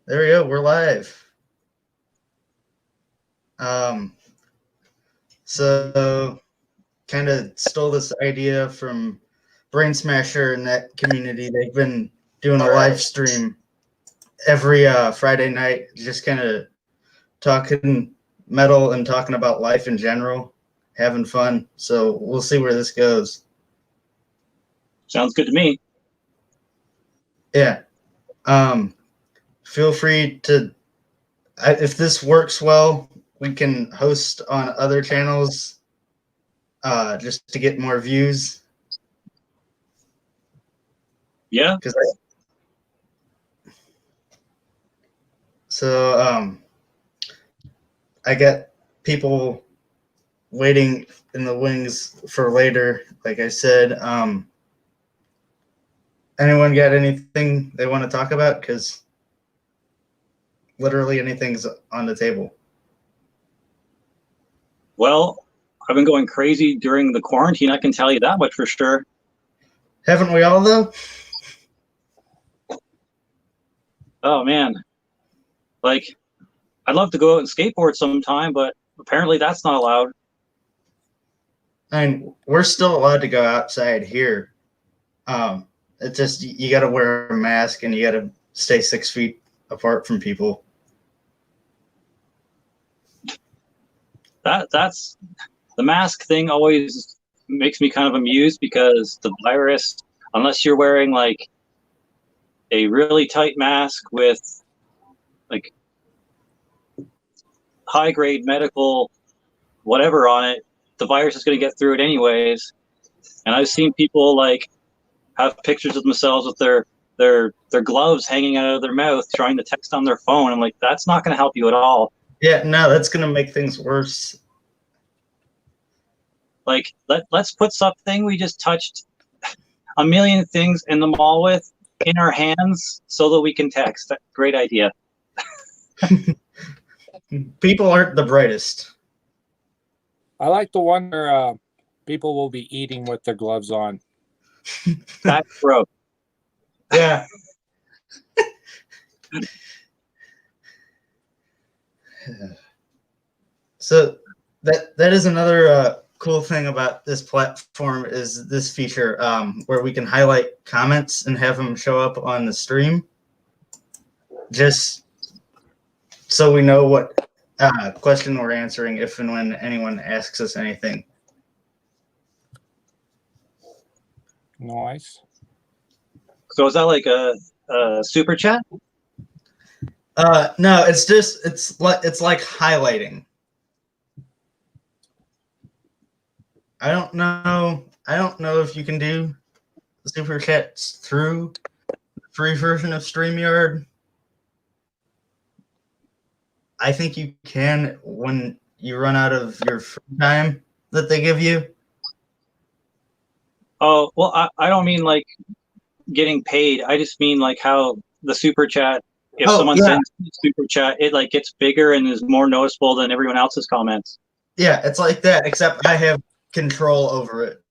There we go. We're live. So kind of stole this idea from Brain Smasher and that community. They've been doing a live stream every Friday night, just kind of talking metal and talking about life in general, having fun. So we'll see where this goes. Sounds good to me. Yeah. Feel free to, if this works well, we can host on other channels just to get more views. Yeah. So I got people waiting in the wings for later. Like I said, anyone got anything they want to talk about? Because literally anything's on the table. Well, I've been going crazy during the quarantine. I can tell you that much for sure. Haven't we all, though? Oh, man. Like, I'd love to go out and skateboard sometime, but apparently that's not allowed. I mean, we're still allowed to go outside here. It's just you got to wear a mask and you got to stay 6 feet apart from people. That's the mask thing always makes me kind of amused because the virus, unless you're wearing like a really tight mask with like high grade medical whatever on it, the virus is going to get through it anyways. And I've seen people like have pictures of themselves with their gloves hanging out of their mouth trying to text on their phone. I'm like, that's not going to help you at all. Yeah, no, that's going to make things worse. Like, let's put something we just touched a million things in the mall with in our hands so that we can text. Great idea. People aren't the brightest. I like the one where people will be eating with their gloves on. That's gross. Yeah. So that is another cool thing about this platform is this feature where we can highlight comments and have them show up on the stream, just so we know what question we're answering if and when anyone asks us anything. Nice. So is that like a super chat? No, it's like highlighting. I don't know if you can do super chats through the free version of StreamYard. I think you can when you run out of your free time that they give you. Oh, well, I don't mean like getting paid. I just mean like how the super chat, if someone sends a super chat, it like gets bigger and is more noticeable than everyone else's comments. Yeah, it's like that, except I have control over it.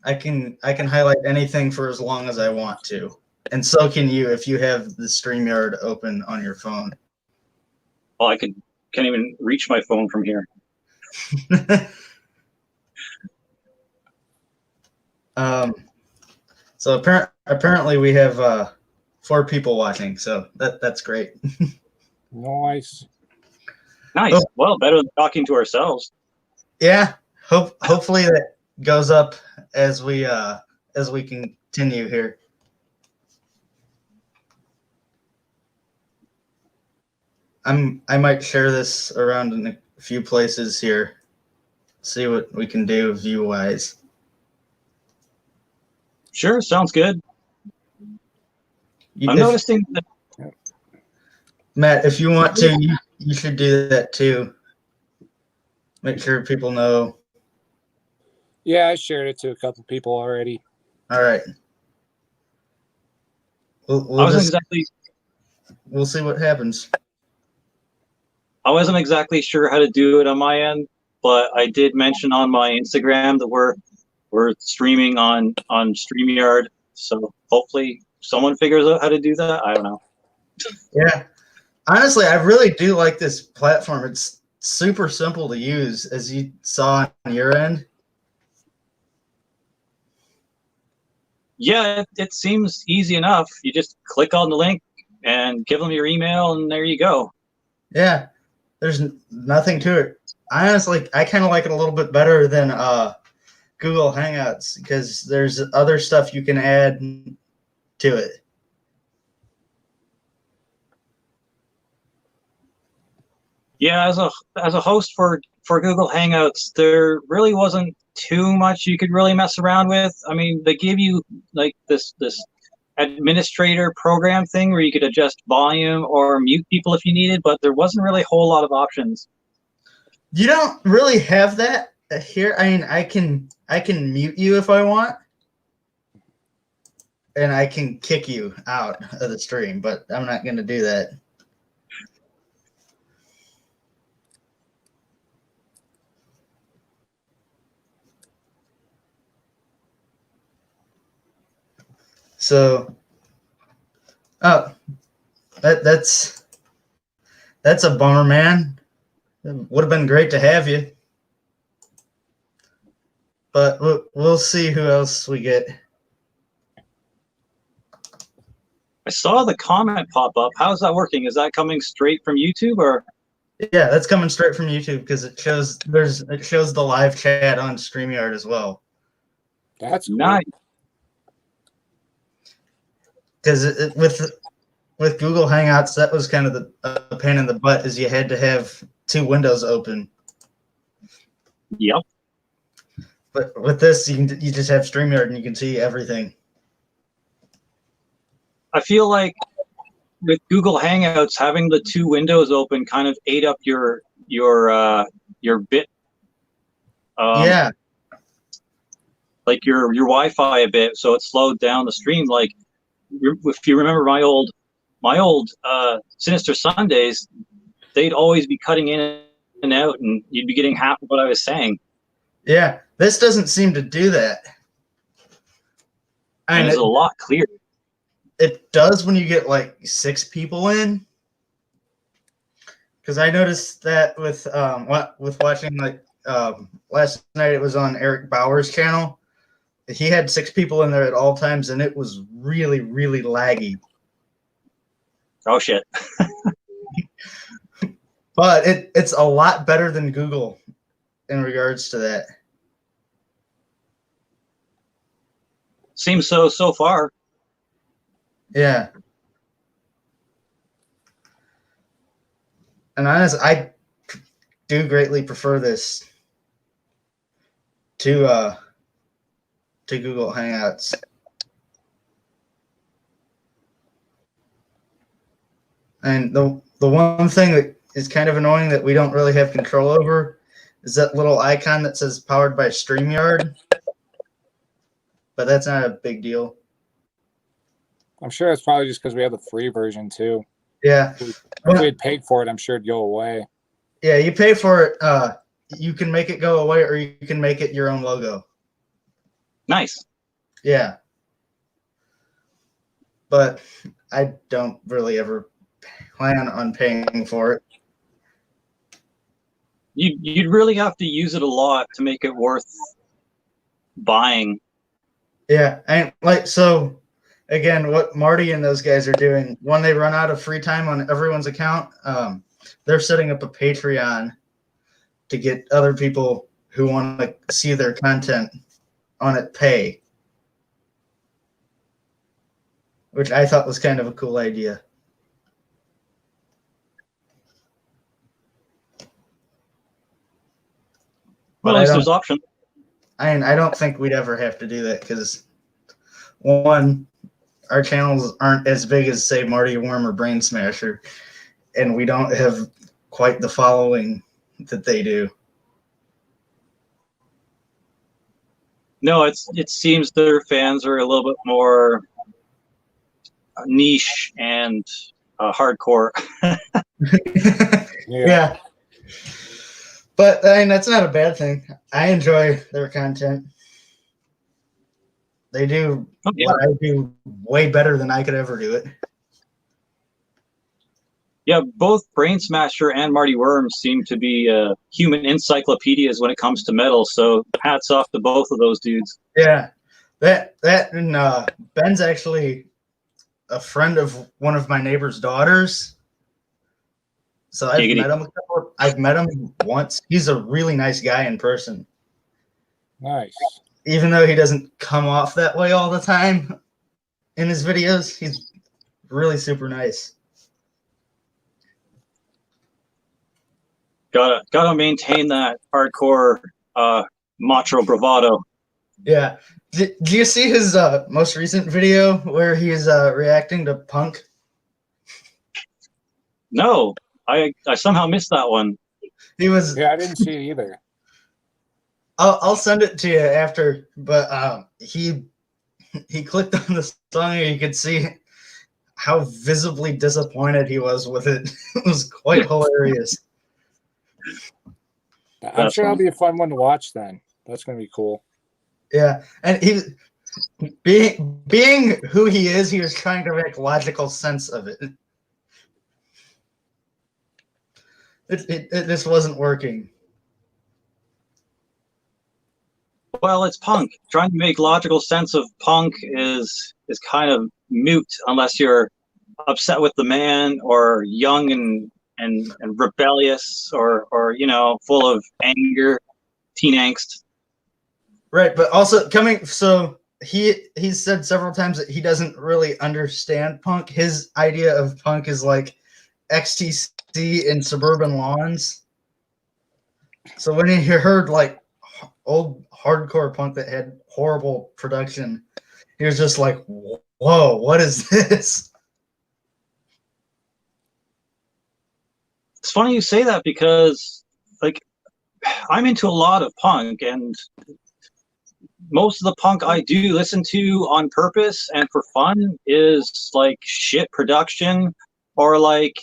I can highlight anything for as long as I want to. And so can you if you have the StreamYard open on your phone. Well, I can't even reach my phone from here. So apparently we have 4 people watching, so that's great. Nice. Nice. Oh. Well, better than talking to ourselves. Yeah. Hopefully that goes up as we continue here. I might share this around in a few places here. See what we can do view-wise. Sure, sounds good. I'm noticing that. Matt, if you want to, you should do that too. Make sure people know. Yeah, I shared it to a couple people already. All right. We'll see what happens. I wasn't exactly sure how to do it on my end, but I did mention on my Instagram that we're streaming on StreamYard, so hopefully someone figures out how to do that. I don't know. Yeah. Honestly, I really do like this platform. It's super simple to use, as you saw on your end. Yeah, it seems easy enough. You just click on the link and give them your email, and there you go. Yeah, there's nothing to it. Honestly, I kind of like it a little bit better than Google Hangouts because there's other stuff you can add to it. Yeah, as a host for Google Hangouts, there really wasn't too much you could really mess around with. I mean, they give you like this administrator program thing where you could adjust volume or mute people if you needed, but there wasn't really a whole lot of options. You don't really have that here. I mean, I can mute you if I want, and I can kick you out of the stream, but I'm not going to do that. So, oh, that's a bummer, man. It would have been great to have you, but we'll see who else we get. I saw the comment pop up. How's that working? Is that coming straight from YouTube or? Yeah, that's coming straight from YouTube because it shows the live chat on StreamYard as well. That's cool. Nice. Because with Google Hangouts, that was kind of the pain in the butt, is you had to have two windows open. Yep. But with this, you just have StreamYard and you can see everything. I feel like with Google Hangouts, having the two windows open kind of ate up your bit. Yeah. Like your Wi-Fi a bit, so it slowed down the stream. Like if you remember my old Sinister Sundays, they'd always be cutting in and out, and you'd be getting half of what I was saying. Yeah, this doesn't seem to do that. And it's a lot clearer. It does when you get like 6 people in. Because I noticed that with watching like last night, it was on Eric Bauer's channel. He had 6 people in there at all times, and it was really, really laggy. Oh shit! But it's a lot better than Google in regards to that. Seems so far. Yeah. And honestly, I do greatly prefer this to Google Hangouts. And the one thing that is kind of annoying that we don't really have control over is that little icon that says powered by StreamYard. But that's not a big deal. I'm sure it's probably just because we have the free version too. Yeah. If we had paid for it, I'm sure it'd go away. Yeah, you pay for it. You can make it go away, or you can make it your own logo. Nice. Yeah. But I don't really ever plan on paying for it. You'd really have to use it a lot to make it worth buying. Yeah, and like so, again, what Marty and those guys are doing when they run out of free time on everyone's account, they're setting up a Patreon to get other people who want to see their content on it pay, which I thought was kind of a cool idea. Well, at least there's options. I don't think we'd ever have to do that because, one, our channels aren't as big as, say, Marty Worm or Brain Smasher, and we don't have quite the following that they do. No, it seems their fans are a little bit more niche and hardcore. Yeah. But I mean, that's not a bad thing. I enjoy their content. They do Oh, yeah. what I do way better than I could ever do it. Yeah, both Brain Smasher and Marty Worms seem to be human encyclopedias when it comes to metal. So hats off to both of those dudes. Yeah, that and Ben's actually a friend of one of my neighbor's daughters. So Giggity. I've met him once. He's a really nice guy in person, Nice. even though he doesn't come off that way all the time in his videos. He's really super nice. Gotta maintain that hardcore macho bravado. Yeah. Do you see his most recent video where he's reacting to Punk? No, I somehow missed that one. He was. Yeah, I didn't see it either. I'll send it to you after. But he clicked on the song and you could see how visibly disappointed he was with it. It was quite hilarious. I'm sure that'll be a fun one to watch then. That's going to be cool. Yeah, and he being who he is, he was trying to make logical sense of it. It just wasn't working. Well, it's punk. Trying to make logical sense of punk is kind of moot unless you're upset with the man or young and rebellious or you know, full of anger, teen angst. Right, but also he's said several times that he doesn't really understand punk. His idea of punk is like XTC in suburban lawns. So when he heard like old hardcore punk that had horrible production, he was just like, whoa, what is this? It's funny you say that because like I'm into a lot of punk, and most of the punk I do listen to on purpose and for fun is like shit production, or like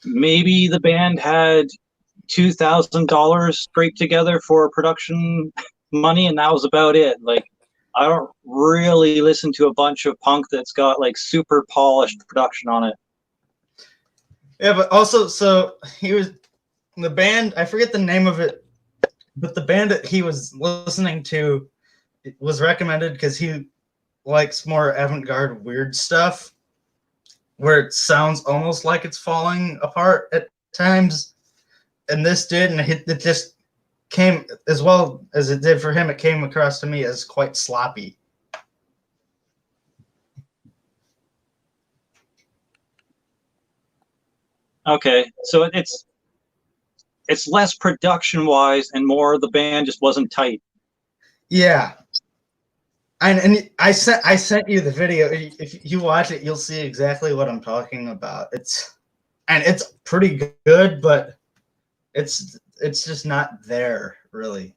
maybe the band had $2,000 scraped together for production money and that was about it. Like I don't really listen to a bunch of punk that's got like super polished production on it. Yeah, but also, so he was the band, I forget the name of it, but the band that he was listening to was recommended because he likes more avant-garde weird stuff where it sounds almost like it's falling apart at times. And this did, and it just came, as well as it did for him, it came across to me as quite sloppy. Okay, so it's less production wise and more the band just wasn't tight. Yeah. And I sent you the video. If you watch it, you'll see exactly what I'm talking about. It's pretty good, but it's just not there really.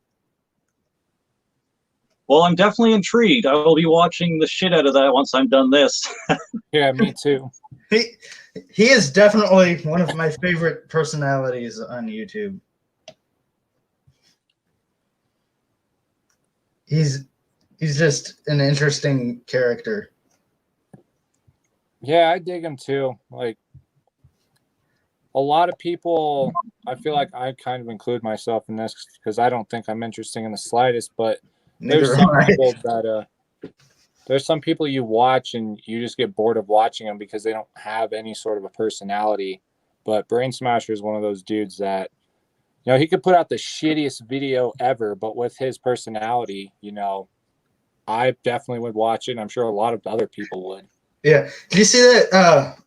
Well, I'm definitely intrigued. I will be watching the shit out of that once I'm done this. Yeah, me too. He is definitely one of my favorite personalities on YouTube. He's just an interesting character. Yeah, I dig him too. Like a lot of people, I feel like I kind of include myself in this because I don't think I'm interesting in the slightest. But there's some people that there's some people you watch and you just get bored of watching them because they don't have any sort of a personality. But Brain Smasher is one of those dudes that, you know, he could put out the shittiest video ever, but with his personality, you know, I definitely would watch it. And I'm sure a lot of other people would. Yeah. Did you see that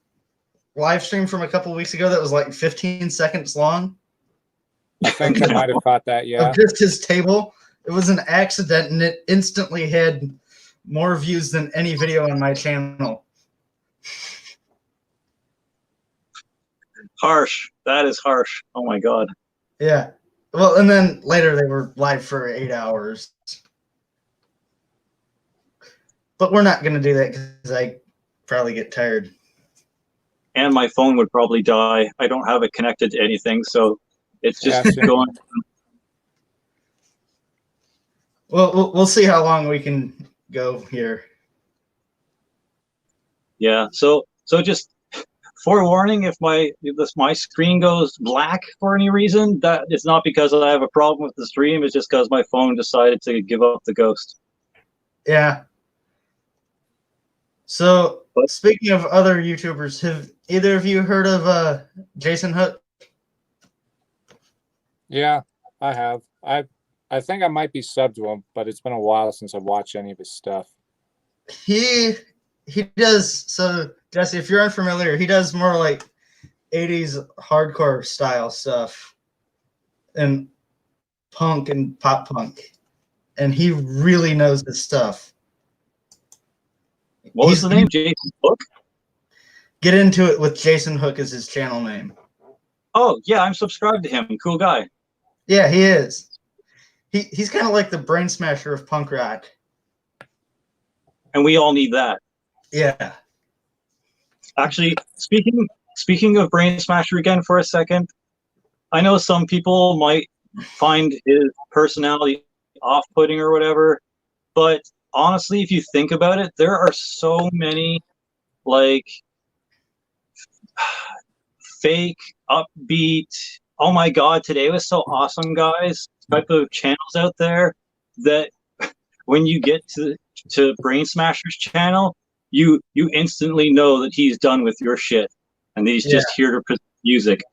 live stream from a couple of weeks ago that was like 15 seconds long? I think I might have caught that, yeah. Of just his table. It was an accident, and it instantly had more views than any video on my channel. Harsh. That is harsh. Oh my god. Yeah. Well, and then later they were live for 8 hours. But we're not going to do that because I probably get tired. And my phone would probably die. I don't have it connected to anything, so it's just going. Well, we'll see how long we can go here. Yeah. So just forewarning, if my screen goes black for any reason, that it's not because I have a problem with the stream. It's just because my phone decided to give up the ghost. Yeah. So But speaking of other YouTubers, have either of you heard of Jason Hook? Yeah, I have. I think I might be subbed to him, but it's been a while since I've watched any of his stuff. He does, so Jesse, if you're unfamiliar, he does more like 80s hardcore style stuff and punk and pop punk. And he really knows his stuff. what was the name? Jason Hook? Get Into It with Jason Hook is his channel name. Oh yeah, I'm subscribed to him. Cool guy. Yeah, he is. He's kind of like the brain smasher of punk rock. And we all need that. Yeah. Actually, speaking of Brain Smasher again for a second, I know some people might find his personality off-putting or whatever, but honestly, if you think about it, there are so many like fake, upbeat, oh my god, today was so awesome, guys, type of channels out there that when you get to Brain Smasher's channel, you instantly know that he's done with your shit and that he's just here to present music.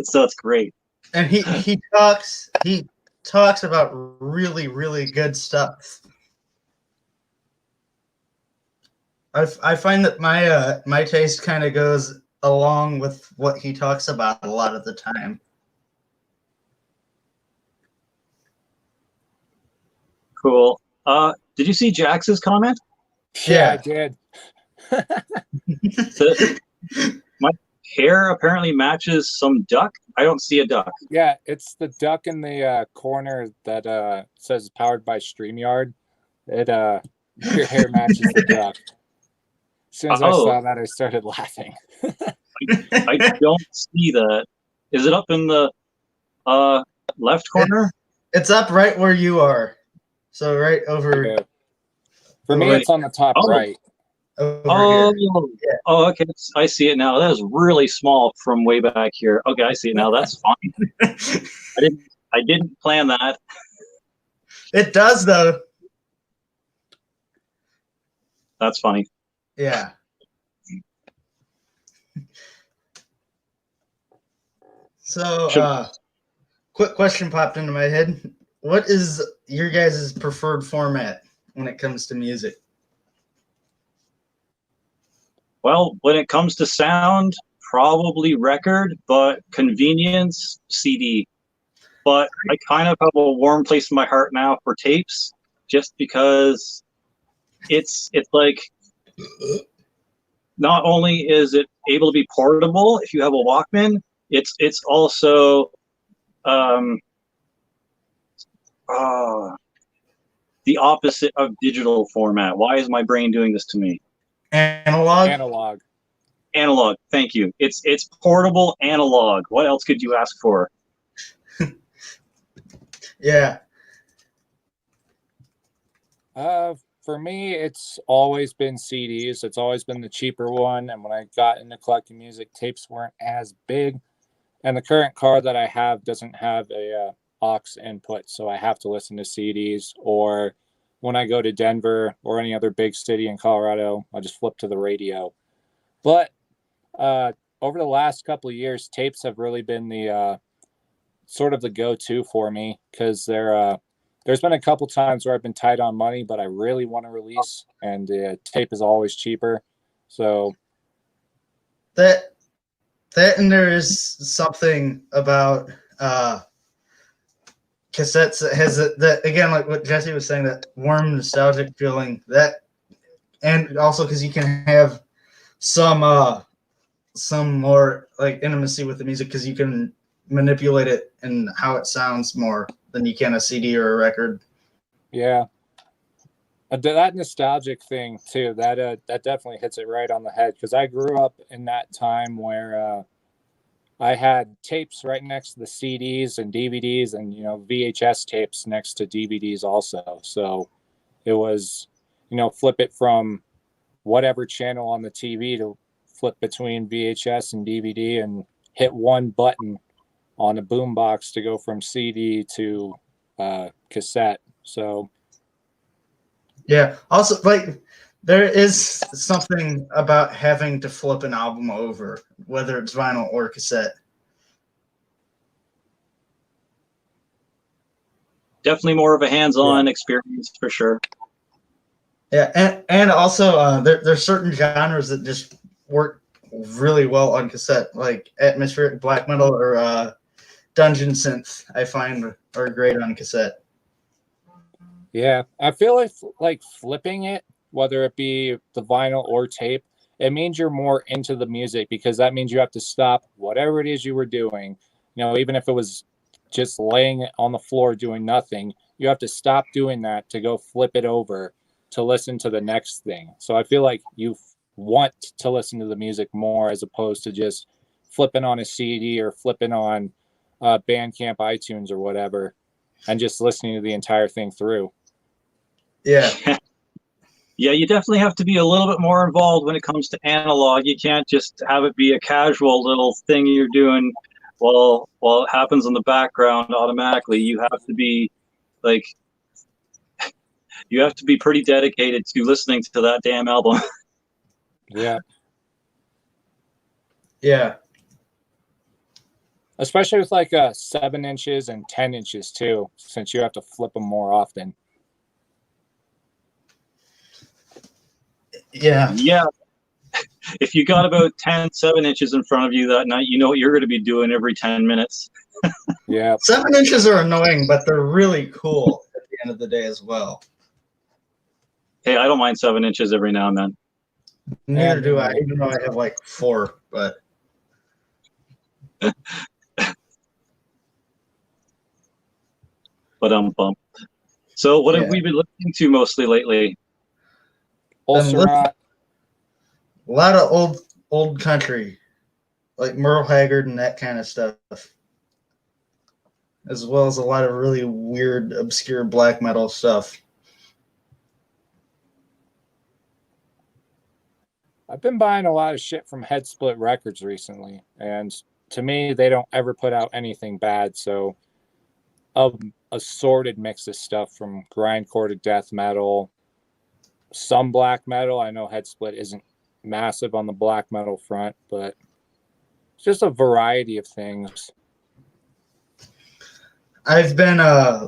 So it's great. And he talks about really, really good stuff. I find that my taste kind of goes along with what he talks about a lot of the time. Cool. Did you see Jax's comment? Yeah, I did. My hair apparently matches some duck. I don't see a duck. Yeah, it's the duck in the corner that says powered by StreamYard. It your hair matches the duck. As soon as I saw that, I started laughing. I don't see that. Is it up in the left corner? It's up right where you are. So right over. Yeah. For me, it's on the top right. Over here. Yeah. Oh, okay. I see it now. That is really small from way back here. Okay, I see it now. That's fine. I didn't plan that. It does though. That's funny. Yeah. So, quick question popped into my head. What is your guys' preferred format when it comes to music? Well, when it comes to sound, probably record, but convenience, CD. But I kind of have a warm place in my heart now for tapes, just because it's like not only is it able to be portable if you have a Walkman, it's also the opposite of digital format. Why is my brain doing this to me? Analog. Thank you. It's portable analog. What else could you ask for? Yeah. For me, it's always been CDs. It's always been the cheaper one. And when I got into collecting music, tapes weren't as big. And the current car that I have doesn't have a aux input, so I have to listen to CDs. Or when I go to Denver or any other big city in Colorado, I just flip to the radio. But over the last couple of years, tapes have really been the sort of the go-to for me, because there's been a couple times where I've been tight on money, but I really want to release, and tape is always cheaper. So that and there is something about cassettes that has that again, like what Jesse was saying, that warm nostalgic feeling, that, and also because you can have some more like intimacy with the music because you can manipulate it and how it sounds more than you can a CD or a record. Yeah, that nostalgic thing too, that definitely hits it right on the head, because I grew up in that time where I had tapes right next to the CDs and DVDs, and VHS tapes next to DVDs also. So it was flip it from whatever channel on the TV to flip between VHS and DVD and hit one button on a boombox to go from CD to cassette. So Yeah. Also, like, there is something about having to flip an album over, whether it's vinyl or cassette. Definitely more of a hands-on experience for sure. Yeah, and also there's certain genres that just work really well on cassette, like atmospheric black metal or dungeon synth. I find are great on cassette. yeah, I feel like flipping it, whether it be the vinyl or tape, it means you're more into the music, because that means you have to stop whatever it is you were doing. Even if it was just laying on the floor doing nothing, you have to stop doing that to go flip it over to listen to the next thing. So I feel like you want to listen to the music more, as opposed to just flipping on a CD or flipping on Bandcamp, iTunes, or whatever, and just listening to the entire thing through. Yeah. Yeah, you definitely have to be a little bit more involved when it comes to analog. You can't just have it be a casual little thing you're doing while it happens in the background automatically. You have to be like, you have to be pretty dedicated to listening to that damn album. Yeah. Yeah. Especially with like 7 inches and 10 inches too, since you have to flip them more often. Yeah. Yeah. If you got about 7 inches in front of you that night, you know what you're going to be doing every 10 minutes. Yeah. 7 inches are annoying, but they're really cool at the end of the day as well. Hey, I don't mind 7 inches every now and then. Neither do I, even though I have like 4, but bump. So what have we been listening to mostly lately? Ulcerat. A lot of old country, like Merle Haggard and that kind of stuff, as well as a lot of really weird, obscure black metal stuff. I've been buying a lot of shit from Head Split Records recently, and to me, they don't ever put out anything bad. So, a assorted mix of stuff from grindcore to death metal, some black metal. I know Head Split isn't massive on the black metal front, but it's just a variety of things. I've been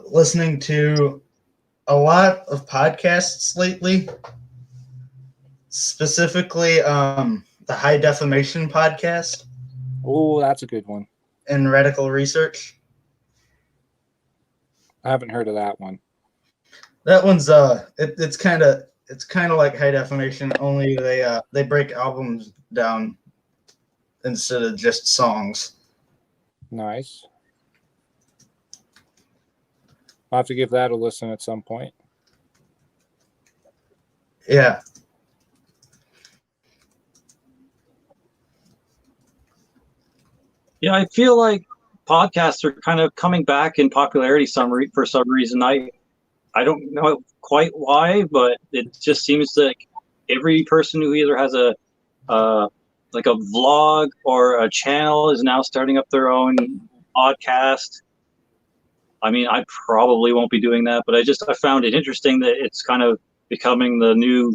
listening to a lot of podcasts lately, specifically the High Defamation podcast. Oh, that's a good one. And Radical Research. I haven't heard of that one. That one's it's kind of like High Defamation, only they break albums down instead of just songs. Nice. I'll have to give that a listen at some point. Yeah. Yeah, I feel like podcasts are kind of coming back in popularity for some reason. I don't know quite why, but it just seems like every person who either has a like a vlog or a channel is now starting up their own podcast. I mean, I probably won't be doing that, but I found it interesting that it's kind of becoming the new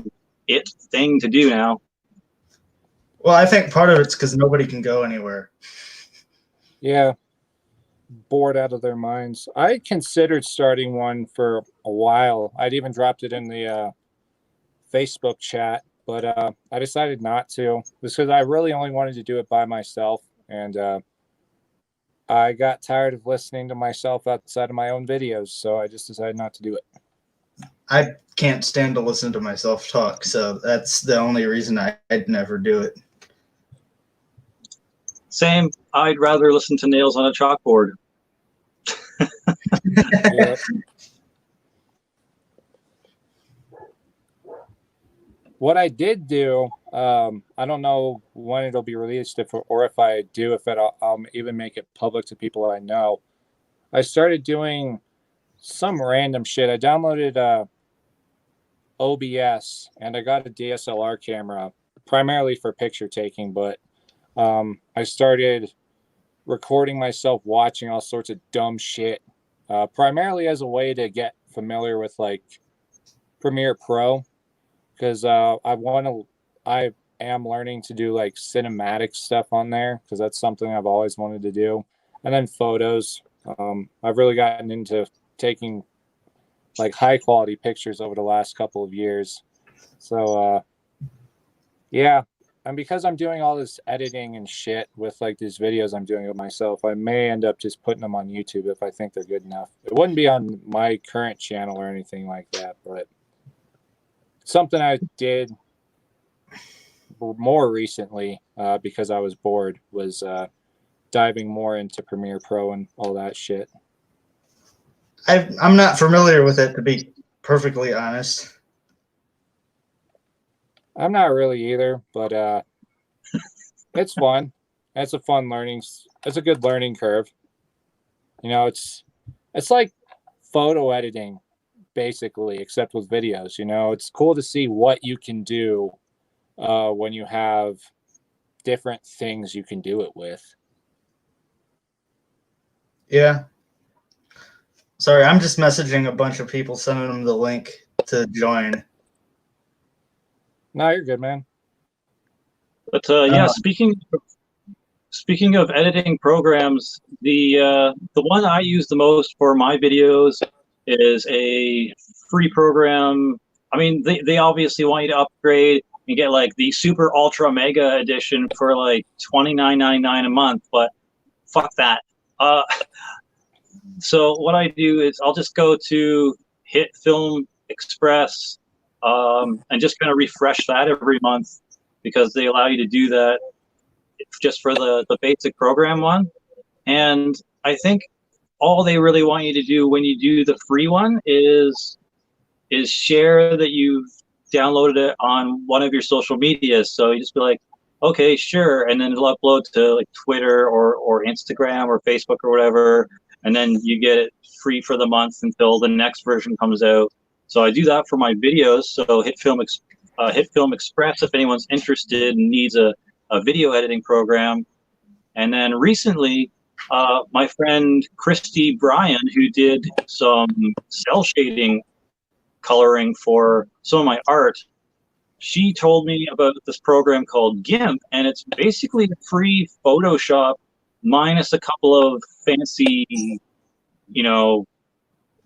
thing to do now. Well, I think part of it's because nobody can go anywhere. Yeah. Bored out of their minds. I considered starting one for a while. I'd even dropped it in the Facebook chat, but I decided not to, because I really only wanted to do it by myself, and I got tired of listening to myself outside of my own videos, so I just decided not to do it. I can't stand to listen to myself talk, so that's the only reason I'd never do it. Same. I'd rather listen to nails on a chalkboard. Yeah. What I did do, I don't know when it'll be released, or if I do, I'll even make it public to people I know. I started doing some random shit. I downloaded a OBS, and I got a DSLR camera primarily for picture taking, but I started recording myself watching all sorts of dumb shit, primarily as a way to get familiar with like Premiere Pro, because I am learning to do like cinematic stuff on there because that's something I've always wanted to do, and then photos. I've really gotten into taking like high quality pictures over the last couple of years. So yeah, and because I'm doing all this editing and shit with like these videos I'm doing of myself, I may end up just putting them on YouTube if I think they're good enough. It wouldn't be on my current channel or anything like that, but something I did more recently because I was bored was diving more into Premiere Pro and all that shit. I'm not familiar with it, to be perfectly honest. I'm not really either, but it's fun. It's a fun learning. It's a good learning curve. You know, it's like photo editing, basically, except with videos. You know, it's cool to see what you can do when you have different things you can do it with. Yeah. Sorry, I'm just messaging a bunch of people, sending them the link to join. No, you're good, man. But yeah, speaking of editing programs, the one I use the most for my videos is a free program. I mean, they obviously want you to upgrade and get like the super ultra mega edition for like $29.99 a month, but fuck that. So what I do is I'll just go to Hit Film Express and just kind of refresh that every month because they allow you to do that just for the basic program one. And I think all they really want you to do when you do the free one is share that you've downloaded it on one of your social medias. So you just be like, okay, sure, and then it'll upload to like Twitter or Instagram or Facebook or whatever, and then you get it free for the month until the next version comes out. So I do that for my videos. So Hit Film Express, if anyone's interested and needs a video editing program. And then recently, my friend Christy Bryan, who did some cell shading coloring for some of my art, she told me about this program called GIMP, and it's basically a free Photoshop minus a couple of fancy, you know,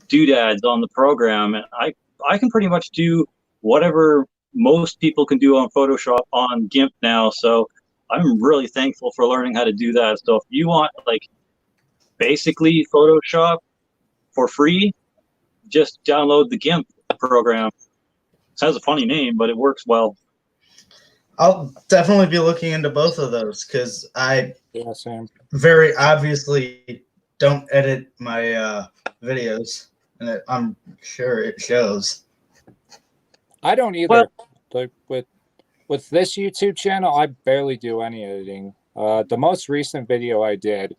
doodads on the program. And I can pretty much do whatever most people can do on Photoshop on GIMP now. So I'm really thankful for learning how to do that. So if you want like basically Photoshop for free, just download the GIMP program. It has a funny name, but it works well. I'll definitely be looking into both of those because I Same. very obviously don't edit my videos, and I'm sure it shows. I don't either. Well, like with this YouTube channel, I barely do any editing. The most recent video I did,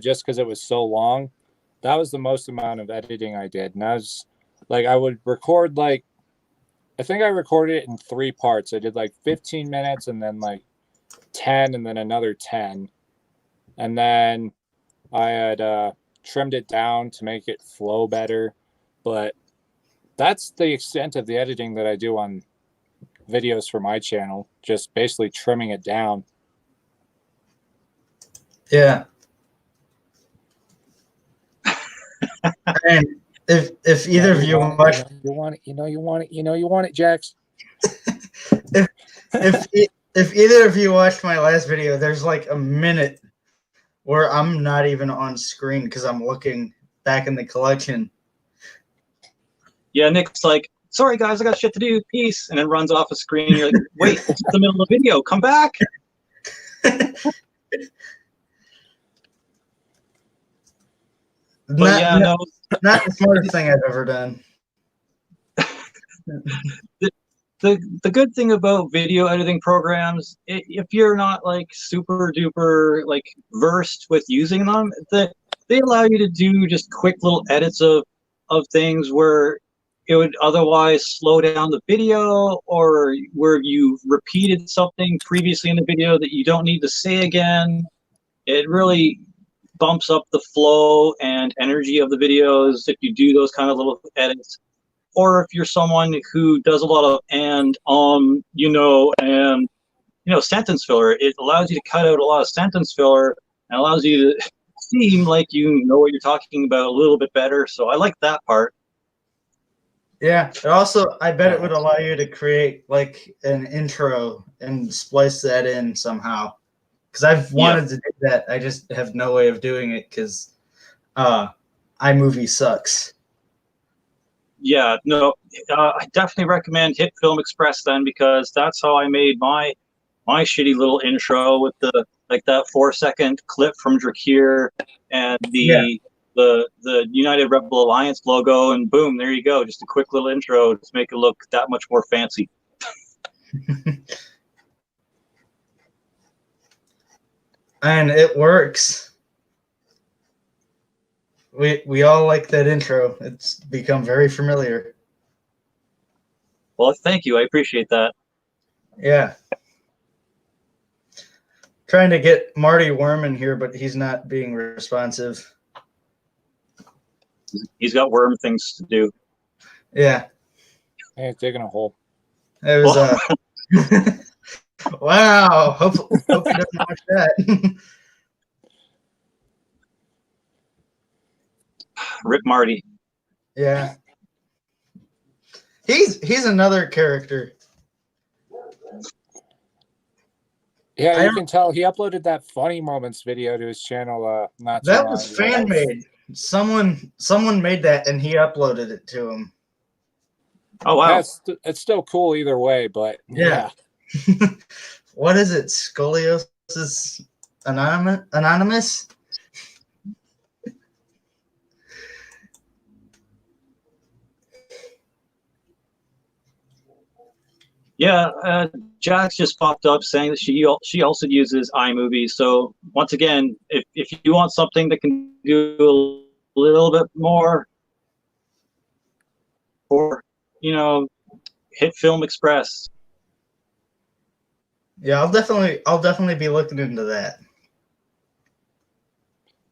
just because it was so long, that was the most amount of editing I did. And I was like, I would record like, I think I recorded it in 3 parts. I did like 15 minutes and then like 10 and then another 10. And then I had trimmed it down to make it flow better. But that's the extent of the editing that I do on videos for my channel, just basically trimming it down. Yeah. And if either of you watch, you want it, Jax. if either of you watched my last video, there's like a minute where I'm not even on screen because I'm looking back in the collection. Yeah, Nick's like, sorry guys, I got shit to do, peace, and then runs off a screen. You're like, wait, it's the middle of the video, come back. Not the smartest thing I've ever done. The good thing about video editing programs, if you're not like super duper like versed with using them, they allow you to do just quick little edits of things where it would otherwise slow down the video, or where you repeated something previously in the video that you don't need to say again. It really bumps up the flow and energy of the videos if you do those kind of little edits. Or if you're someone who does a lot of and sentence filler, it allows you to cut out a lot of sentence filler and allows you to seem like you know what you're talking about a little bit better. So I like that part. Yeah. It also, I bet it would allow you to create like an intro and splice that in somehow. Because I've wanted to do that. I just have no way of doing it because iMovie sucks. Yeah, no, I definitely recommend Hit Film Express then, because that's how I made my shitty little intro with the that 4-second clip from Drakir and the United Rebel Alliance logo, and boom, there you go. Just a quick little intro to make it look that much more fancy. And it works. We all like that intro. It's become very familiar. Well, thank you. I appreciate that. Yeah. Trying to get Marty Worm in here, but he's not being responsive. He's got worm things to do. Yeah. Hey, digging a hole. It was wow. Hope he doesn't watch that. Rip Marty. Yeah. He's another character. Yeah, you can tell he uploaded that funny moments video to his channel. Not that was fan made. Someone made that and he uploaded it to him. Oh wow! It's still cool either way, but yeah. What is it? Scoliosis Anonymous? Yeah, Jax just popped up saying that she also uses iMovie. So once again, if you want something that can do a little bit more, or Hit Film Express. Yeah, I'll definitely be looking into that.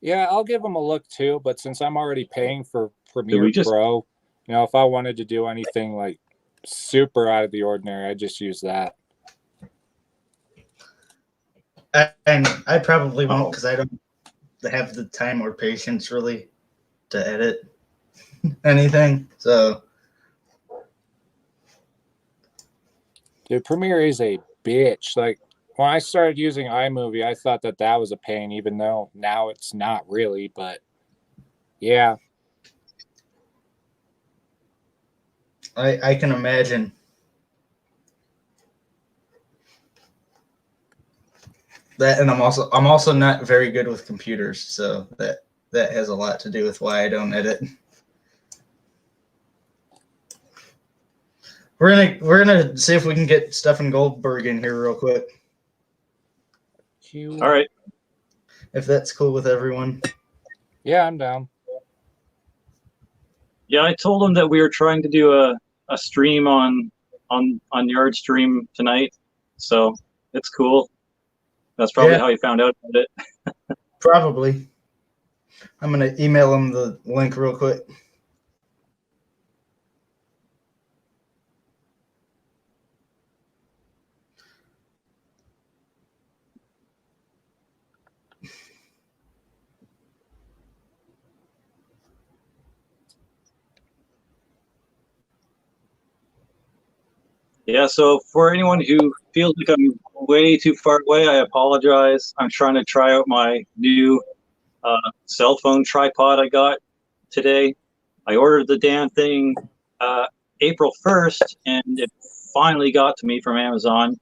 Yeah, I'll give them a look too. But since I'm already paying for Premiere Pro, if I wanted to do anything like super out of the ordinary, I just use that. And I probably won't because I don't have the time or patience really to edit anything. So, dude, Premiere is a bitch. Like when I started using iMovie, I thought that was a pain, even though now it's not really. But yeah, I can imagine. That, and I'm also not very good with computers, so that has a lot to do with why I don't edit. We're gonna see if we can get Stefan Goldberg in here real quick. All right. If that's cool with everyone. Yeah, I'm down. Yeah, I told him that we were trying to do a stream on Yard Stream tonight, so it's cool. That's probably how he found out about it. Probably. I'm going to email him the link real quick. Yeah, so for anyone who feels like I'm way too far away, I apologize. I'm trying to try out my new cell phone tripod I got today. I ordered the damn thing April 1st, and it finally got to me from Amazon,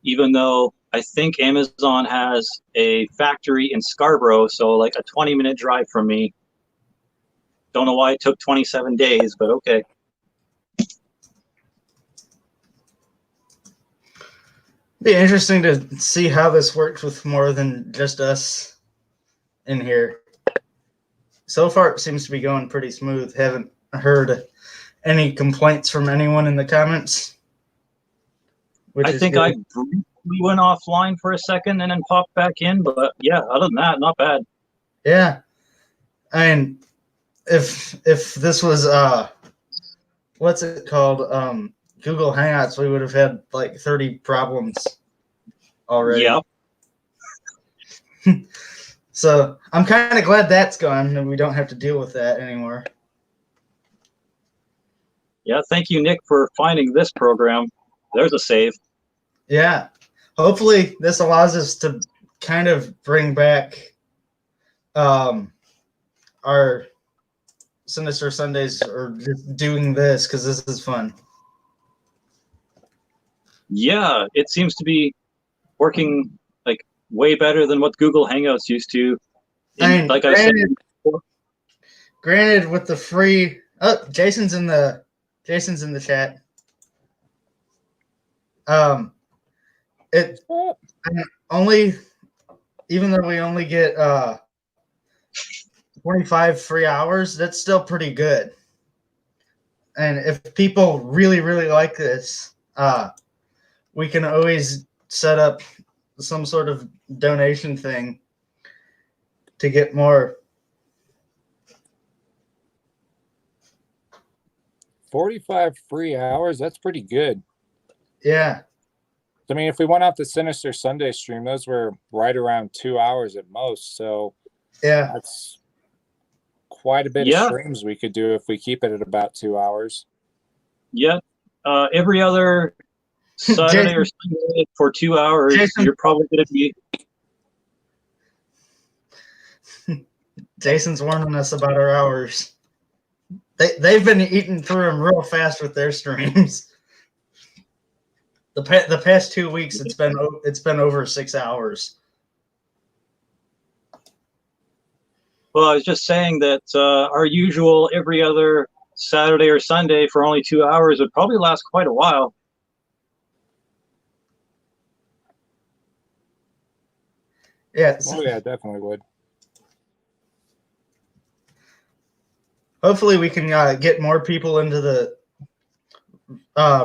even though I think Amazon has a factory in Scarborough, so like a 20-minute drive from me. Don't know why it took 27 days, but okay. Be interesting to see how this works with more than just us in here. So far, it seems to be going pretty smooth. Haven't heard any complaints from anyone in the comments. I think I briefly went offline for a second and then popped back in, but yeah, other than that, not bad. Yeah, I mean, if this was what's it called, Google Hangouts, we would have had like 30 problems already. Yep. So I'm kind of glad that's gone and we don't have to deal with that anymore. Yeah, thank you, Nick, for finding this program. There's a save. Yeah, hopefully this allows us to kind of bring back our Sinister Sundays, or just doing this because this is fun. Yeah, it seems to be working like way better than what Google Hangouts used to. I mean, like I said before, granted, with the free, oh, Jason's in the chat. It only, even though we only get 25 free hours, that's still pretty good. And if people really, really like this, we can always set up some sort of donation thing to get more. 45 free hours, that's pretty good. Yeah. I mean, if we went off the Sinister Sunday stream, those were right around 2 hours at most. So yeah, that's quite a bit of streams we could do if we keep it at about 2 hours. Yeah. Every other Saturday or Sunday for 2 hours, you're probably going to be. Jason's warning us about our hours. They've been eating through them real fast with their streams. The past 2 weeks, it's been over 6 hours. Well, I was just saying that our usual every other Saturday or Sunday for only 2 hours would probably last quite a while. Yeah. Oh yeah, definitely would. Hopefully, we can get more people into the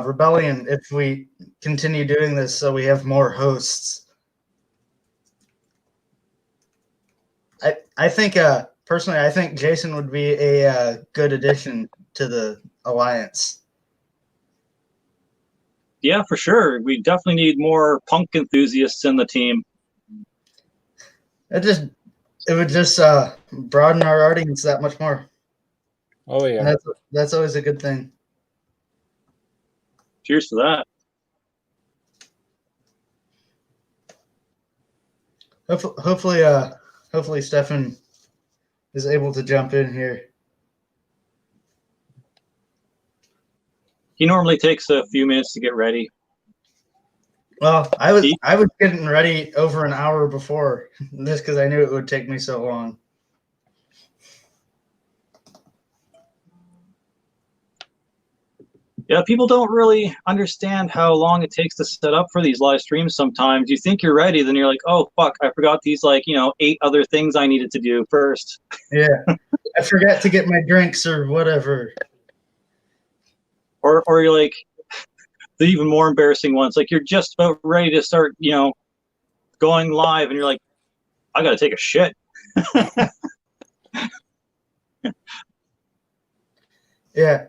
rebellion if we continue doing this, so we have more hosts. I think personally, I think Jason would be a good addition to the alliance. Yeah, for sure. We definitely need more punk enthusiasts in the team. It would just broaden our audience that much more. Oh yeah, and that's always a good thing. Cheers to that. Hopefully Stefan is able to jump in here. He normally takes a few minutes to get ready. Well, I was getting ready over an hour before, just because I knew it would take me so long. Yeah, people don't really understand how long it takes to set up for these live streams sometimes. You think you're ready, then you're like, oh, fuck, I forgot these, 8 other things I needed to do first. Yeah, I forgot to get my drinks or whatever. Or you're like, the even more embarrassing ones, like you're just about ready to start, going live, and you're like, I got to take a shit. Yeah.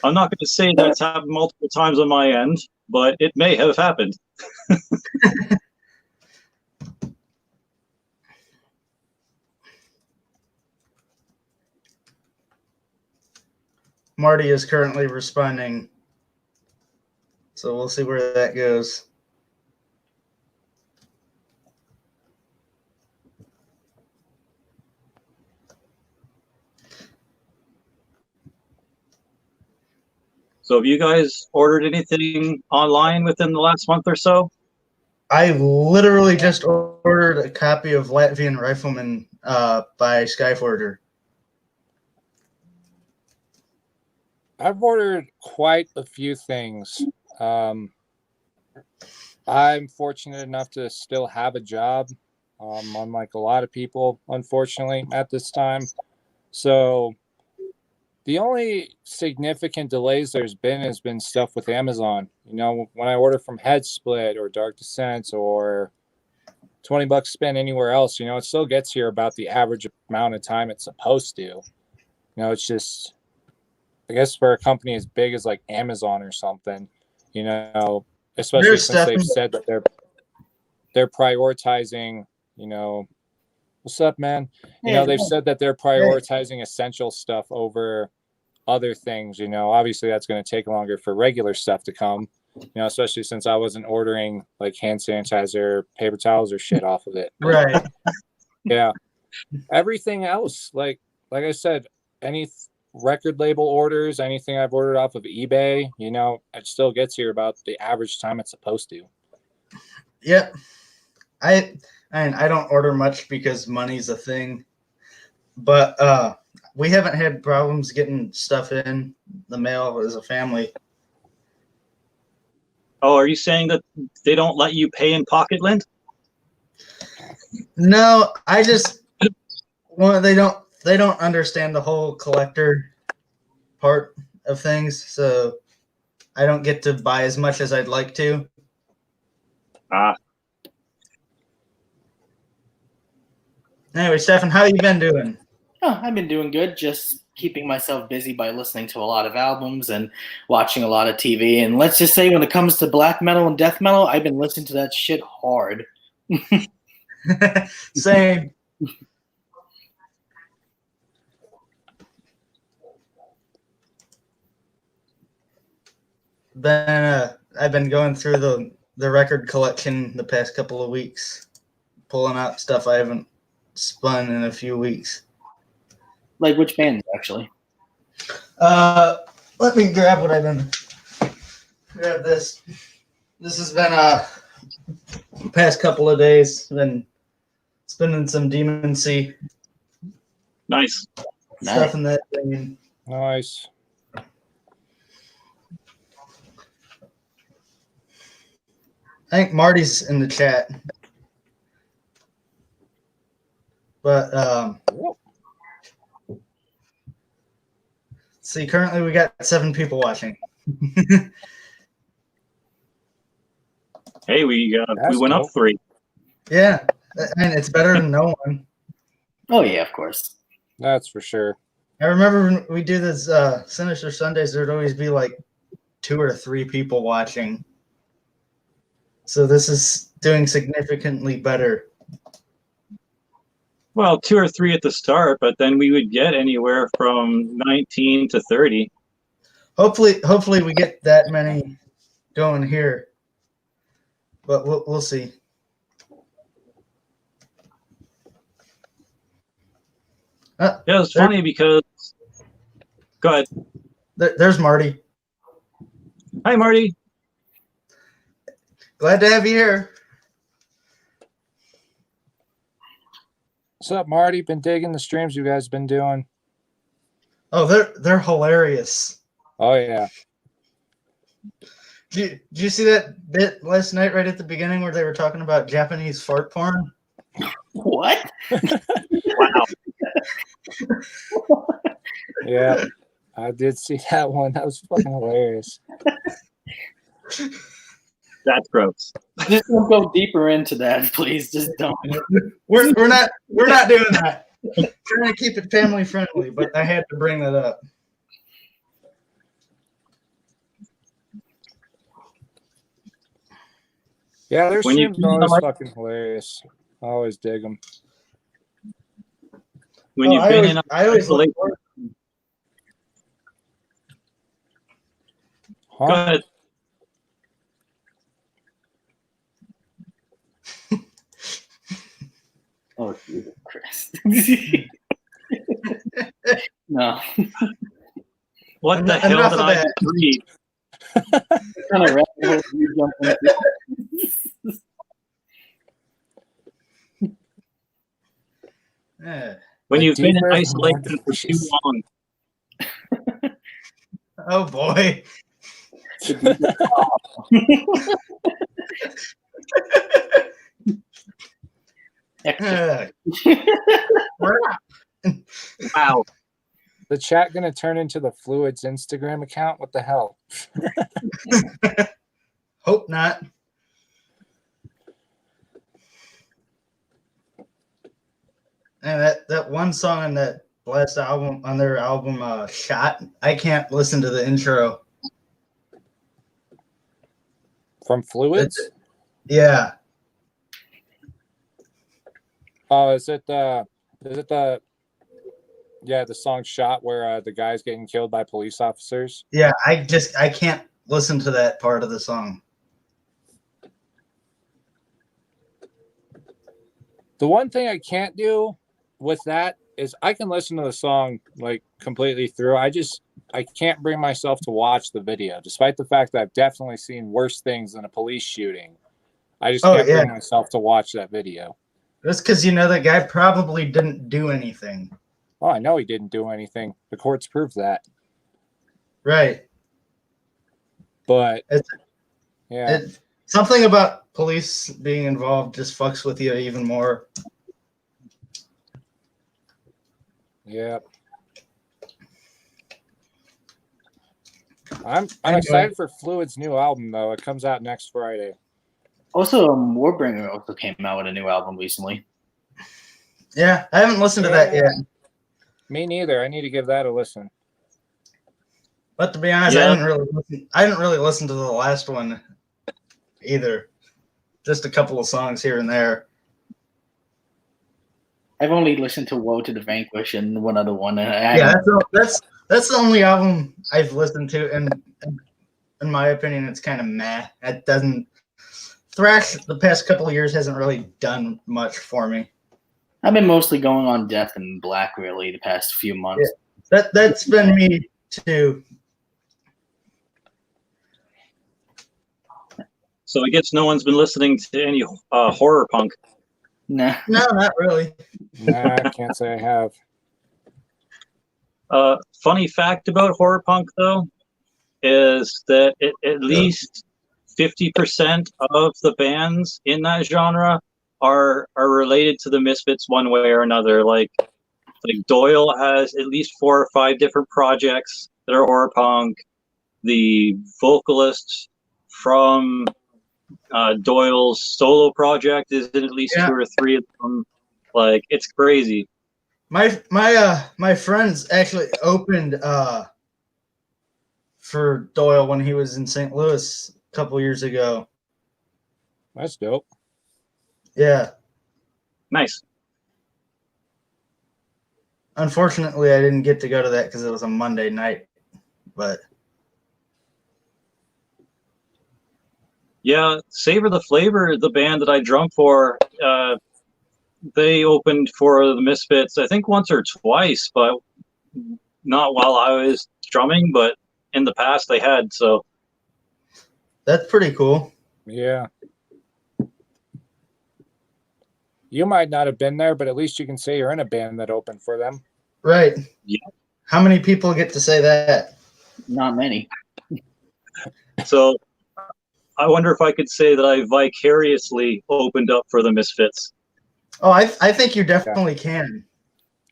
I'm not going to say that's happened multiple times on my end, but it may have happened. Marty is currently responding, so we'll see where that goes. So have you guys ordered anything online within the last month or so? I literally just ordered a copy of Latvian Rifleman by Skyforger. I've ordered quite a few things. I'm fortunate enough to still have a job, unlike a lot of people, unfortunately, at this time. So the only significant delays there's been has been stuff with Amazon. You know, when I order from Head Split or Dark Descent or $20 spent anywhere else, you know, it still gets here about the average amount of time it's supposed to. You know, it's just, I guess for a company as big as like Amazon or something, you know, especially There's since stuff they've said that they're prioritizing, you know, what's up, man? You know, they've said that they're prioritizing essential stuff over other things. You know, obviously that's going to take longer for regular stuff to come, you know, especially since I wasn't ordering like hand sanitizer, paper towels, or shit off of it. right. Yeah. Everything else, like I said, any record label orders, anything I've ordered off of eBay, you know, it still gets here about the average time it's supposed to. Yep. I don't order much because money's a thing, but we haven't had problems getting stuff in the mail as a family. Oh, are you saying that they don't let you pay in pocket lint? No, I just they don't understand the whole collector part of things, so I don't get to buy as much as I'd like to. Anyway, Stefan, how you been doing? Oh, I've been doing good. Just keeping myself busy by listening to a lot of albums and watching a lot of TV. And let's just say when it comes to black metal and death metal, I've been listening to that shit hard. Same. I've been going through the record collection the past couple of weeks, pulling out stuff I haven't spun in a few weeks. Like which bands, actually? Let me grab what I've been. Grab this. This has been past couple of days. Been spinning some Demon Sea. Nice. Stuff in that thing. Nice. I think Marty's in the chat. But see, currently we got 7 people watching. Hey, we went up 3. Yeah, and it's better than no one. Oh yeah, of course. That's for sure. I remember when we do this Sinister Sundays, there'd always be like 2 or 3 people watching. So this is doing significantly better. Well, 2 or 3 at the start, but then we would get anywhere from 19 to 30. Hopefully we get that many going here, but we'll see. Yeah, it's funny because. Go ahead. There's Marty. Hi, Marty. Glad to have you here. What's up, Marty? Been digging the streams you guys been doing. Oh, they're hilarious. Oh yeah. Did you see that bit last night right at the beginning where they were talking about Japanese fart porn? What? Wow. Yeah, I did see that one. That was fucking hilarious. That's gross. Just don't go deeper into that, please. Just don't. We're not doing that. Trying to keep it family friendly, but I had to bring that up. Yeah, their When you streams are always fucking hilarious. I always dig them. When you've been in I always look isolation. forward. Huh? Go ahead. Oh, Jesus Christ. No. What the hell Enough did of I that. just read? What kind of rabbit hole do you jump into? Yeah. When The you've been in deeper, the more isolation for too delicious. long. Oh boy. Uh, Wow. The chat gonna turn into the Fluids Instagram account? What the hell? Hope not. And that one song on that last album, on their album, Shot, I can't listen to the intro. From Fluids? Yeah. Oh, is it the song Shot where the guy's getting killed by police officers? Yeah, I can't listen to that part of the song. The one thing I can't do with that is I can listen to the song like completely through. I can't bring myself to watch the video, despite the fact that I've definitely seen worse things than a police shooting. I just can't bring myself to watch that video. That's because that guy probably didn't do anything. Oh, I know he didn't do anything. The courts proved that. Right. But something about police being involved just fucks with you even more. Yeah. I'm excited for Fluid's new album though. It comes out next Friday. Also, Warbringer also came out with a new album recently. Yeah, I haven't listened to that yet. Me neither. I need to give that a listen. But to be honest, I didn't really listen to the last one either. Just a couple of songs here and there. I've only listened to "Woe to the Vanquish" and one other one. That's the only album I've listened to, and in my opinion, it's kind of meh. It doesn't. Thrash the past couple of years hasn't really done much for me. I've been mostly going on Death and Black really the past few months. Yeah, that's been me too. So I guess no one's been listening to any horror punk. Nah. No, not really. Nah, I can't say I have. Funny fact about horror punk, though, is that at least 50% of the bands in that genre are related to the Misfits one way or another. Like Doyle has at least 4 or 5 different projects that are horror punk. The vocalist from Doyle's solo project is in at least 2 or 3 of them. Like, it's crazy. My friends actually opened for Doyle when he was in St. Louis a couple years ago. That's dope. Yeah. Nice. Unfortunately, I didn't get to go to that because it was a Monday night. But yeah, Savor the Flavor, the band that I drum for, they opened for the Misfits, I think once or twice, but not while I was drumming, but in the past they had, so. That's pretty cool. Yeah. You might not have been there, but at least you can say you're in a band that opened for them. Right. Yeah. How many people get to say that? Not many. So I wonder if I could say that I vicariously opened up for the Misfits. Oh, I think you definitely can.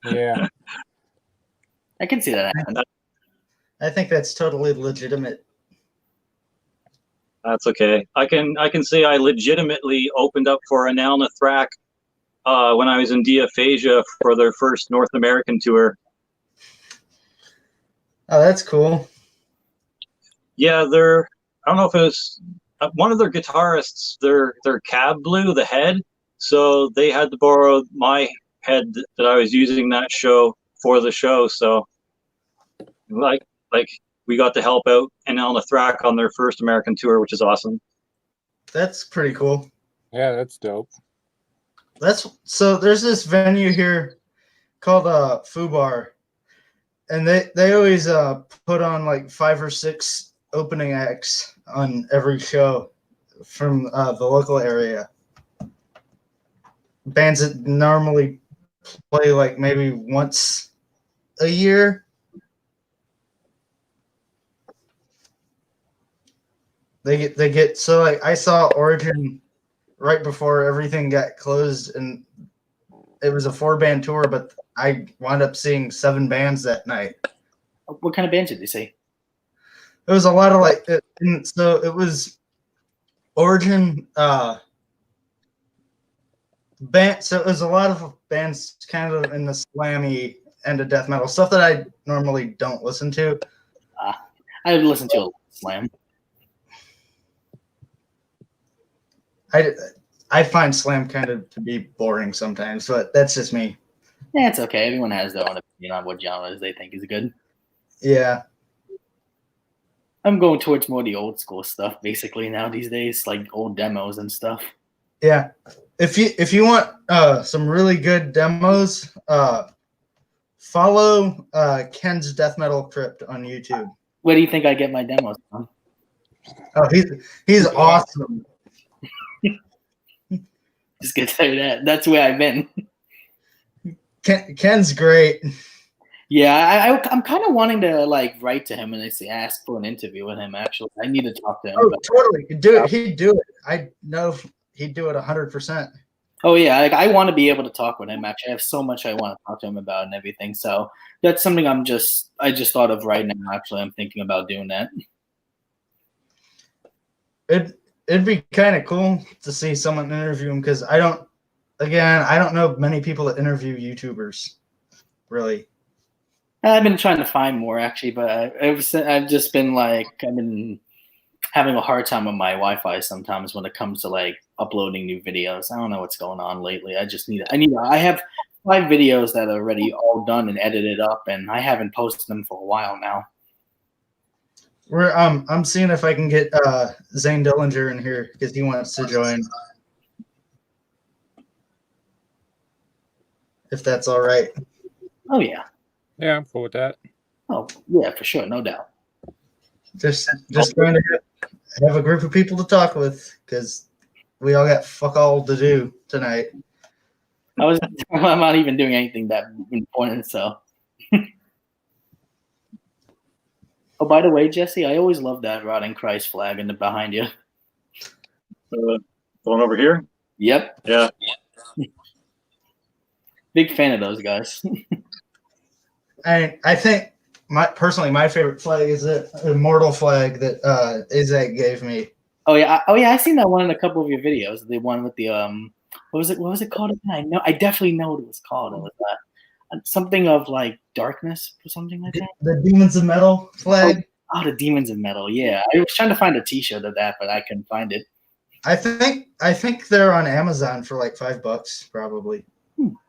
Yeah. I can see that happen. I think that's totally legitimate. That's okay. I can say I legitimately opened up for Anal Nathrak when I was in Diaphasia for their first North American tour. Oh, that's cool. Yeah, I don't know if it was one of their guitarists, their cab blew the head, so they had to borrow my head that I was using that show for the show. So like we got to help out Anal Nathrak on their first American tour, which is awesome. That's pretty cool. Yeah, that's dope. So there's this venue here called Fubar, and they always put on like 5 or 6 opening acts on every show from the local area. Bands that normally play like maybe once a year. They get so like I saw Origin right before everything got closed, and it was a 4-band tour, but I wound up seeing 7 bands that night. What kind of bands did they see? It was a lot of so it was Origin band. So it was a lot of bands kind of in the slammy end of death metal, stuff that I normally don't listen to. I would listen to a slam. I find slam kind of to be boring sometimes, but that's just me. Yeah, it's okay. Everyone has their own opinion on what genres they think is good. Yeah. I'm going towards more the old school stuff basically now these days, like old demos and stuff. Yeah. If you want some really good demos, follow Ken's Death Metal Crypt on YouTube. Where do you think I get my demos from? Oh, he's awesome. Just gonna tell you that. That's where I've been. Ken's great. Yeah, I'm kind of wanting to like write to him and ask for an interview with him. Actually, I need to talk to him. Oh, totally. He'd do it. He'd do it. I know he'd do it 100%. Oh yeah, like, I want to be able to talk with him. Actually, I have so much I want to talk to him about and everything. So that's something I just thought of right now. Actually, I'm thinking about doing that. It'd be kind of cool to see someone interview him because I don't know many people that interview YouTubers, really. I've been trying to find more actually, but I've just been like I've been having a hard time with my Wi-Fi sometimes when it comes to like uploading new videos. I don't know what's going on lately. I have 5 videos that are already all done and edited up, and I haven't posted them for a while now. I'm seeing if I can get Zane Dillinger in here because he wants to join. If that's all right. Oh yeah. Yeah, I'm cool with that. Oh yeah, for sure, no doubt. Just trying to have a group of people to talk with because we all got fuck all to do tonight. I'm not even doing anything that important, so. Oh, by the way, Jesse, I always love that rotting Christ flag in the behind you. Going over here? Yep. Yeah. Big fan of those guys. I think my favorite flag is the immortal flag that Izak gave me. Oh yeah, I seen that one in a couple of your videos. The one with the what was it called again? I definitely know what it was called. It was something of like darkness or something like that. The Demons of Metal flag. Oh, the Demons of Metal. Yeah, I was trying to find a T-shirt of that, but I couldn't find it. I think they're on Amazon for like $5 probably.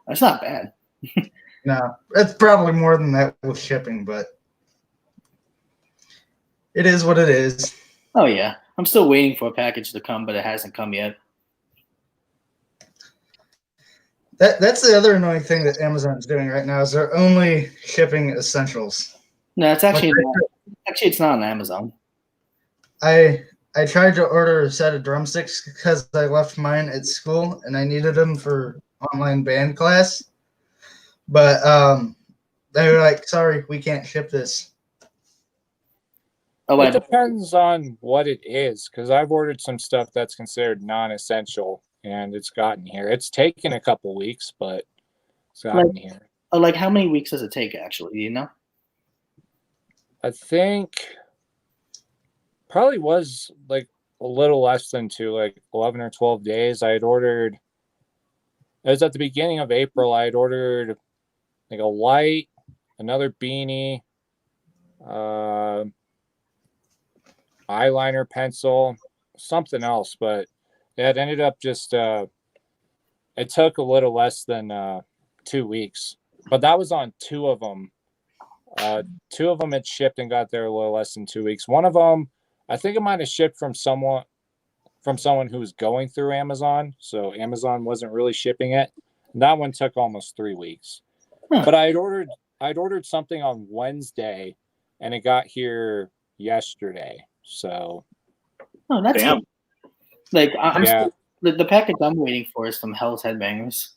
That's not bad. No, it's probably more than that with shipping, but it is what it is. Oh yeah, I'm still waiting for a package to come, but it hasn't come yet. That's the other annoying thing that Amazon's doing right now is they're only shipping essentials. No, it's actually it's not on Amazon. I tried to order a set of drumsticks because I left mine at school and I needed them for online band class. But they were like, sorry, we can't ship this. Oh, it depends on what it is, because I've ordered some stuff that's considered non-essential, and it's gotten here. It's taken a couple weeks, but it's gotten here. Like, how many weeks does it take, actually? Do you know? I think probably was like a little less than 2, like 11 or 12 days. I had ordered, it was at the beginning of April, I had ordered like a light, another beanie, eyeliner pencil, something else, but it ended up just it took a little less than 2 weeks, but that was on 2 of them. 2 of them had shipped and got there a little less than 2 weeks. One of them, I think it might have shipped from someone who was going through Amazon, so Amazon wasn't really shipping it. And that one took almost 3 weeks. But I'd ordered something on Wednesday, and it got here yesterday. So, oh, that's damn. Good. Like the package I'm waiting for is from Hell's Headbangers.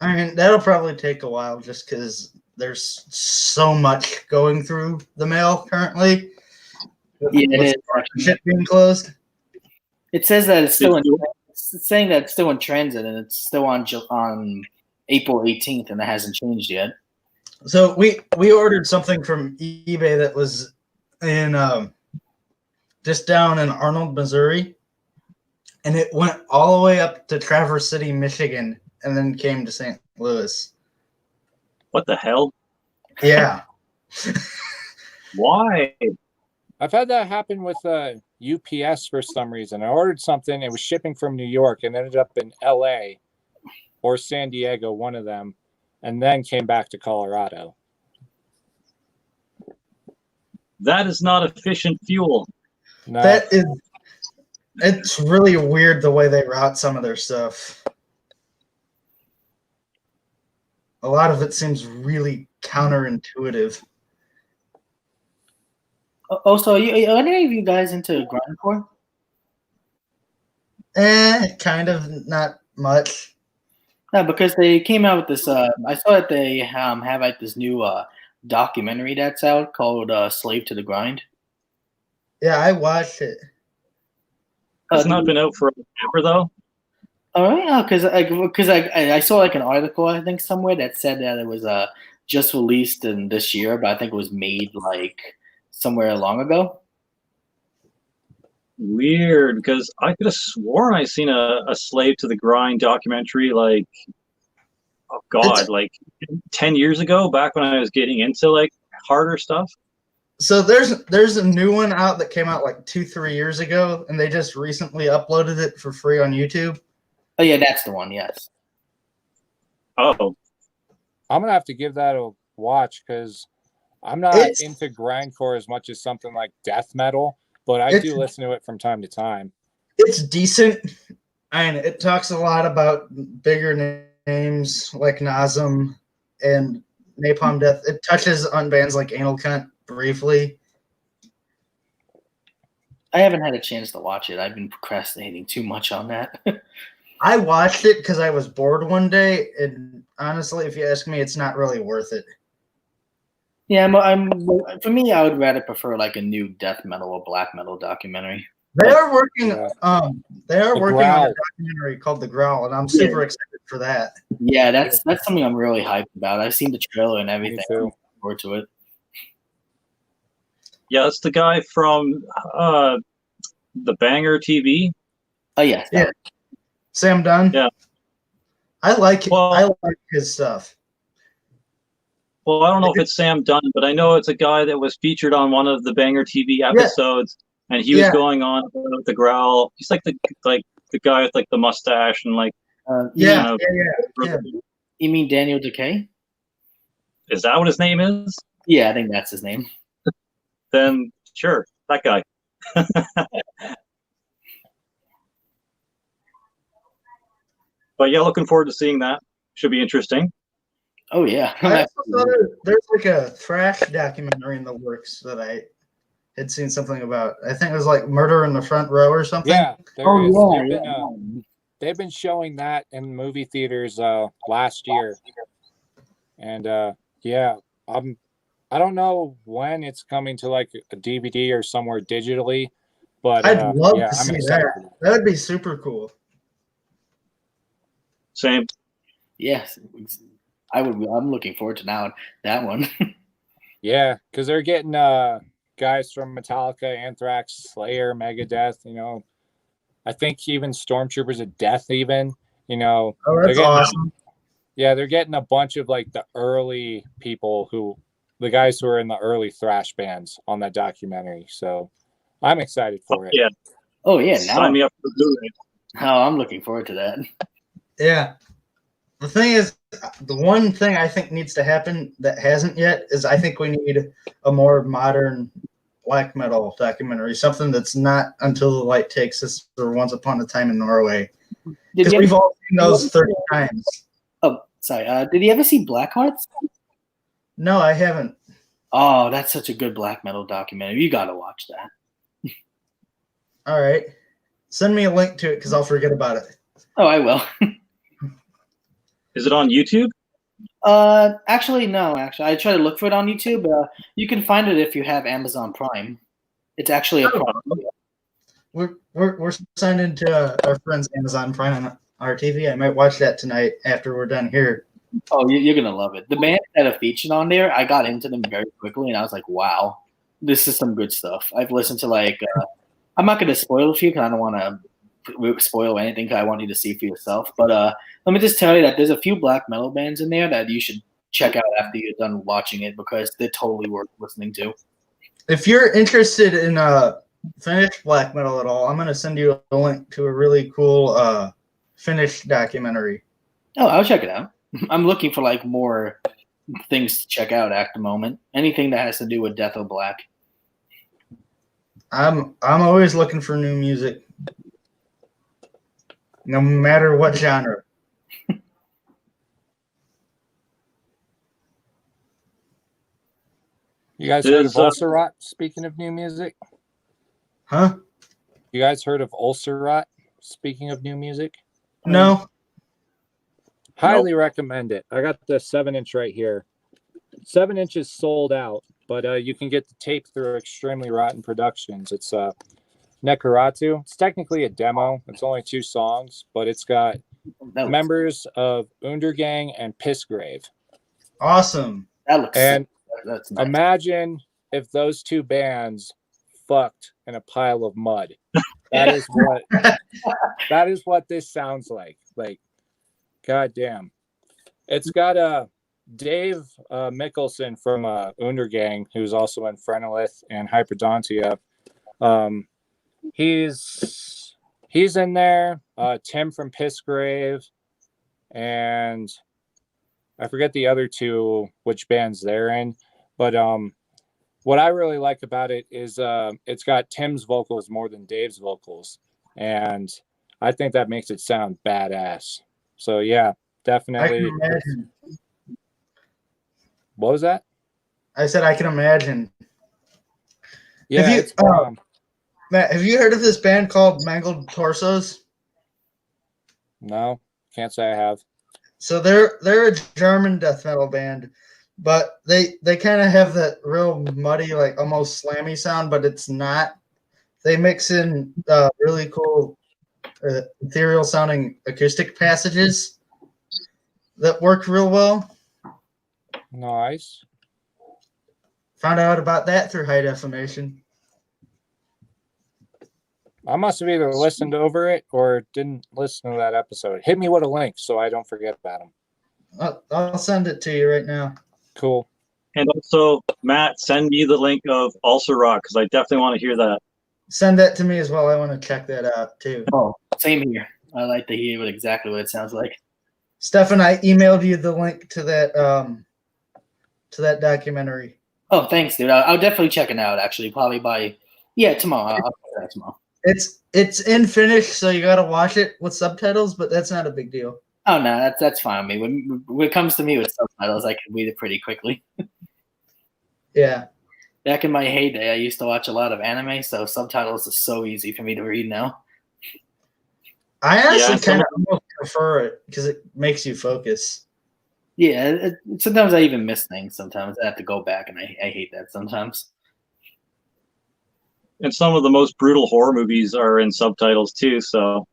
I mean, that'll probably take a while just because there's so much going through the mail currently. Yeah, it is. Shit being closed. It says that it's still in it's saying that it's still in transit and it's still on April 18th and it hasn't changed yet. So we ordered something from eBay that was in just down in Arnold, Missouri, and it went all the way up to Traverse City, Michigan, and then came to St. Louis. What the hell? Yeah. Why? I've had that happen with UPS for some reason. I ordered something, it was shipping from New York and ended up in LA or San Diego, one of them, and then came back to Colorado. That is not efficient fuel. No. It's really weird the way they route some of their stuff. A lot of it seems really counterintuitive. Also, are any of you guys into grindcore? Kind of, not much. No, because they came out with this. I saw that they have like this new documentary that's out called "Slave to the Grind." Yeah, I watched it. It's not been out forever though. Oh yeah, because I saw like an article I think somewhere that said that it was just released in this year, but I think it was made like somewhere long ago. Weird, because I could have sworn I seen a Slave to the Grind documentary like, oh god, like 10 years ago, back when I was getting into like harder stuff. So there's a new one out that came out like 2-3 years ago, and they just recently uploaded it for free on YouTube. Oh yeah, that's the one. Yes. Oh, I'm gonna have to give that a watch because I'm not into grindcore as much as something like death metal, but I do listen to it from time to time. It's decent, and it talks a lot about bigger names like Nazem and Napalm Death. It touches on bands like Anal Cunt briefly. I haven't had a chance to watch it. I've been procrastinating too much on that. I watched it because I was bored one day, and honestly, if you ask me, it's not really worth it. Yeah, for me, I would rather prefer like a new death metal or black metal documentary. They are working. They are working on a documentary called The Growl, and I'm super excited for that. Yeah, that's something I'm really hyped about. I've seen the trailer and everything. I'm looking forward to it. Yeah, it's the guy from the Banger TV. Oh yeah, Sam Dunn. Yeah, I like his stuff. Well, I don't know if it's Sam Dunn, but I know it's a guy that was featured on one of the Banger TV episodes, and he was going on about the Growl. He's like the guy with like the mustache and like yeah. You mean Daniel Decay? Is that what his name is? Yeah, I think that's his name. Then sure, that guy. But yeah, looking forward to seeing that. Should be interesting. Oh yeah. I also thought there's like a thrash documentary in the works that I had seen something about. I think it was like Murder in the Front Row or something. Yeah, there is. They've been showing that in movie theaters last year, and I don't know when it's coming to like a DVD or somewhere digitally, but I'd love to see that. That would be super cool. Same. Yes, I would. I'm looking forward to that one. Yeah, because they're getting guys from Metallica, Anthrax, Slayer, Megadeth. You know, I think even Stormtroopers of Death. Even Oh, that's awesome. Yeah, they're getting a bunch of like the early people the guys who are in the early thrash bands on that documentary. So I'm excited for it. Yeah. Oh yeah. Now sign me up for it. Oh, I'm looking forward to that. Yeah. The thing is, the one thing I think needs to happen that hasn't yet is I think we need a more modern black metal documentary, something that's not Until the Light Takes Us or Once Upon a Time in Norway. Because we've all seen those 30 times. Oh, sorry. Did you ever see Blackhearts? No, I haven't. Oh, that's such a good black metal documentary. You got to watch that. All right. Send me a link to it because I'll forget about it. Oh, I will. Is it on YouTube? Actually, no. Actually, I try to look for it on YouTube. You can find it if you have Amazon Prime. It's actually a Prime. we're signed into our friend's Amazon Prime on our TV. I might watch that tonight after we're done here. Oh, you're gonna love it. The bands that are featured on there, I got into them very quickly, and I was like, wow, this is some good stuff. I've listened to I'm not gonna spoil a few because I don't want to spoil anything. Because I want you to see for yourself. But let me just tell you that there's a few black metal bands in there that you should check out after you're done watching it because they're totally worth listening to. If you're interested in Finnish black metal at all, I'm gonna send you a link to a really cool Finnish documentary. Oh, I'll check it out. I'm looking for more things to check out at the moment. Anything that has to do with death or black. I'm always looking for new music, no matter what genre. You guys heard of Ulcerot? Speaking of new music, huh? You guys heard of Ulcerot? Speaking of new music, no. Highly recommend it. I got the 7-inch right here. 7 inches sold out, but you can get the tape through Extremely Rotten Productions. It's Nekaratu. It's technically a demo. It's only 2 songs, but it's got members of Undergang and Pissgrave. Awesome. That looks and that's nice. Imagine if those 2 bands fucked in a pile of mud. That is what this sounds like. God damn. It's got Dave Mikkelsen from Undergang, who's also in Frenolith and Hyperdontia. He's in there. Tim from Pissgrave, and I forget the other 2 which bands they're in. But what I really like about it is it's got Tim's vocals more than Dave's vocals, and I think that makes it sound badass. So yeah, definitely. I can imagine. What was that? I said I can imagine. Yeah. Matt, have you heard of this band called Mangled Torsos? No, can't say I have. So they're a German death metal band, but they kind of have that real muddy, almost slammy sound, but it's not. They mix in really cool ethereal sounding acoustic passages that work real well. Nice. Found out about that through High Defamation. I must have either listened over it or didn't listen to that episode. Hit me with a link so I don't forget about them. I'll send it to you right now. Cool. And also, Matt, send me the link of Also Rock because I definitely want to hear that. Send that to me as well. I want to check that out too. Oh, same here. I like to hear exactly what it sounds like. Stefan, I emailed you the link to that documentary. Oh, thanks, dude. I'll definitely check it out. Actually, probably tomorrow. I'll check it out tomorrow. It's in Finnish, so you got to watch it with subtitles, but that's not a big deal. Oh no, that's fine with me. When it comes to me with subtitles, I can read it pretty quickly. Yeah. Back in my heyday, I used to watch a lot of anime, so subtitles are so easy for me to read now. I actually kind of almost prefer it because it makes you focus. Yeah, sometimes I even miss things. Sometimes I have to go back, and I hate that sometimes. And some of the most brutal horror movies are in subtitles too, so.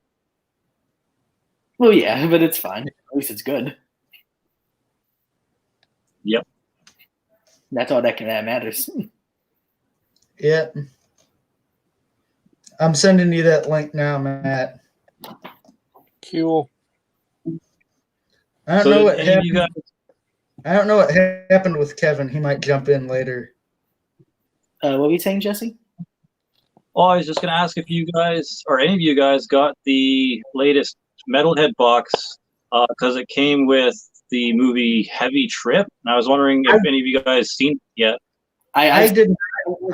Well, yeah, but it's fine. At least it's good. Yep. That's all that matters. Yeah. I'm sending you that link now, Matt. Cool. I don't know what happened. I don't know what happened with Kevin. He might jump in later. What were you saying, Jesse? Oh, I was just going to ask if you guys, or any of you guys, got the latest Metalhead box because it came with the movie Heavy Trip. And I was wondering if any of you guys seen it yet. I didn't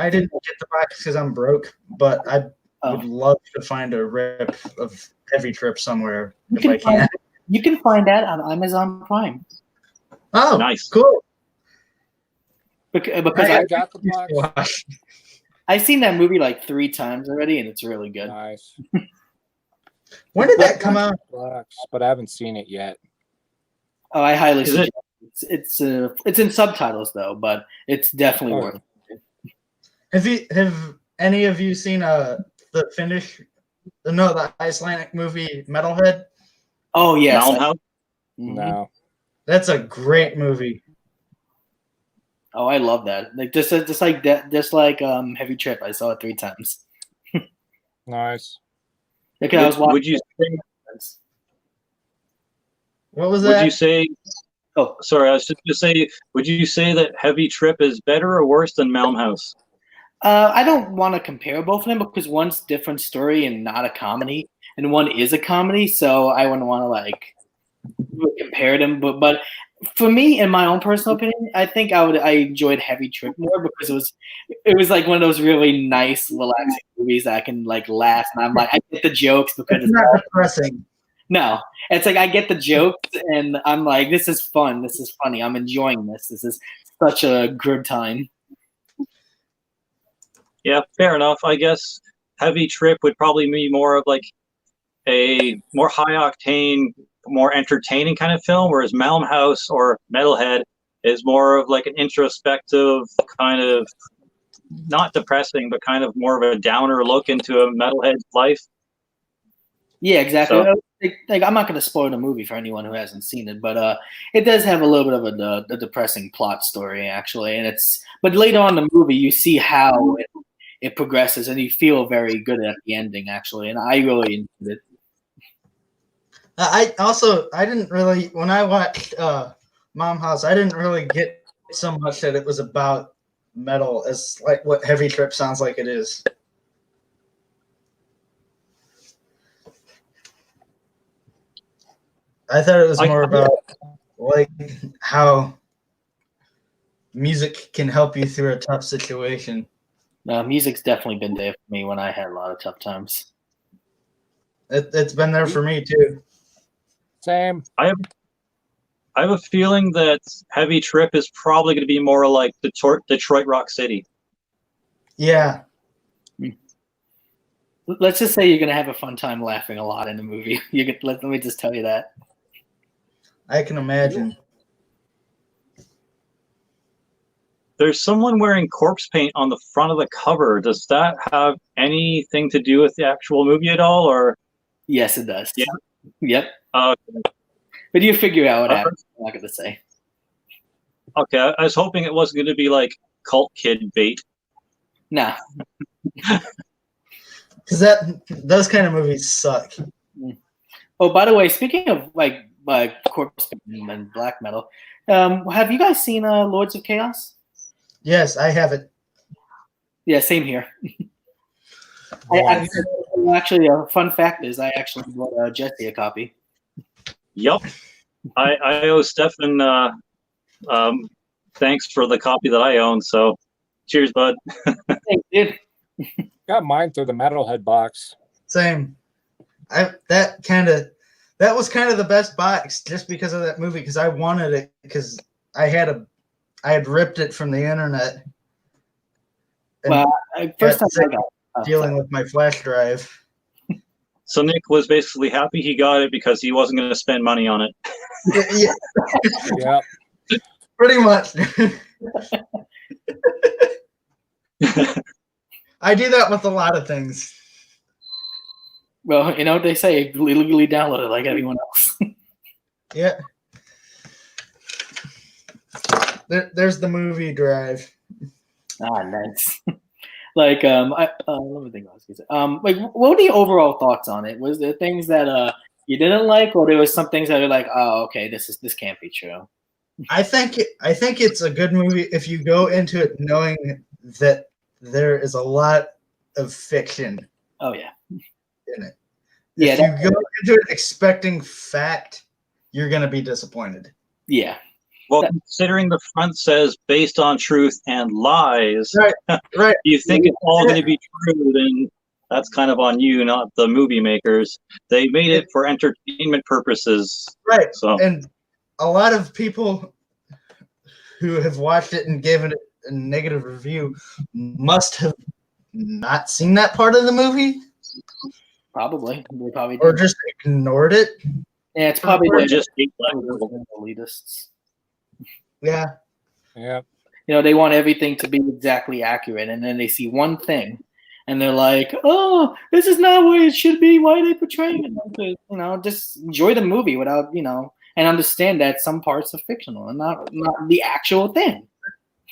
get the box because I'm broke, but I would love to find a rip of Heavy Trip somewhere if I can. You can find that on Amazon Prime. Oh, nice, cool. Because I got the box. I've seen that movie like 3 times already, and it's really good. Nice. When did that come out? But I haven't seen it yet. Oh, I highly suggest it. It's in subtitles though, but it's definitely worth it. Have any of you seen the Finnish, no, the Icelandic movie Metalhead? Oh yes. Malm House? No. That's a great movie. Oh, I love that. Like just like that, just like Heavy Trip. I saw it 3 times. Nice. Because I was watching. Would you say, What was would that? you say? Oh, Sorry, I was just going to say. Would you say that Heavy Trip is better or worse than Malm House? I don't want to compare both of them because one's different story and not a comedy, and one is a comedy. So I wouldn't want to like compare them. But for me, in my own personal opinion, I think I enjoyed Heavy Trip more because it was like one of those really nice, relaxing movies that I can like laugh and I'm like I get the jokes because It's not depressing. no, it's like I get the jokes and I'm like this is fun, this is funny, I'm enjoying this. This is such a good time. Yeah, fair enough. I guess Heavy Trip would probably be more of like a more high octane, more entertaining kind of film, whereas Malm House or Metalhead is more of like an introspective kind of not depressing, but kind of more of a downer look into a metalhead's life. Yeah, exactly. So- Like I'm not going to spoil the movie for anyone who hasn't seen it, but it does have a little bit of a depressing plot story actually, and but later on in the movie you see how it progresses, and you feel very good at the ending actually, and I really enjoyed it. I didn't really, when I watched Mom House, I didn't really get so much that it was about metal as like what Heavy Trip sounds like it is. I thought it was more about like how music can help you through a tough situation. Music's definitely been there for me when I had a lot of tough times. It's been there for me too. Same. I have a feeling that Heavy Trip is probably going to be more like Detroit Rock City. Yeah. Let's just say you're going to have a fun time laughing a lot in the movie. Let me just tell you that. I can imagine. There's someone wearing corpse paint on the front of the cover. Does that have anything to do with the actual movie at all, or? Yes, it does. Yeah. Yep. Okay. But you figure out what happens. I'm not going to say. Okay, I was hoping it wasn't going to be like cult kid bait. Nah. Because those kind of movies suck. Oh, by the way, speaking of like corpse paint and black metal, have you guys seen Lords of Chaos? Yes, I have it. Yeah, same here. Actually, a fun fact is I actually bought Jesse a copy. Yep. I owe Stefan thanks for the copy that I own. So, cheers, bud. Thanks, dude. Got mine through the Metalhead box. Same. That was kind of the best box just because of that movie, because I wanted it because I had ripped it from the internet. Well, first time I got it. Dealing with my flash drive. So Nick was basically happy he got it because he wasn't going to spend money on it. Yeah. Yeah. Pretty much. I do that with a lot of things. Well, you know what they say, legally download it like everyone else. Yeah. There's the movie drive. Ah, nice. Like, let me think what I was gonna say. Like, what were the overall thoughts on it? Was there things that you didn't like, or there was some things that were like, oh, okay, this can't be true? I think it's a good movie if you go into it knowing that there is a lot of fiction. Oh yeah. In it. Yeah. If you go into it expecting fact, you're gonna be disappointed. Yeah. Well, considering the front says based on truth and lies, Right. You think it's all going to be true, then that's kind of on you, not the movie makers. They made it for entertainment purposes. Right. So. And a lot of people who have watched it and given it a negative review must have not seen that part of the movie. Probably. They probably Or did. just ignored it. Yeah, it's probably Or like just elitists. Yeah. Yeah. You know, they want everything to be exactly accurate, and then they see one thing and they're like, "Oh, this is not what it should be. Why are they portraying it?" Just enjoy the movie without and understand that some parts are fictional and not the actual thing.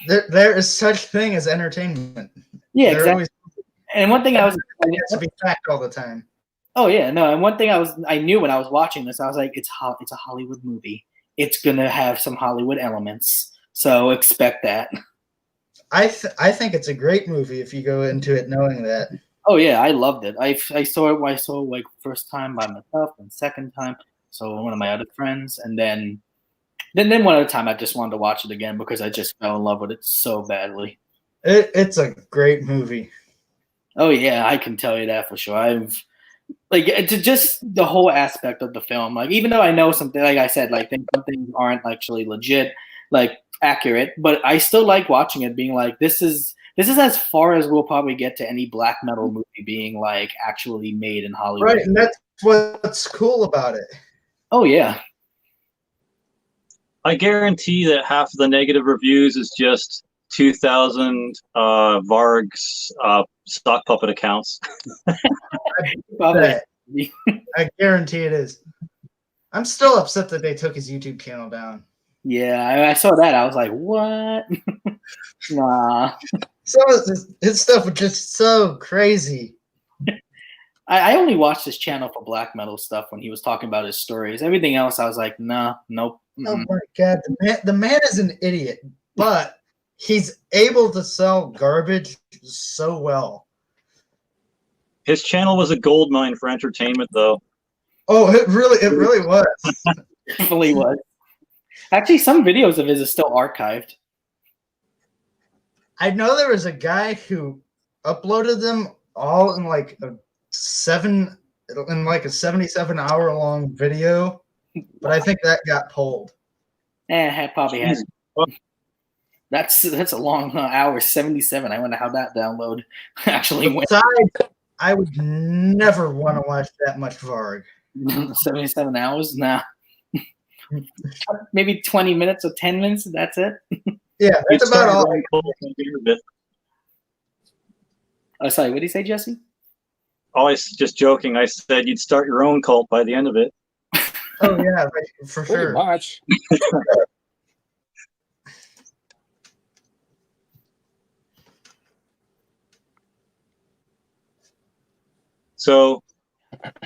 There is such thing as entertainment. Yeah, There exactly. always And one thing has to be fact all the time. Oh yeah, no. And one thing I knew when I was watching this, I was like, it's a Hollywood movie. It's gonna have some Hollywood elements, so expect that. I think it's a great movie if you go into it knowing that. Oh yeah, I loved it. I saw it. I saw it like first time by myself, and second time so one of my other friends, and then one other time I just wanted to watch it again because I just fell in love with it so badly. It's a great movie. Oh yeah, I can tell you that for sure. I've like to just the whole aspect of the film. Like even though I know something, like I said, like some things aren't actually legit, like accurate, but I still like watching it, being like, this is as far as we'll probably get to any black metal movie being like actually made in Hollywood. Right, and that's what's cool about it. Oh yeah. I guarantee that half of the negative reviews is just 2,000 Varg's stock puppet accounts. Probably. I guarantee it is. I'm still upset that they took his YouTube channel down. Yeah, I saw that. I was like, what? Nah. Some of his stuff was just so crazy. I only watched his channel for black metal stuff when he was talking about his stories. Everything else, I was like, nah, nope. Oh my god, the man is an idiot, but he's able to sell garbage so well. His channel was a gold mine for entertainment, though. Oh, it really was. Definitely was. Actually, some videos of his are still archived. I know there was a guy who uploaded them all in like a 77-hour long video, but I think that got pulled. It probably has. That's a long hour, 77. I wonder how that download actually went. Besides, I would never want to watch that much Varg. 77 hours? Nah. Maybe 20 minutes or 10 minutes. That's it. Yeah, that's about all. Oh, sorry. What did you say, Jesse? Oh, I was just joking. I said you'd start your own cult by the end of it. Oh yeah, for Pretty sure. much. So,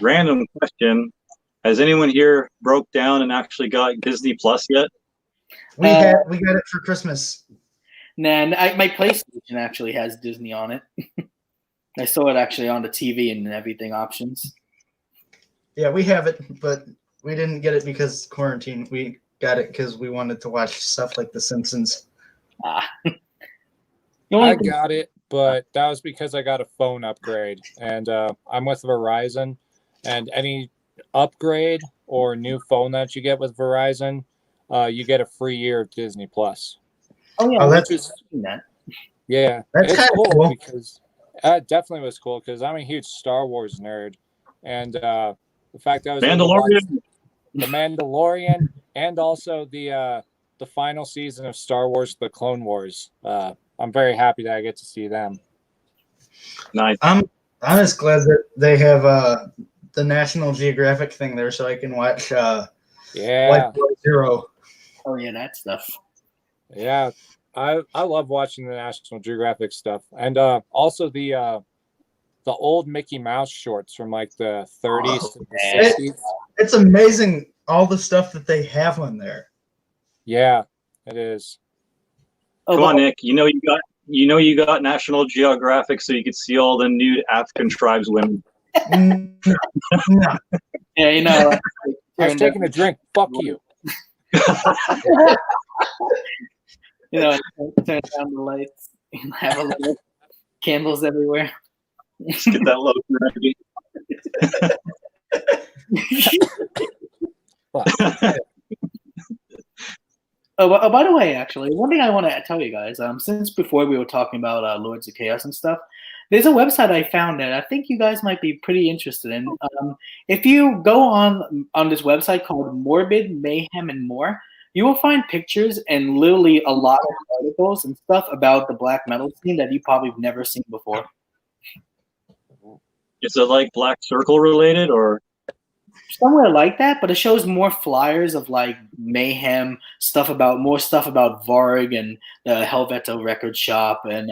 random question: has anyone here broke down and actually got Disney Plus yet? We got it for Christmas. Nah, my PlayStation actually has Disney on it. I saw it actually on the TV and everything options. Yeah, we have it, but we didn't get it because quarantine. We got it because we wanted to watch stuff like The Simpsons. I got it, but that was because I got a phone upgrade, and I'm with Verizon, and any upgrade or new phone that you get with Verizon, you get a free year of Disney Plus. Oh yeah, that's yeah, that's it's kind of cool because it definitely was cool because I'm a huge Star Wars nerd, and the fact that I was able to watch The Mandalorian and also the final season of Star Wars: The Clone Wars. I'm very happy that I get to see them. Nice. I'm just glad that they have the National Geographic thing there, so I can watch Yeah. Zero. Oh yeah, that stuff. Yeah, I love watching the National Geographic stuff, and also the old Mickey Mouse shorts from like the 30s to the 60s. It's amazing all the stuff that they have on there. Yeah, it is. Come on, Nick. You know you got National Geographic, so you could see all the nude African tribes women. No. Yeah, you know. I was taking a drink. Fuck you. You know, turn down the lights and have a little candles everywhere. Just get that low energy. Oh, by the way, actually, one thing I want to tell you guys, since before we were talking about Lords of Chaos and stuff, there's a website I found that I think you guys might be pretty interested in. If you go on this website called Morbid Mayhem and More, you will find pictures and literally a lot of articles and stuff about the black metal scene that you probably have never seen before. Is it like Black Circle related or? Somewhere like that, but it shows more flyers of like mayhem more stuff about Varg and the Helveto record shop, and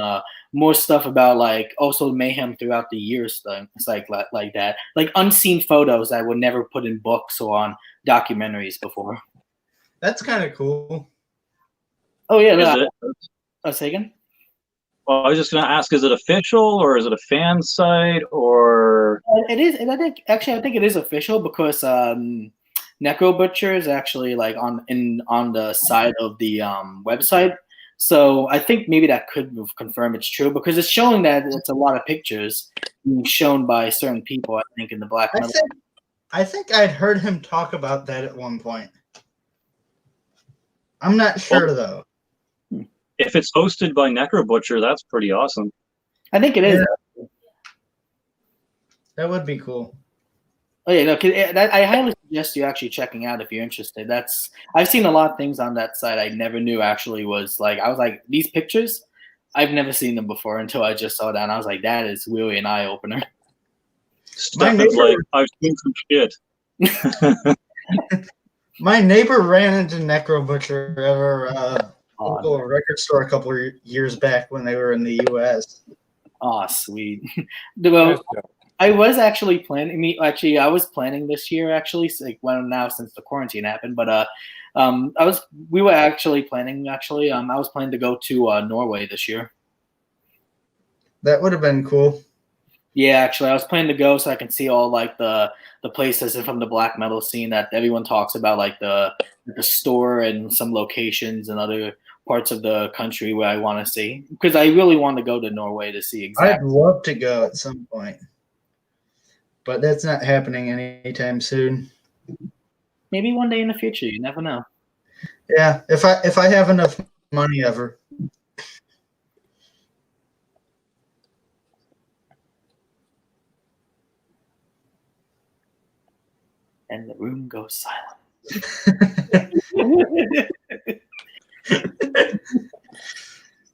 more stuff about like also mayhem throughout the years. It's like that, like unseen photos that were never put in books or on documentaries before. That's kind of cool. Oh yeah, Is no, it? I was saying. Well, I was just gonna ask: is it official or is it a fan site or? It is, and I think it is official because Necro Butcher is actually like on the side of the website. So I think maybe that could confirm it's true because it's showing that it's a lot of pictures being shown by certain people. I think in the black metal. I think I'd heard him talk about that at one point. I'm not sure though. If it's hosted by Necro Butcher, that's pretty awesome. I think it is. Yeah. That would be cool. Oh yeah, no, I highly suggest you actually checking out if you're interested. I've seen a lot of things on that site I never knew actually was like. I was like, these pictures, I've never seen them before until I just saw that, and I was like, that is really an eye opener. Stuff is like, I've seen some shit. My neighbor ran into Necro Butcher at our local record store a couple of years back when they were in the U.S. Oh, sweet. Well, I was actually planning. I was planning this year. Actually, now since the quarantine happened, but we were actually planning. I was planning to go to Norway this year. That would have been cool. Yeah, actually, I was planning to go so I can see all like the places from the black metal scene that everyone talks about, like the store and some locations and other parts of the country where I want to see, because I really want to go to Norway to see exactly. I'd love to go at some point, but that's not happening anytime soon. Maybe one day in the future. You never know. Yeah, if I have enough money ever. And the room goes silent.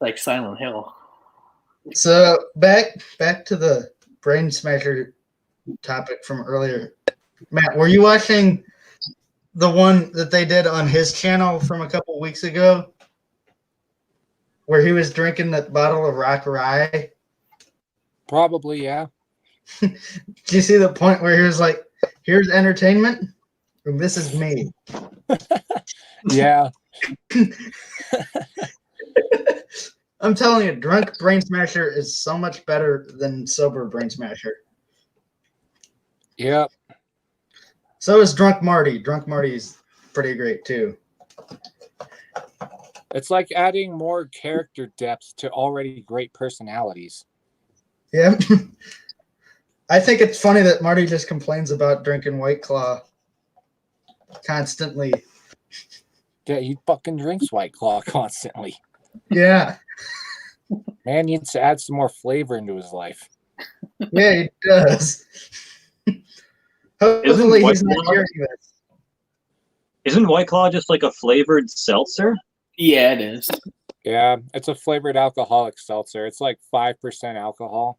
Like Silent Hill. So back to the Brain Smasher topic from earlier. Matt, were you watching the one that they did on his channel from a couple weeks ago, where he was drinking that bottle of rock rye? Probably, yeah. Did you see the point where he was like, "Here's entertainment, and this is me"? Yeah. I'm telling you, drunk Brain Smasher is so much better than sober Brain Smasher. Yep. So is Drunk Marty. Drunk Marty's pretty great too. It's like adding more character depth to already great personalities. Yeah. I think it's funny that Marty just complains about drinking White Claw constantly. Yeah, he fucking drinks White Claw constantly. Yeah. Man needs to add some more flavor into his life. Yeah, he does. Hopefully he's not hearing this. Isn't White Claw just like a flavored seltzer? Yeah, it is. Yeah, it's a flavored alcoholic seltzer. It's like 5% alcohol.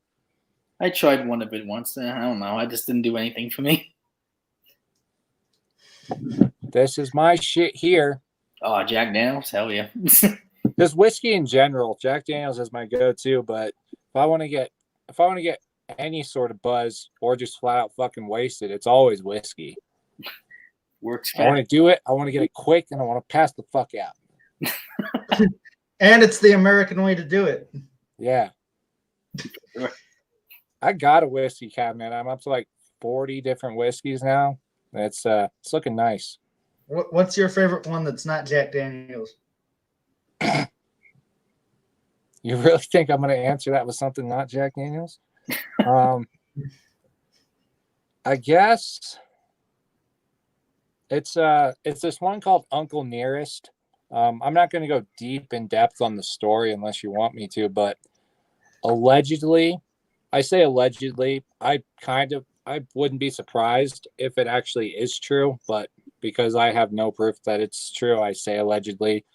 I tried one of it once. I don't know. I just didn't do anything for me. This is my shit here. Oh, Jack Daniels, hell yeah. Just whiskey in general. Jack Daniels is my go-to, but if I want to get any sort of buzz or just flat out fucking wasted, it's always whiskey. Works. I want to do it. I want to get it quick, and I want to pass the fuck out. And it's the American way to do it. Yeah. I got a whiskey cabinet. I'm up to like 40 different whiskeys now. It's looking nice. What's your favorite one that's not Jack Daniels? You really think I'm going to answer that with something not Jack Daniels? I guess it's this one called Uncle Nearest. I'm not going to go deep in depth on the story unless you want me to, but allegedly, I say allegedly, I wouldn't be surprised if it actually is true, but because I have no proof that it's true, I say allegedly.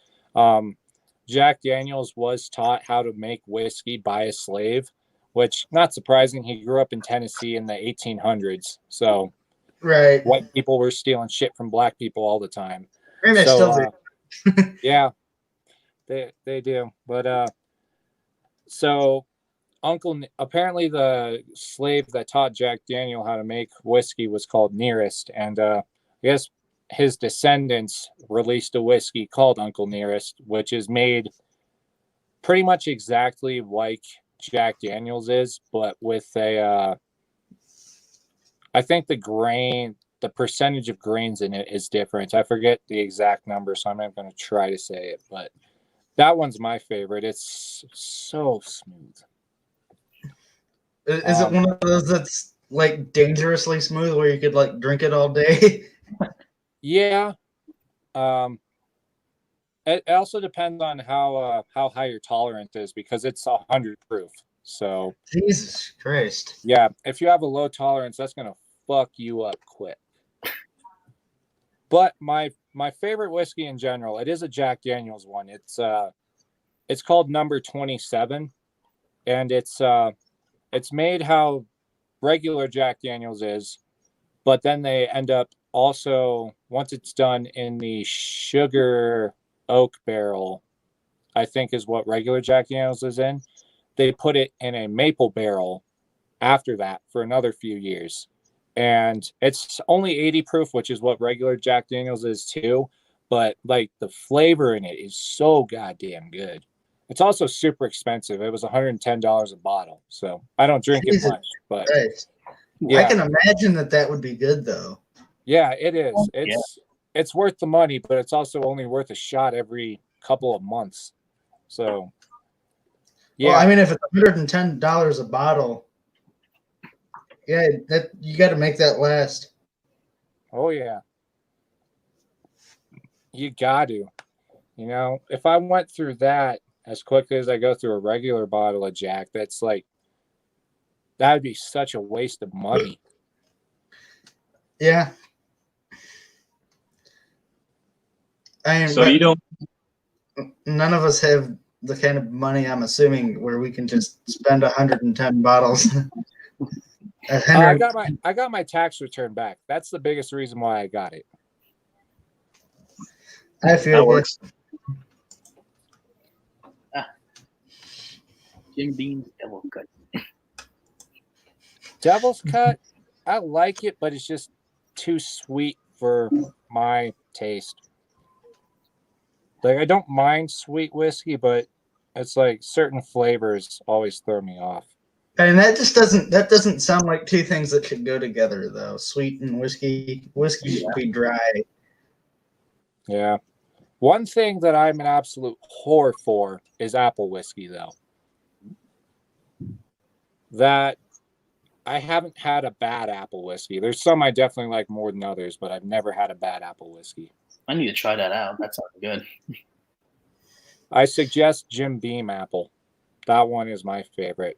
Jack Daniels was taught how to make whiskey by a slave which not surprising. He grew up in Tennessee in the 1800s, so Right. white people were stealing shit from black people all the time. And they still do. Yeah, they do. But so apparently the slave that taught Jack Daniel how to make whiskey was called Nearest, and I guess his descendants released a whiskey called Uncle Nearest, which is made pretty much exactly like Jack Daniel's is, but with a I think the percentage of grains in it is different. I forget the exact number, so I'm not going to try to say it, but that one's my favorite. It's so smooth. Is it one of those that's like dangerously smooth where you could like drink it all day? Yeah. It also depends on how high your tolerance is, because it's 100 proof. So Jesus Christ. yeah, if you have a low tolerance, that's gonna fuck you up quick. But my favorite whiskey in general, it is a Jack Daniel's one. It's called Number 27, and it's made how regular Jack Daniel's is, but then they end up also, once it's done in the sugar oak barrel, I think is what regular Jack Daniel's is in, they put it in a maple barrel after that for another few years. And it's only 80 proof, which is what regular Jack Daniel's is too. But like the flavor in it is so goddamn good. It's also super expensive. It was $110 a bottle. So I don't drink it much, but yeah. I can imagine that would be good though. Yeah, it is. It's worth the money, but it's also only worth a shot every couple of months. So yeah. Well, I mean, if it's $110 a bottle, yeah, that you got to make that last. Oh yeah. You got to. You know, if I went through that as quickly as I go through a regular bottle of Jack, that would be such a waste of money. Yeah. None of us have the kind of money, I'm assuming, where we can just spend 110 bottles. I got my tax return back. That's the biggest reason why I got it. I feel that works. Jim Beam's Devil's Cut. Devil's Cut, I like it, but it's just too sweet for my taste. Like, I don't mind sweet whiskey, but it's like certain flavors always throw me off. And that doesn't sound like two things that should go together though. Sweet and whiskey. Whiskey should be dry. Yeah. One thing that I'm an absolute whore for is apple whiskey though. That I haven't had a bad apple whiskey. There's some I definitely like more than others, but I've never had a bad apple whiskey. I need to try that out. That sounds good. I suggest Jim Beam apple. That one is my favorite.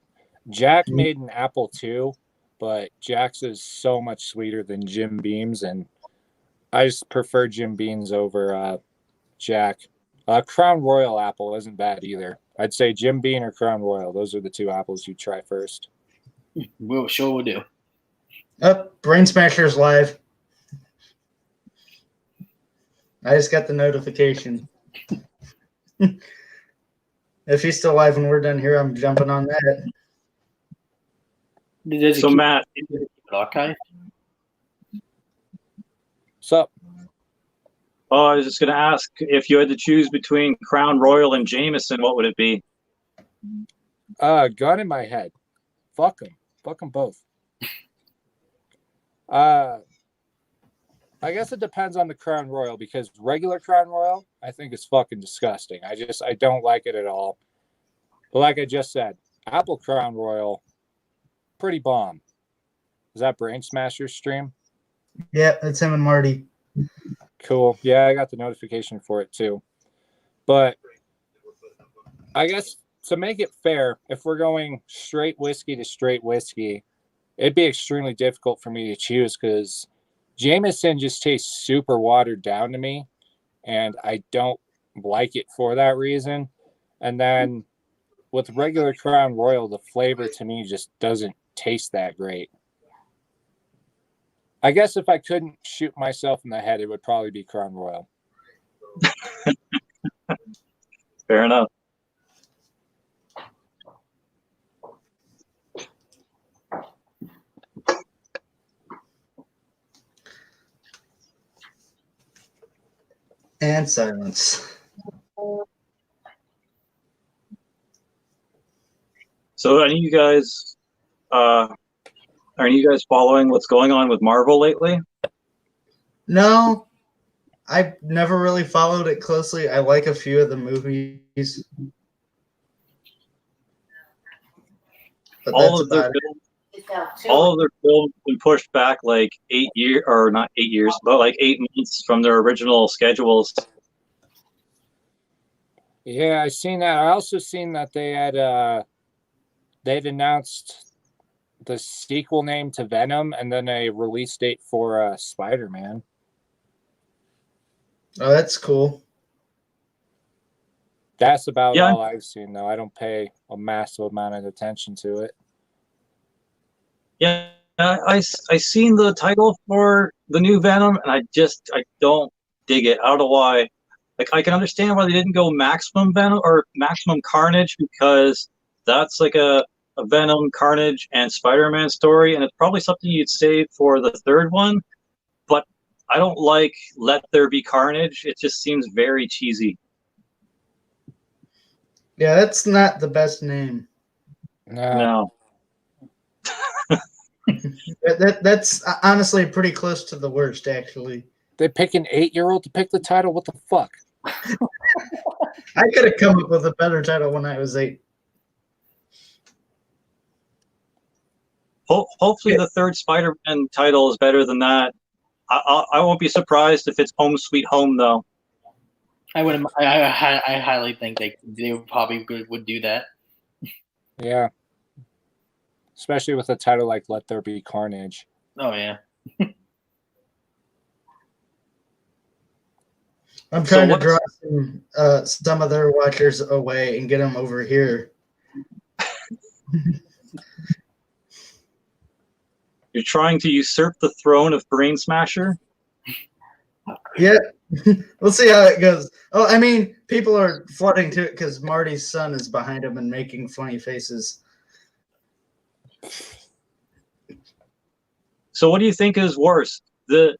Jack made an apple too, but Jack's is so much sweeter than Jim Beam's, and I just prefer Jim Beam's over Jack. Crown Royal apple isn't bad either. I'd say Jim Beam or Crown Royal. Those are the two apples you try first. We'll do. Brain Smasher's live. I just got the notification. If he's still live when we're done here, I'm jumping on that. So Matt, archive. What's up? Oh, I was just going to ask, if you had to choose between Crown Royal and Jameson, what would it be? Gun in my head. Fuck them both. I guess it depends on the Crown Royal, because regular Crown Royal I think is fucking disgusting. I don't like it at all. But like I just said, apple Crown Royal, pretty bomb. Is that Brain Smasher's stream? Yeah, it's him and Marty. Cool. Yeah, I got the notification for it too. But I guess to make it fair, if we're going straight whiskey to straight whiskey, it'd be extremely difficult for me to choose, because Jameson just tastes super watered down to me, and I don't like it for that reason. And then with regular Crown Royal, the flavor to me just doesn't taste that great. I guess if I couldn't shoot myself in the head, it would probably be Crown Royal. Fair enough. And silence. So, are you guys following what's going on with Marvel lately? No, I've never really followed it closely. I like a few of the movies, but All that's of their about it. films, all of their films have been pushed back like 8 years, or not 8 years, but like 8 months from their original schedules. Yeah, I seen that. I also seen that they'd announced the sequel name to Venom and then a release date for Spider-Man. Oh, that's cool. That's about Yeah. all I've seen, though. I don't pay a massive amount of attention to it. Yeah, I seen the title for the new Venom, and I don't dig it. I don't know why. Like, I can understand why they didn't go Maximum Venom or Maximum Carnage, because that's like a Venom, Carnage, and Spider-Man story, and it's probably something you'd save for the third one. But I don't like Let There Be Carnage. It just seems very cheesy. Yeah, that's not the best name. No. That's honestly pretty close to the worst, actually. They pick an 8-year-old to pick the title? What the fuck? I could have come up with a better title when I was 8. Hopefully, the third Spider-Man title is better than that. I won't be surprised if it's Home Sweet Home, though. I would. I highly think they probably would do that. Yeah. Especially with a title like Let There Be Carnage. Oh yeah. I'm trying to draw some of their watchers away and get them over here. You're trying to usurp the throne of Brain Smasher? Yeah, we'll see how it goes. Oh, I mean, people are flooding to it because Marty's son is behind him and making funny faces. So what do you think is worse, the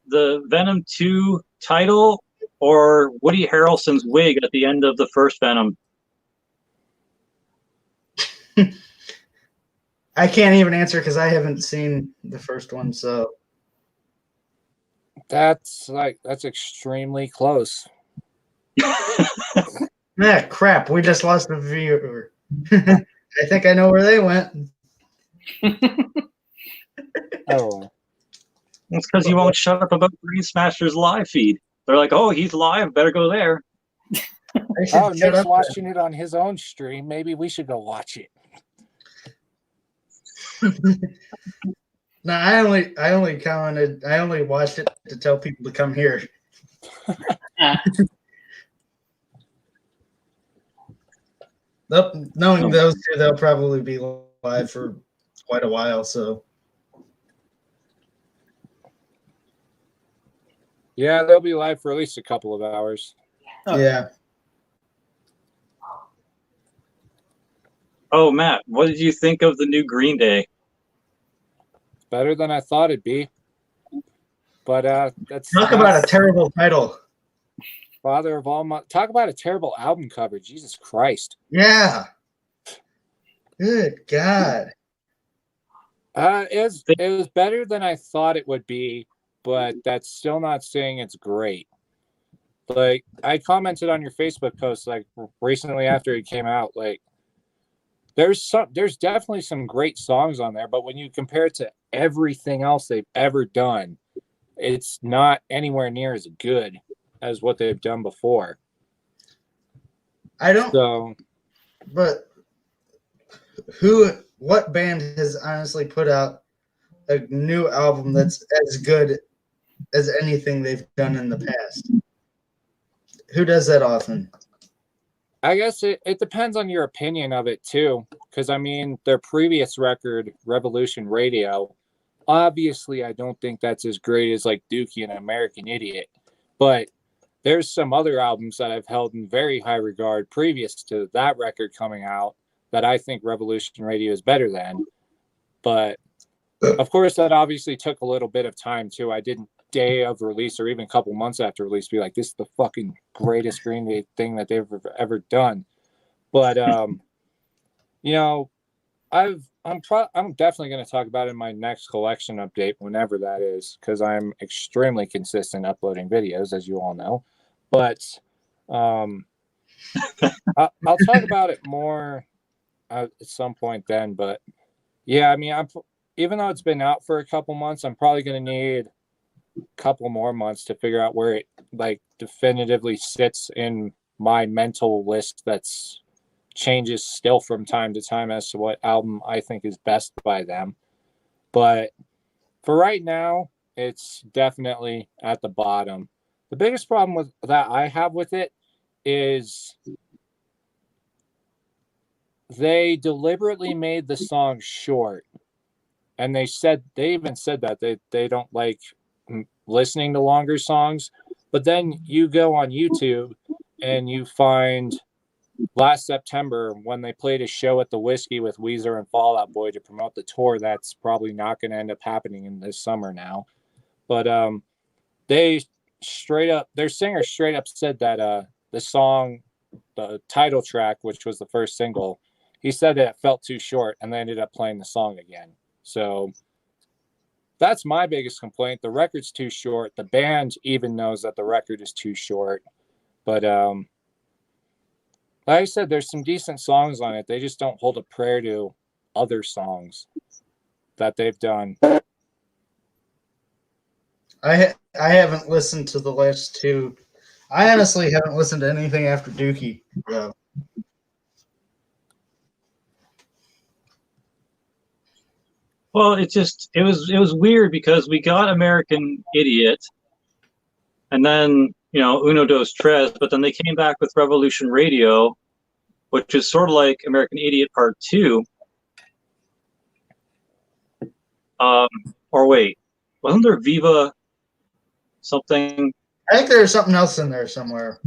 Venom 2 title or Woody Harrelson's wig at the end of the first Venom? I can't even answer because I haven't seen the first one, so That's extremely close. ah, crap. We just lost a viewer. I think I know where they went. Oh. That's because you won't shut up about Brain Smasher's live feed. They're like, oh, he's live, better go there. I should Oh, shut Nick's up watching it on his own stream. Maybe we should go watch it. No, I only commented. I only watched it to tell people to come here. Knowing those two, they'll probably be live for quite a while. So Yeah, they'll be live for at least a couple of hours. yeah. Oh, Matt, what did you think of the new Green Day? Better than I thought it'd be. But that's Talk about a terrible title. Father of all talk about a terrible album cover. Jesus Christ. Yeah. Good God. It was better than I thought it would be, but that's still not saying it's great. Like, I commented on your Facebook post like recently after it came out, like there's definitely some great songs on there, but when you compare it to everything else they've ever done, it's not anywhere near as good as what they've done before. I don't. So, but what band has honestly put out a new album that's as good as anything they've done in the past? Who does that often? I guess it depends on your opinion of it too. Because I mean, their previous record, Revolution Radio, obviously I don't think that's as great as like Dookie and American Idiot. But there's some other albums that I've held in very high regard previous to that record coming out that I think Revolution Radio is better than. But of course, that obviously took a little bit of time too. I didn't day of release or even a couple months after release be like, this is the fucking greatest Green Day thing that they've ever done. But you know, I'm definitely going to talk about it in my next collection update whenever that is, because I'm extremely consistent uploading videos, as you all know. But I'll talk about it more at some point then. But yeah, I mean, even though it's been out for a couple months, I'm probably going to need a couple more months to figure out where it like definitively sits in my mental list. That's changes still from time to time as to what album I think is best by them. But for right now, it's definitely at the bottom. The biggest problem with that I have with it is they deliberately made the song short. And they even said that they don't like listening to longer songs. But then you go on YouTube and you find last September when they played a show at the Whiskey with Weezer and Fall Out Boy to promote the tour. That's probably not going to end up happening in this summer now. But their singer straight up said that the song, the title track, which was the first single, he said that it felt too short, and they ended up playing the song again. So that's my biggest complaint. The record's too short. The band even knows that the record is too short. But like I said, there's some decent songs on it. They just don't hold a prayer to other songs that they've done. I haven't listened to the last two. I honestly haven't listened to anything after Dookie. So. Well, it was weird because we got American Idiot, and then Uno Dos Tres, but then they came back with Revolution Radio, which is sort of like American Idiot Part 2. Or wait, wasn't there Viva something? I think there's something else in there somewhere.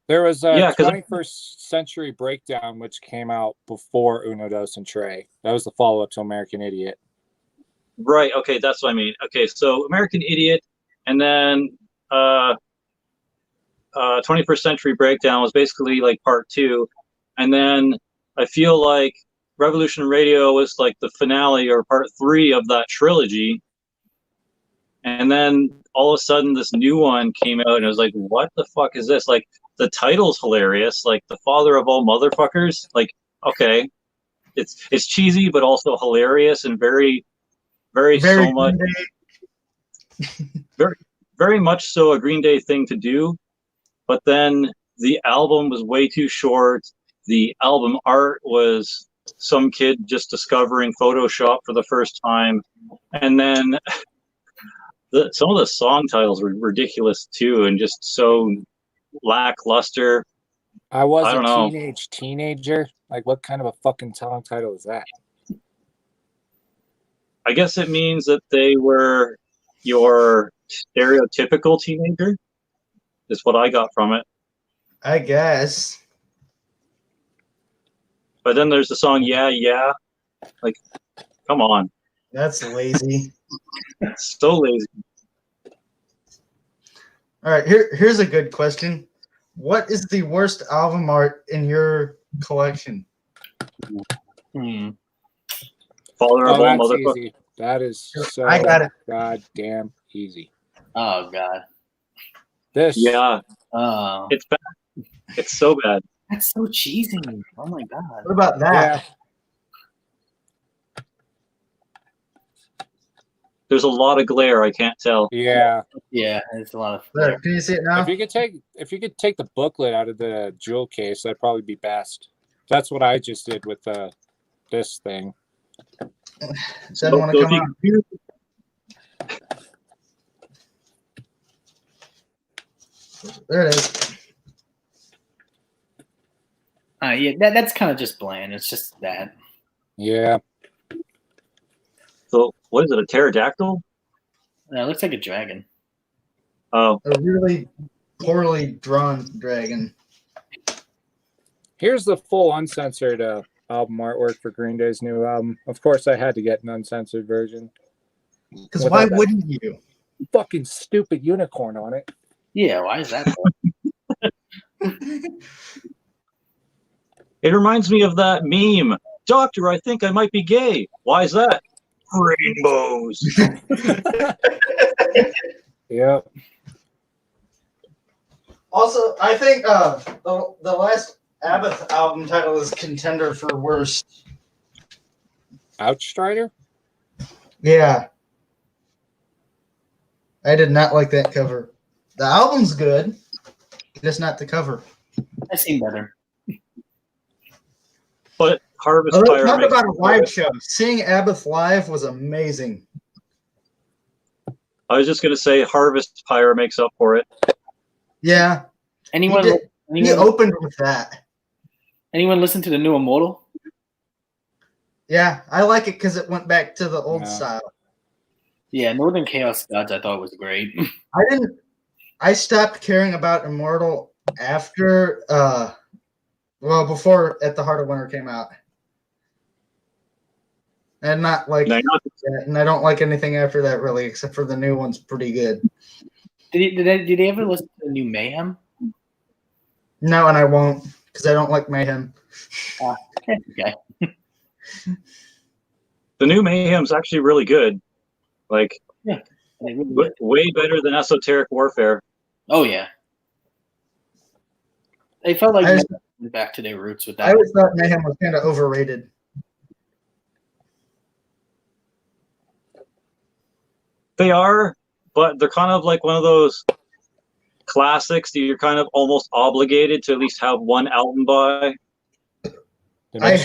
There was a 21st Century Breakdown, which came out before Uno Dos and Tres. That was the follow-up to American Idiot. Right, okay, that's what I mean. Okay, so American Idiot, and then 21st Century Breakdown was basically like Part 2. And then I feel like Revolution Radio was like the finale or Part 3 of that trilogy. And then all of a sudden this new one came out and I was like, what the fuck is this? Like, the title's hilarious, like The Father of All Motherfuckers. Like, okay, it's cheesy but also hilarious and very so much very much so a Green Day thing to do. But then the album was way too short. The album art was some kid just discovering Photoshop for the first time. And then some of the song titles were ridiculous too and just so lackluster. I was a teenager. Like, what kind of a fucking song title is that? I guess it means that they were your stereotypical teenager, is what I got from it. I guess. But then there's the song Yeah, Yeah. Like, come on. That's lazy. It's so lazy. All right, here's a good question. What is the worst album art in your collection? Father of all motherfuckers. Easy. That is so I got it. Goddamn easy. Oh God. This. Yeah. Oh. It's bad. It's so bad. That's so cheesy. Oh my God. What about that? Yeah. There's a lot of glare. I can't tell. Yeah. Yeah, it's a lot of. There, can you see it now? If you could take the booklet out of the jewel case, that'd probably be best. That's what I just did with this thing. Doesn't want to come out. There it is. Yeah, that's kind of just bland. It's just that. Yeah. So what is it? A pterodactyl? It looks like a dragon. Oh, A really poorly drawn dragon. Here's the full uncensored album artwork for Green Day's new album. Of course, I had to get an uncensored version. Because why wouldn't you? Fucking stupid unicorn on it. Yeah, why is that? it reminds me of that meme. Doctor, I think I might be gay. Why is that? Rainbows. Yep. Also, I think the last Abbott album title is contender for worst. Outstrider? Yeah. I did not like that cover. The album's good, just not the cover. I've seen better. But Harvest Although, Fire talk makes about a up for live it. show. Seeing Abbott live was amazing. I was just going to say Harvest Fire makes up for it. Yeah. Anyone He opened with that. listen to the new Immortal? Yeah, I like it because it went back to the old style. Yeah, Northern Chaos Gods I thought was great. I stopped caring about Immortal after before At the Heart of Winter came out. And not like Now, and I don't like anything after that really, except for the new one's pretty good. Did they ever listen to the new Mayhem? No, and I won't, because I don't like Mayhem. Okay. the new Mayhem's actually really good. Like, Really way better than Esoteric Warfare. Oh yeah. They felt like I went back to their roots with that. I always thought Mayhem was kind of overrated. They are, but they're kind of like one of those classics that you're kind of almost obligated to at least have one album by. I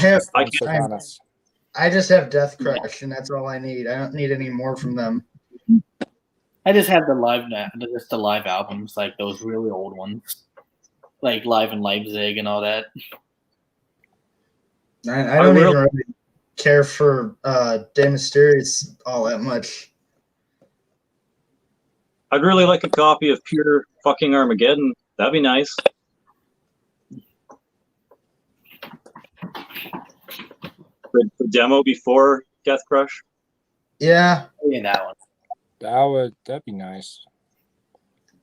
just have Death Crush, and that's all I need. I don't need any more from them. I just have the live albums, like those really old ones, like Live in Leipzig and all that. I don't even really care for De Mysterious all that much. I'd really like a copy of Pure Fucking Armageddon. That'd be nice. The demo before Death Crush. Yeah. Yeah, that one. That'd be nice.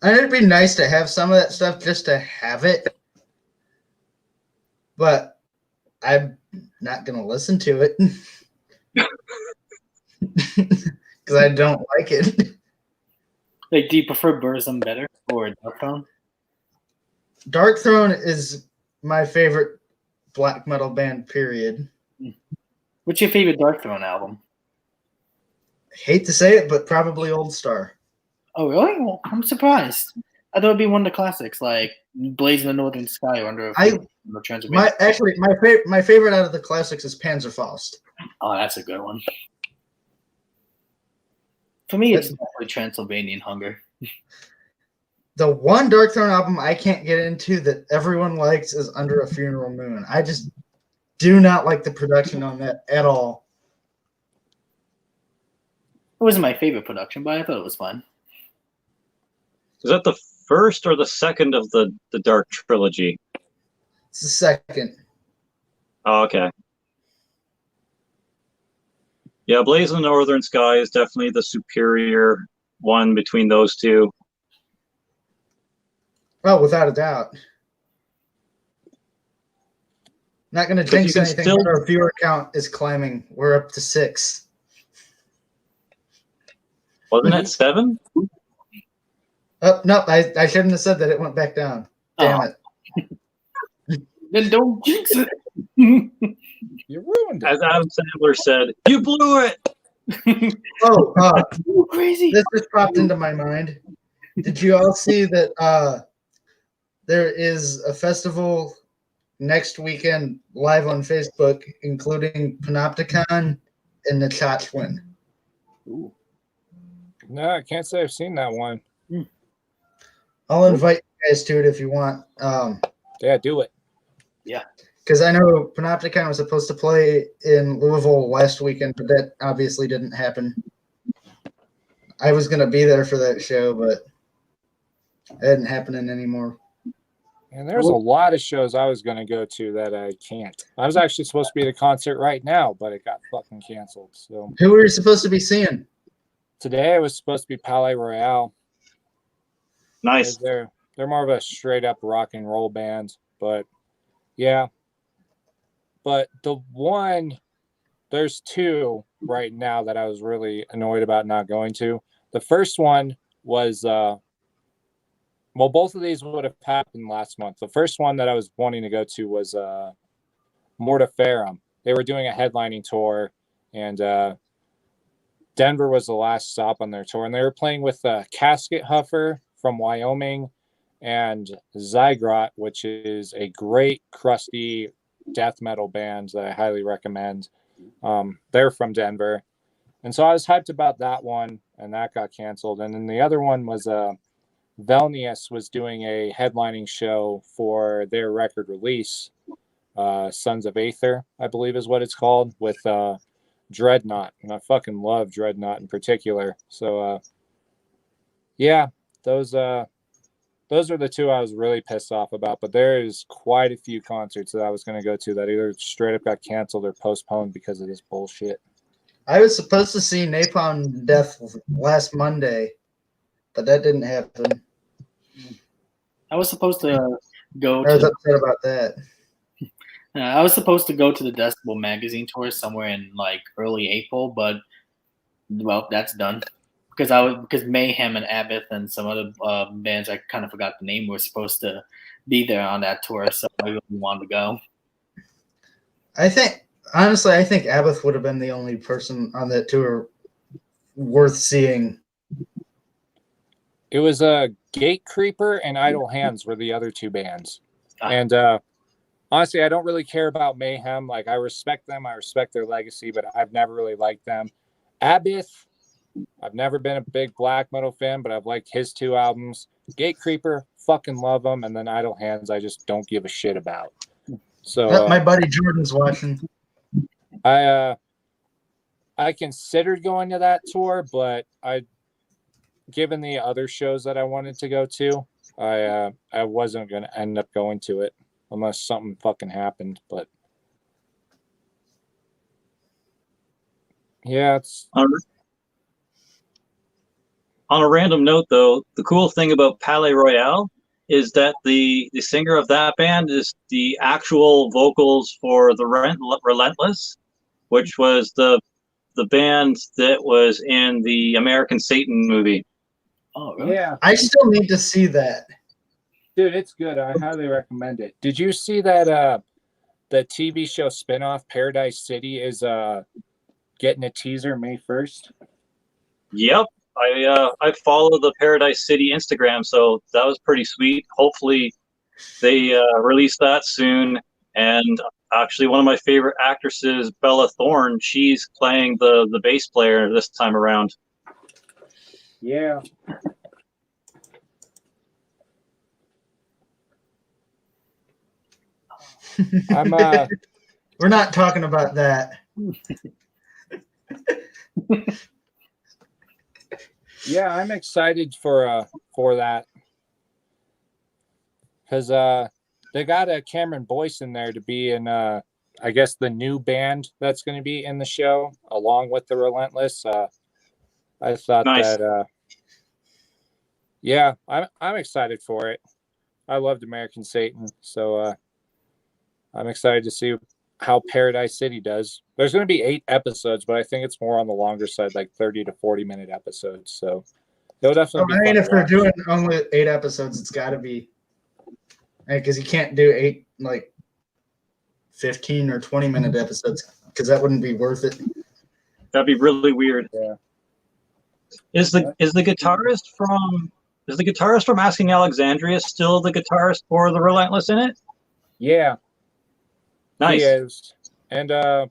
And it'd be nice to have some of that stuff just to have it. But I'm not going to listen to it. Because I don't like it. Like, do you prefer Burzum better or Dark Throne? Dark Throne is my favorite black metal band, period. What's your favorite Dark Throne album? Hate to say it, but probably Old Star. Oh, really? Well, I'm surprised. I thought it'd be one of the classics, like Blazing the Northern Sky or Under a Transylvania. My favorite out of the classics is Panzerfaust. Oh, that's a good one. For me, it's definitely Transylvanian Hunger. The one Dark Throne album I can't get into that everyone likes is Under a Funeral Moon. I just do not like the production on that at all. It wasn't my favorite production, but I thought it was fun. Is that the first or the second of the Dark Trilogy? It's the second. Oh, okay. Yeah, Blazing the Northern Sky is definitely the superior one between those two. Oh, without a doubt. Not going to jinx anything, but our viewer count is climbing. We're up to 6. Wasn't it 7? Oh, no, I shouldn't have said that. It went back down. Damn it. Then don't jinx it. You ruined it. As Adam Sandler said, you blew it. Oh, crazy. This just popped into my mind. Did you all see that there is a festival next weekend live on Facebook, including Panopticon and the Chachwin? Ooh. No, I can't say I've seen that one. I'll invite you guys to it if you want. Yeah, do it. Yeah. Because I know Panopticon was supposed to play in Louisville last weekend, but that obviously didn't happen. I was going to be there for that show, but it isn't happening anymore. And there's a lot of shows I was going to go to that I can't. I was actually supposed to be at a concert right now, but it got fucking canceled. So Who were you supposed to be seeing? today I was supposed to be Palais Royale. Nice. They're more of a straight up rock and roll band, but yeah. But there's two right now that I was really annoyed about not going to. The first one was both of these would have happened last month. The first one that I was wanting to go to was Mortiferum. They were doing a headlining tour, and Denver was the last stop on their tour, and they were playing with Casket Huffer from Wyoming and Zygrot, which is a great crusty death metal band that I highly recommend. They're from Denver, and so I was hyped about that one, and that got canceled. And then the other one was Velnius was doing a headlining show for their record release, Sons of Aether, I believe is what it's called, with Dreadnought, and I fucking love Dreadnought in particular. So yeah, those are the two I was really pissed off about. But there is quite a few concerts that I was going to go to that either straight up got canceled or postponed because of this bullshit. I was supposed to see Napalm Death last Monday, but that didn't happen. I was supposed to go. I was upset about that. I was supposed to go to the Decibel magazine tour somewhere in like early April, but well, that's done because Mayhem and Abbott and some other bands I kind of forgot the name were supposed to be there on that tour, so I really wanted to go. I think Abbott would have been the only person on that tour worth seeing. It was Gate Creeper and Idle Hands were the other two bands. And honestly, I don't really care about Mayhem. Like, I respect them. I respect their legacy, but I've never really liked them. Abbott, I've never been a big black metal fan, but I've liked his two albums. Gate Creeper, fucking love them. And then Idle Hands, I just don't give a shit about. So my buddy Jordan's watching. I considered going to that tour, but given the other shows that I wanted to go to, I wasn't going to end up going to it unless something fucking happened. But yeah, it's on a random note, though, the cool thing about Palais Royale is that the singer of that band is the actual vocals for the Relentless, which was the band that was in the American Satan movie. Oh, really? Yeah, I still need to see that. dude, it's good. I highly recommend it. Did you see that the TV show spinoff Paradise City is getting a teaser May 1st? Yep. I follow the Paradise City Instagram, so that was pretty sweet. Hopefully they release that soon. And actually, one of my favorite actresses, Bella Thorne, she's playing the bass player this time around. Yeah. We're not talking about that. Yeah, I'm excited for that because they got Cameron Boyce in there to be in I guess the new band that's going to be in the show along with the Relentless. I thought Nice. that yeah, I'm excited for it. I loved American Satan, so I'm excited to see how Paradise City does. There's going to be 8 episodes, but I think it's more on the longer side, like 30 to 40-minute episodes. So it'll definitely be fun if to they're watch. doing only 8 episodes, it's got to be because you can't do 8 like 15 or 20-minute episodes because that wouldn't be worth it. That'd be really weird. Yeah. Is the guitarist from Asking Alexandria still the guitarist for the Relentless in it? Yeah. Nice. He is. And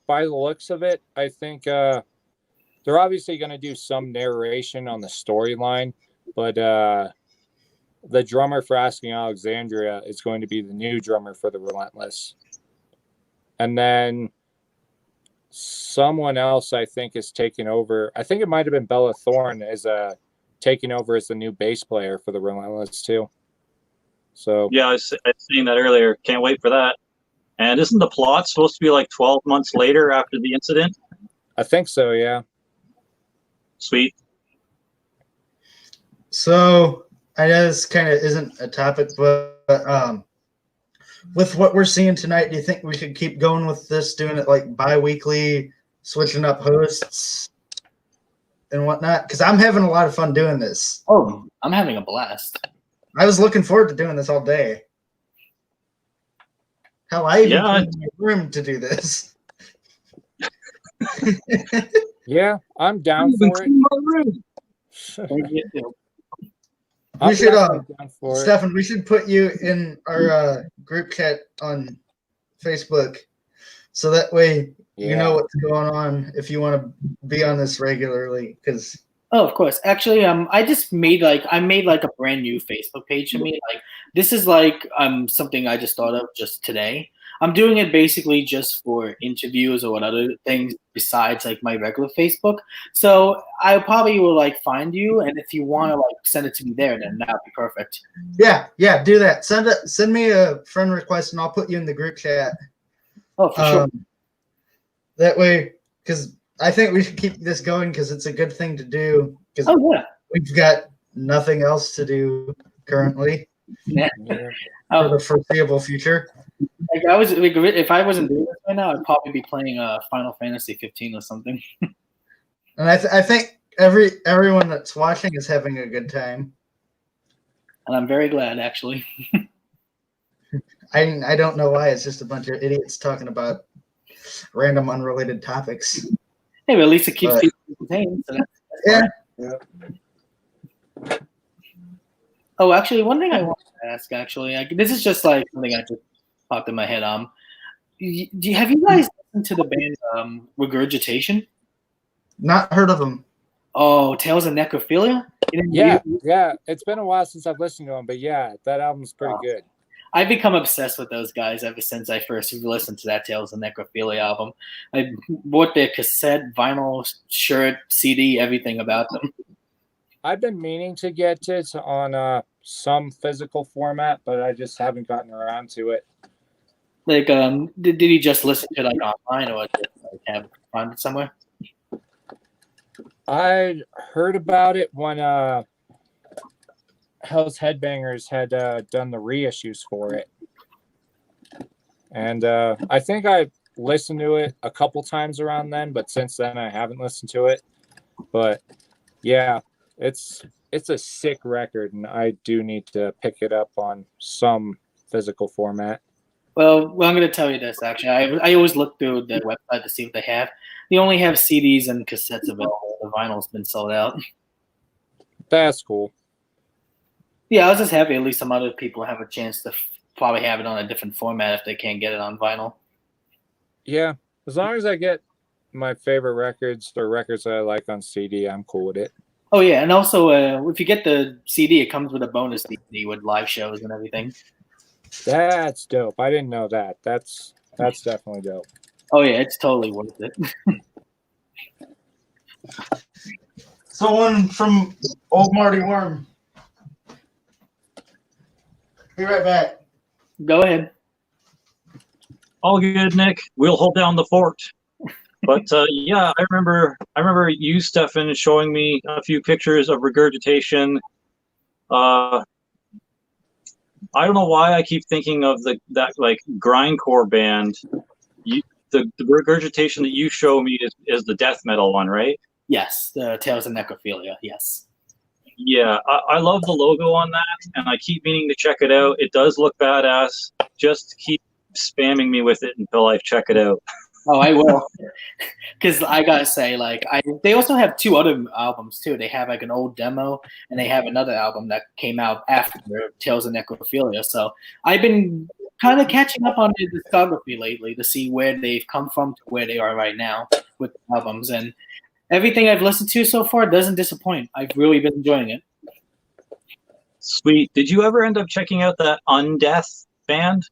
by the looks of it, I think they're obviously going to do some narration on the storyline, but the drummer for Asking Alexandria is going to be the new drummer for the Relentless. and then someone else I think is taking over. I think it might have been Bella Thorne is taking over as the new bass player for the Relentless too. So Yeah, I seen that earlier. Can't wait for that. And isn't the plot supposed to be like 12 months later after the incident? I think so, yeah. Sweet. So I know this kind of isn't a topic, but with what we're seeing tonight, do you think we should keep going with this, doing it like bi-weekly, switching up hosts and whatnot? Because I'm having a lot of fun doing this. Oh, I'm having a blast. I was looking forward to doing this all day. Hell, I even cleaned my room to do this. Yeah, I'm down for it. We should, Stefan, we should put you in our group chat on Facebook, so that way you know what's going on if you want to be on this regularly. Because of course, actually, I just made a brand new Facebook page for me. Like, this is like something I just thought of just today. I'm doing it basically just for interviews or what other things besides like my regular Facebook. So I probably will like find you, and if you want to like send it to me there, then that would be perfect. Yeah, do that. Send me a friend request, and I'll put you in the group chat. Oh, for sure. That way, because I think we should keep this going because it's a good thing to do. Because we've got nothing else to do currently for the foreseeable future. Like if I wasn't doing this right now, I'd probably be playing Final Fantasy 15 or something. And I think everyone that's watching is having a good time. And I'm very glad, actually. I don't know why. It's just a bunch of idiots talking about random unrelated topics. Hey, but at least it keeps people entertained. So yeah. Oh, actually, one thing I wanted to ask, this is just like something I just popped in my head. Have you guys listened to the band Regurgitation? Not heard of them. Oh, Tales of Necrophilia? Yeah. It's been a while since I've listened to them, but yeah, that album's pretty good. I've become obsessed with those guys ever since I first listened to that Tales of Necrophilia album. I bought their cassette, vinyl, shirt, CD, everything about them. I've been meaning to get it on some physical format, but I just haven't gotten around to it. Like, did you just listen to it like online, or just like have found it somewhere? I heard about it when Hell's Headbangers had done the reissues for it, and I think I listened to it a couple times around then, but since then I haven't listened to it. But yeah, it's a sick record, and I do need to pick it up on some physical format. Well, I'm going to tell you this, actually. I always look through the website to see what they have. They only have CDs and cassettes available. The vinyl's been sold out. That's cool. Yeah, I was just happy at least some other people have a chance to probably have it on a different format if they can't get it on vinyl. Yeah, as long as I get my favorite records or records that I like on CD, I'm cool with it. Oh, yeah, and also if you get the CD, it comes with a bonus CD with live shows and everything. That's dope. I didn't know that. That's definitely dope. Oh yeah, it's totally worth it. So one from old Marty Worm. Be right back. Go ahead. All good, Nick. We'll hold down the fort. But yeah, I remember you, Stefan, showing me a few pictures of Regurgitation. I don't know why I keep thinking of that like grindcore band. The Regurgitation that you show me is the death metal one, right? Yes, the Tales of Necrophilia. Yes. Yeah, I love the logo on that, and I keep meaning to check it out. It does look badass. Just keep spamming me with it until I check it out. Oh, I will. Because I gotta say, like, they also have two other albums too. They have like an old demo, and they have another album that came out after Tales of Necrophilia. So I've been kind of catching up on their discography lately to see where they've come from to where they are right now with the albums. And everything I've listened to so far doesn't disappoint. I've really been enjoying it. Sweet. Did you ever end up checking out that Undeath band?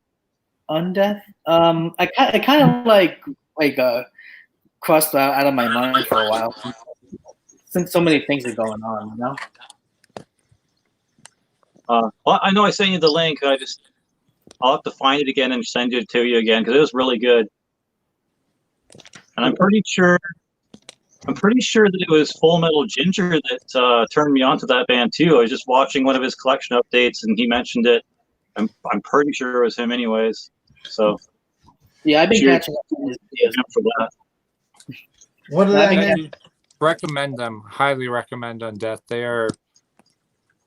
Undeath. I kind of like crossed out of my mind for a while since so many things are going on. You know. Well, I know I sent you the link. I'll have to find it again and send it to you again because it was really good. And I'm pretty sure that it was Full Metal Ginger that turned me on to that band too. I was just watching one of his collection updates and he mentioned it. I'm pretty sure it was him anyways. So yeah, I've been catching up on his videos for that. What did I recommend them? Highly recommend Undeath. They are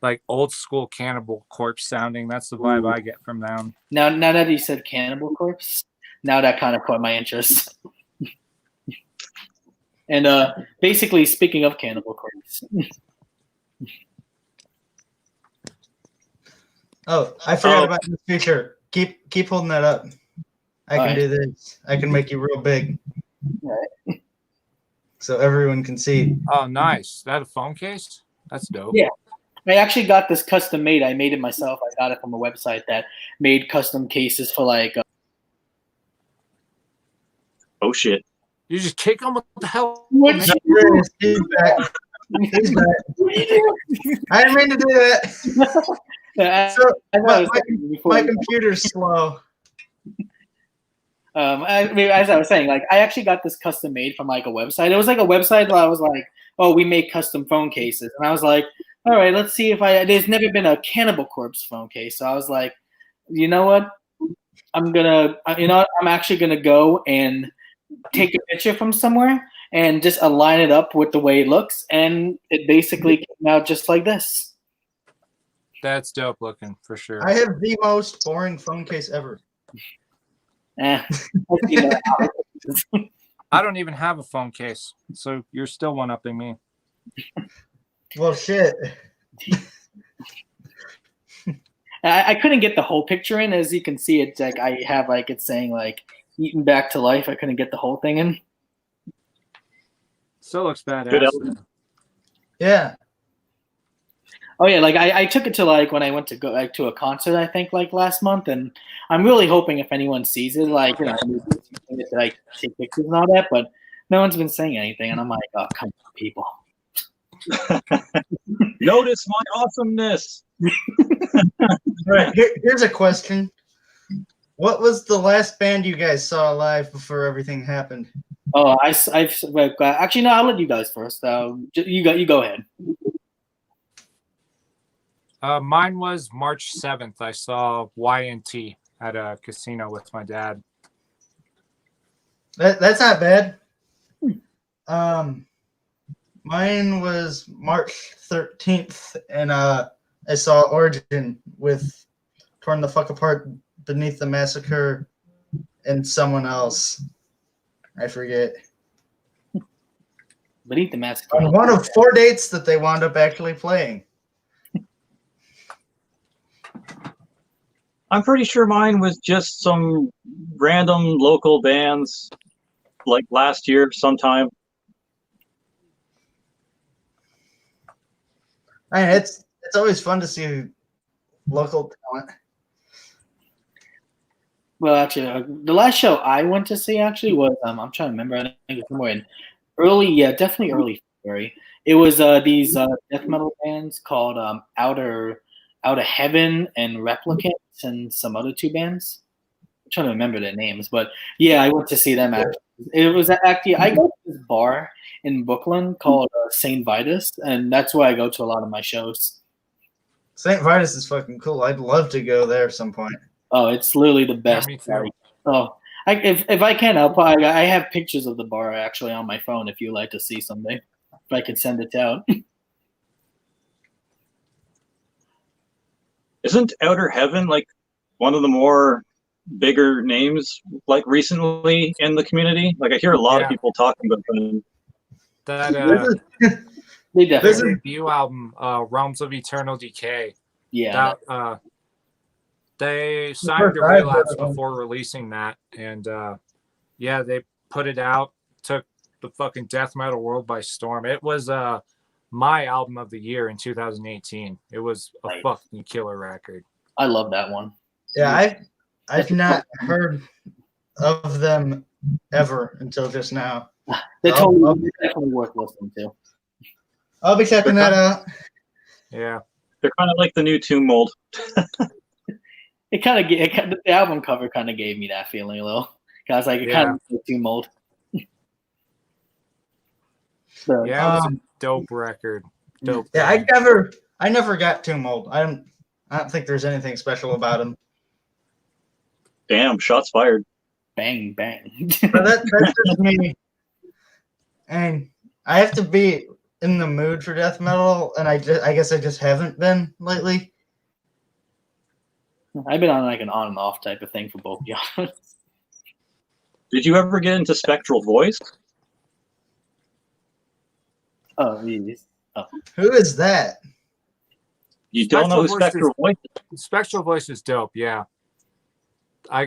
like old school Cannibal Corpse sounding. That's the vibe I get from them. Now that you said Cannibal Corpse, now that kind of caught my interest. And basically, speaking of Cannibal Corpse. Oh, I forgot about this feature. Keep holding that up. I can do this. I can make you real big. Right. So everyone can see. Oh, nice. That a phone case? That's dope. Yeah. I actually got this custom made. I made it myself. I got it from a website that made custom cases for like. Oh shit! You just kick him? What the hell? He's back. He's back. I didn't mean to do that. So my computer's slow. As I was saying, like I actually got this custom made from like a website. It was like a website where I was like, "Oh, we make custom phone cases," and I was like, "All right, let's see if there's never been a Cannibal Corpse phone case." So I was like, "You know what? I'm actually gonna go and take a picture from somewhere and just align it up with the way it looks," and it basically came out just like this. That's dope looking for sure. I have the most boring phone case ever. I don't even have a phone case, so you're still one-upping me. Well, shit. I couldn't get the whole picture in. As you can see, it's like I have like it's saying like "eaten back to life." I couldn't get the whole thing in. Still looks badass. Yeah. Oh yeah, like I took it to like when I went to go like to a concert I think like last month, and I'm really hoping if anyone sees it, like that I take pictures and all that, but no one's been saying anything, and I'm like, oh come on, people. Notice my awesomeness. All right, here's a question. What was the last band you guys saw live before everything happened? Oh, I've actually no. I'll let you guys first. You go ahead. Mine was March 7th. I saw Y&T at a casino with my dad. That's not bad. Mine was March 13th, and I saw Origin with Torn the Fuck Apart Beneath the Massacre and someone else. I forget. Beneath the Massacre. On one of 4 dates that they wound up actually playing. I'm pretty sure mine was just some random local bands, like last year sometime. I mean, it's always fun to see local talent. Well, actually, the last show I went to see actually was I'm trying to remember. I think it's somewhere in definitely early February. It was these death metal bands called Outer Heaven and Replicants and some other 2 bands. I'm trying to remember their names, but yeah, I went to see them. Actually, it was actually I go to this bar in Brooklyn called St. Vitus, and that's where I go to a lot of my shows. St. Vitus is fucking cool. I'd love to go there some point. Oh, it's literally the best. Yeah, me too. Oh, if I can, I have pictures of the bar actually on my phone. If you like to see something, if I could send it out. Isn't Outer Heaven like one of the more bigger names like recently in the community? Like I hear a lot of people talking about them. That They definitely. debut album, Realms of Eternal Decay. Yeah. That, they signed a Relapse before releasing that, and they put it out, took the fucking death metal world by storm. It was my album of the year in 2018. It was a fucking killer record. I love that one. Yeah, I've not heard of them ever until just now. They're I'll- totally I'll- definitely worth listening to. I'll be checking that out. Yeah. They're kind of like the new Tomb Mold. The album cover kind of gave me that feeling a little. I was like, it kind of looks like Tomb Mold. So, Yeah, it was a dope record. Dope. Yeah, band. I never got Tomb Mold. I don't think there's anything special about him. Damn, shots fired. bang, bang. But that's just me. And I have to be in the mood for death metal, and I guess I just haven't been lately. I've been on like an on and off type of thing for both y'all. Did you ever get into Spectral Voice? Oh, yes. Who is that? You don't know who Spectral Spectral Voice is? Spectral Voice is dope. Yeah, I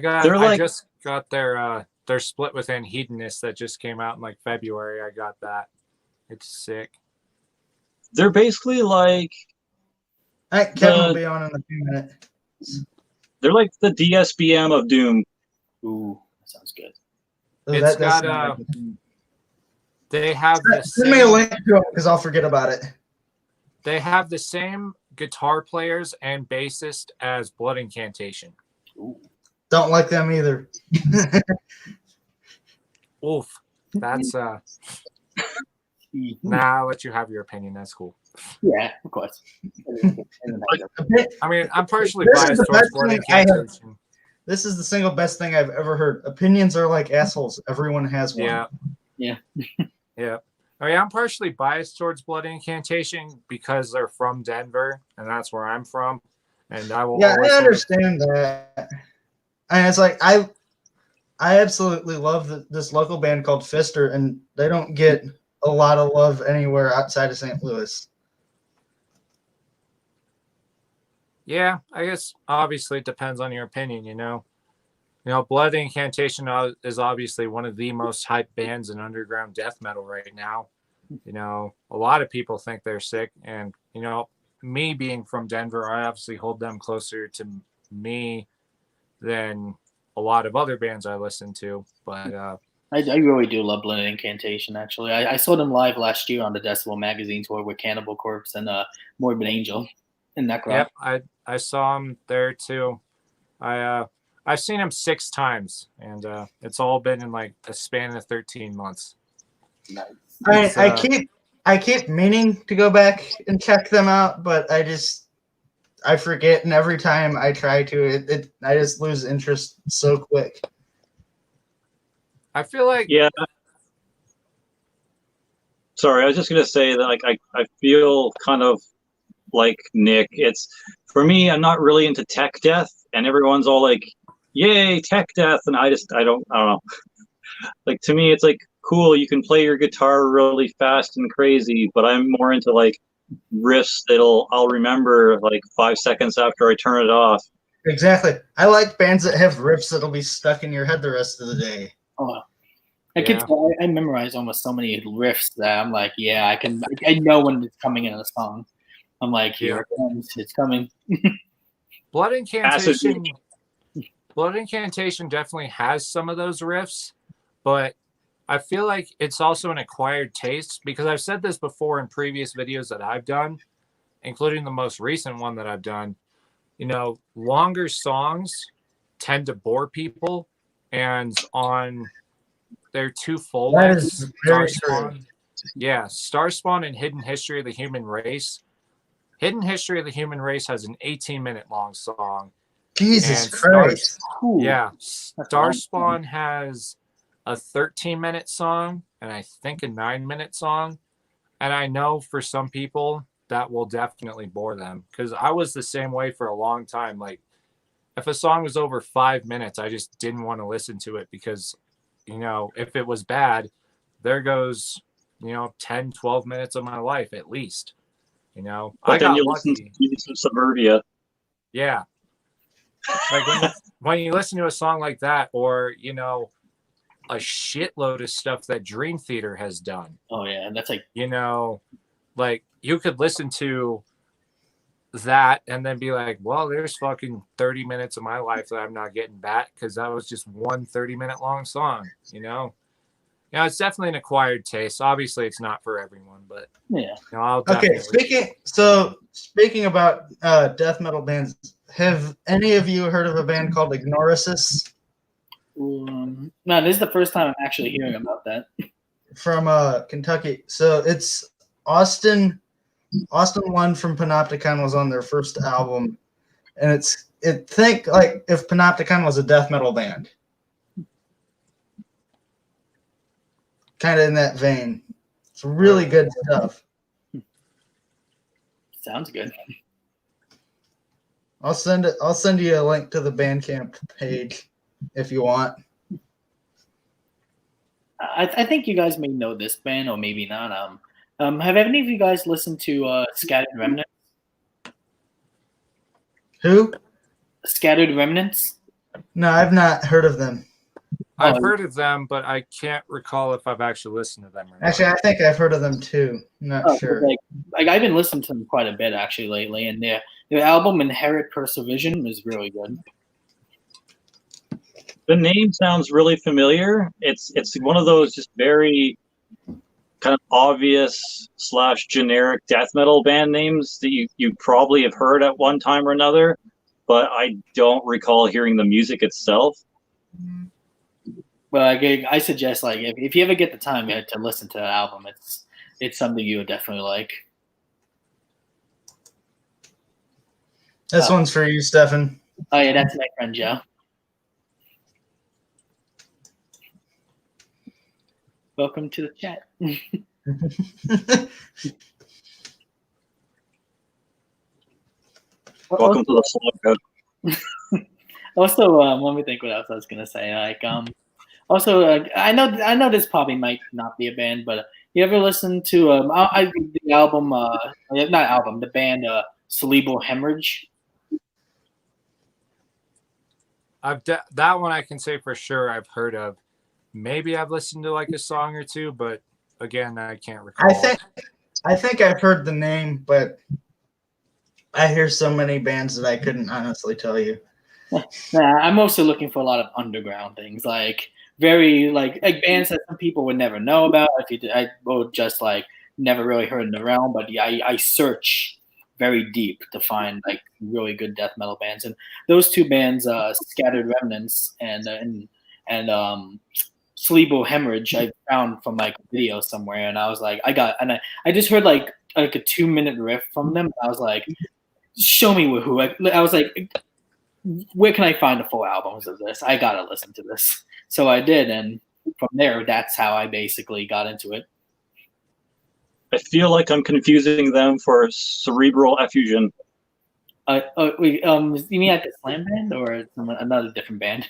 just got their split within Hedonist that just came out in like February. I got that. It's sick. They're basically like Kevin will be on in a few minutes. they're like the DSBM of Doom. Ooh, that sounds good. It's got they have the Send me a same, link to it because I'll forget about it. they have the same guitar players and bassist as Blood Incantation. Ooh. Don't like them either. Oof. That's nah, I'll let you have your opinion. That's cool. Yeah, of course. I mean, I'm partially This is biased the towards best Blood thing I have. Incantation. This is the single best thing I've ever heard. Opinions are like assholes. Everyone has one. Yeah. Yeah. Yeah. I mean, I'm partially biased towards Blood Incantation because they're from Denver, and that's where I'm from. And I will. Yeah, always I understand that. And it's like I absolutely love this local band called Fister, and they don't get a lot of love anywhere outside of St. Louis. Yeah, I guess obviously it depends on your opinion, you know. You know, Blood Incantation is obviously one of the most hyped bands in underground death metal right now. You know, a lot of people think they're sick, and you know, me being from Denver, I obviously hold them closer to me than a lot of other bands I listen to. But I really do love Blood Incantation, actually. I saw them live last year on the Decibel Magazine tour with Cannibal Corpse and Morbid Angel in that crowd. yep, I saw them there too. I've seen them 6 times, and it's all been in like a span of 13 months. Nice. I keep meaning to go back and check them out, but I forget, and every time I try to, I just lose interest so quick. I feel like Yeah. Sorry, I was just gonna say that like I feel kind of like Nick. It's for me, I'm not really into tech death, and everyone's all like, "Yay, tech death!" And I don't know. Like to me, it's like cool. You can play your guitar really fast and crazy, but I'm more into like riffs I'll remember like 5 seconds after I turn it off. Exactly. I like bands that have riffs that'll be stuck in your head the rest of the day. Oh, Yeah. I memorize almost so many riffs that I'm like, yeah, I know when it's coming in a song. I'm like, here it comes, it's coming. Blood Incantation definitely has some of those riffs, but I feel like it's also an acquired taste because I've said this before in previous videos that I've done, including the most recent one that I've done. You know, longer songs tend to bore people, and on their 2 full That lengths, is very true. Starspawn and Hidden History of the Human Race. Hidden History of the Human Race has an 18-minute long song. Jesus And Christ. Yeah, Starspawn has a 13-minute song and I think a 9-minute song. And I know for some people that will definitely bore them because I was the same way for a long time. Like if a song was over 5 minutes, I just didn't want to listen to it because, you know, if it was bad, there goes, you know, 10, 12 minutes of my life at least. You know, But I then got you lucky. listen to Suburbia. Yeah. Like when you listen to a song like that, or, you know, a shitload of stuff that Dream Theater has done. Oh yeah, and that's like, You know, like you could listen to that and then be like, well, there's fucking 30 minutes of my life that I'm not getting back because that was just one 30-minute long song, you know? You know, it's definitely an acquired taste. Obviously, it's not for everyone, but Yeah. you know, I'll Okay, definitely. speaking about death metal bands, have any of you heard of a band called Ignorasis No, this is the first time I'm actually hearing about that. from Kentucky? So it's Vol.1 from Panopticon was on their first album, and think like if Panopticon was a death metal band, kind of in that vein. It's really good stuff. Sounds good. I'll send you a link to the Bandcamp page if you want. I think you guys may know this band, or maybe not. Have any of you guys listened to Scattered Remnants? Who? Scattered Remnants? No, I've not heard of them. I've heard of them, but I can't recall if I've actually listened to them or not. Actually, I think I've heard of them too. I'm not sure. Like I've been listening to them quite a bit actually lately, and their album Inherit Persevision is really good. The name sounds really familiar. It's one of those just very kind of obvious / generic death metal band names that you probably have heard at one time or another, but I don't recall hearing the music itself. Well, I suggest like if you ever get the time to listen to that album, it's something you would definitely like. This one's for you, Stefan. Oh yeah, that's my friend Joe. Welcome to the chat. Welcome to the slug. Also, let me think what else I was gonna say. Like, also, I know this probably might not be a band, but you ever listen to the album? Not album, the band Cerebral Hemorrhage. That one I can say for sure I've heard of. Maybe I've listened to like a song or two, but again, I can't recall. I think I've heard the name, but I hear so many bands that I couldn't honestly tell you. I'm also looking for a lot of underground things, like very like bands that some people would never know about. I would just like never really heard in the realm, but yeah, I search very deep to find like really good death metal bands, and those two bands, Scattered Remnants and Cerebral Hemorrhage, I found from like a video somewhere, and I was like, I just heard like a 2-minute riff from them. I was like, show me who. I was like, where can I find the full albums of this? I gotta listen to this. So I did, and from there, that's how I basically got into it. I feel like I'm confusing them for Cerebral Effusion. You mean at the Slam band or another different band?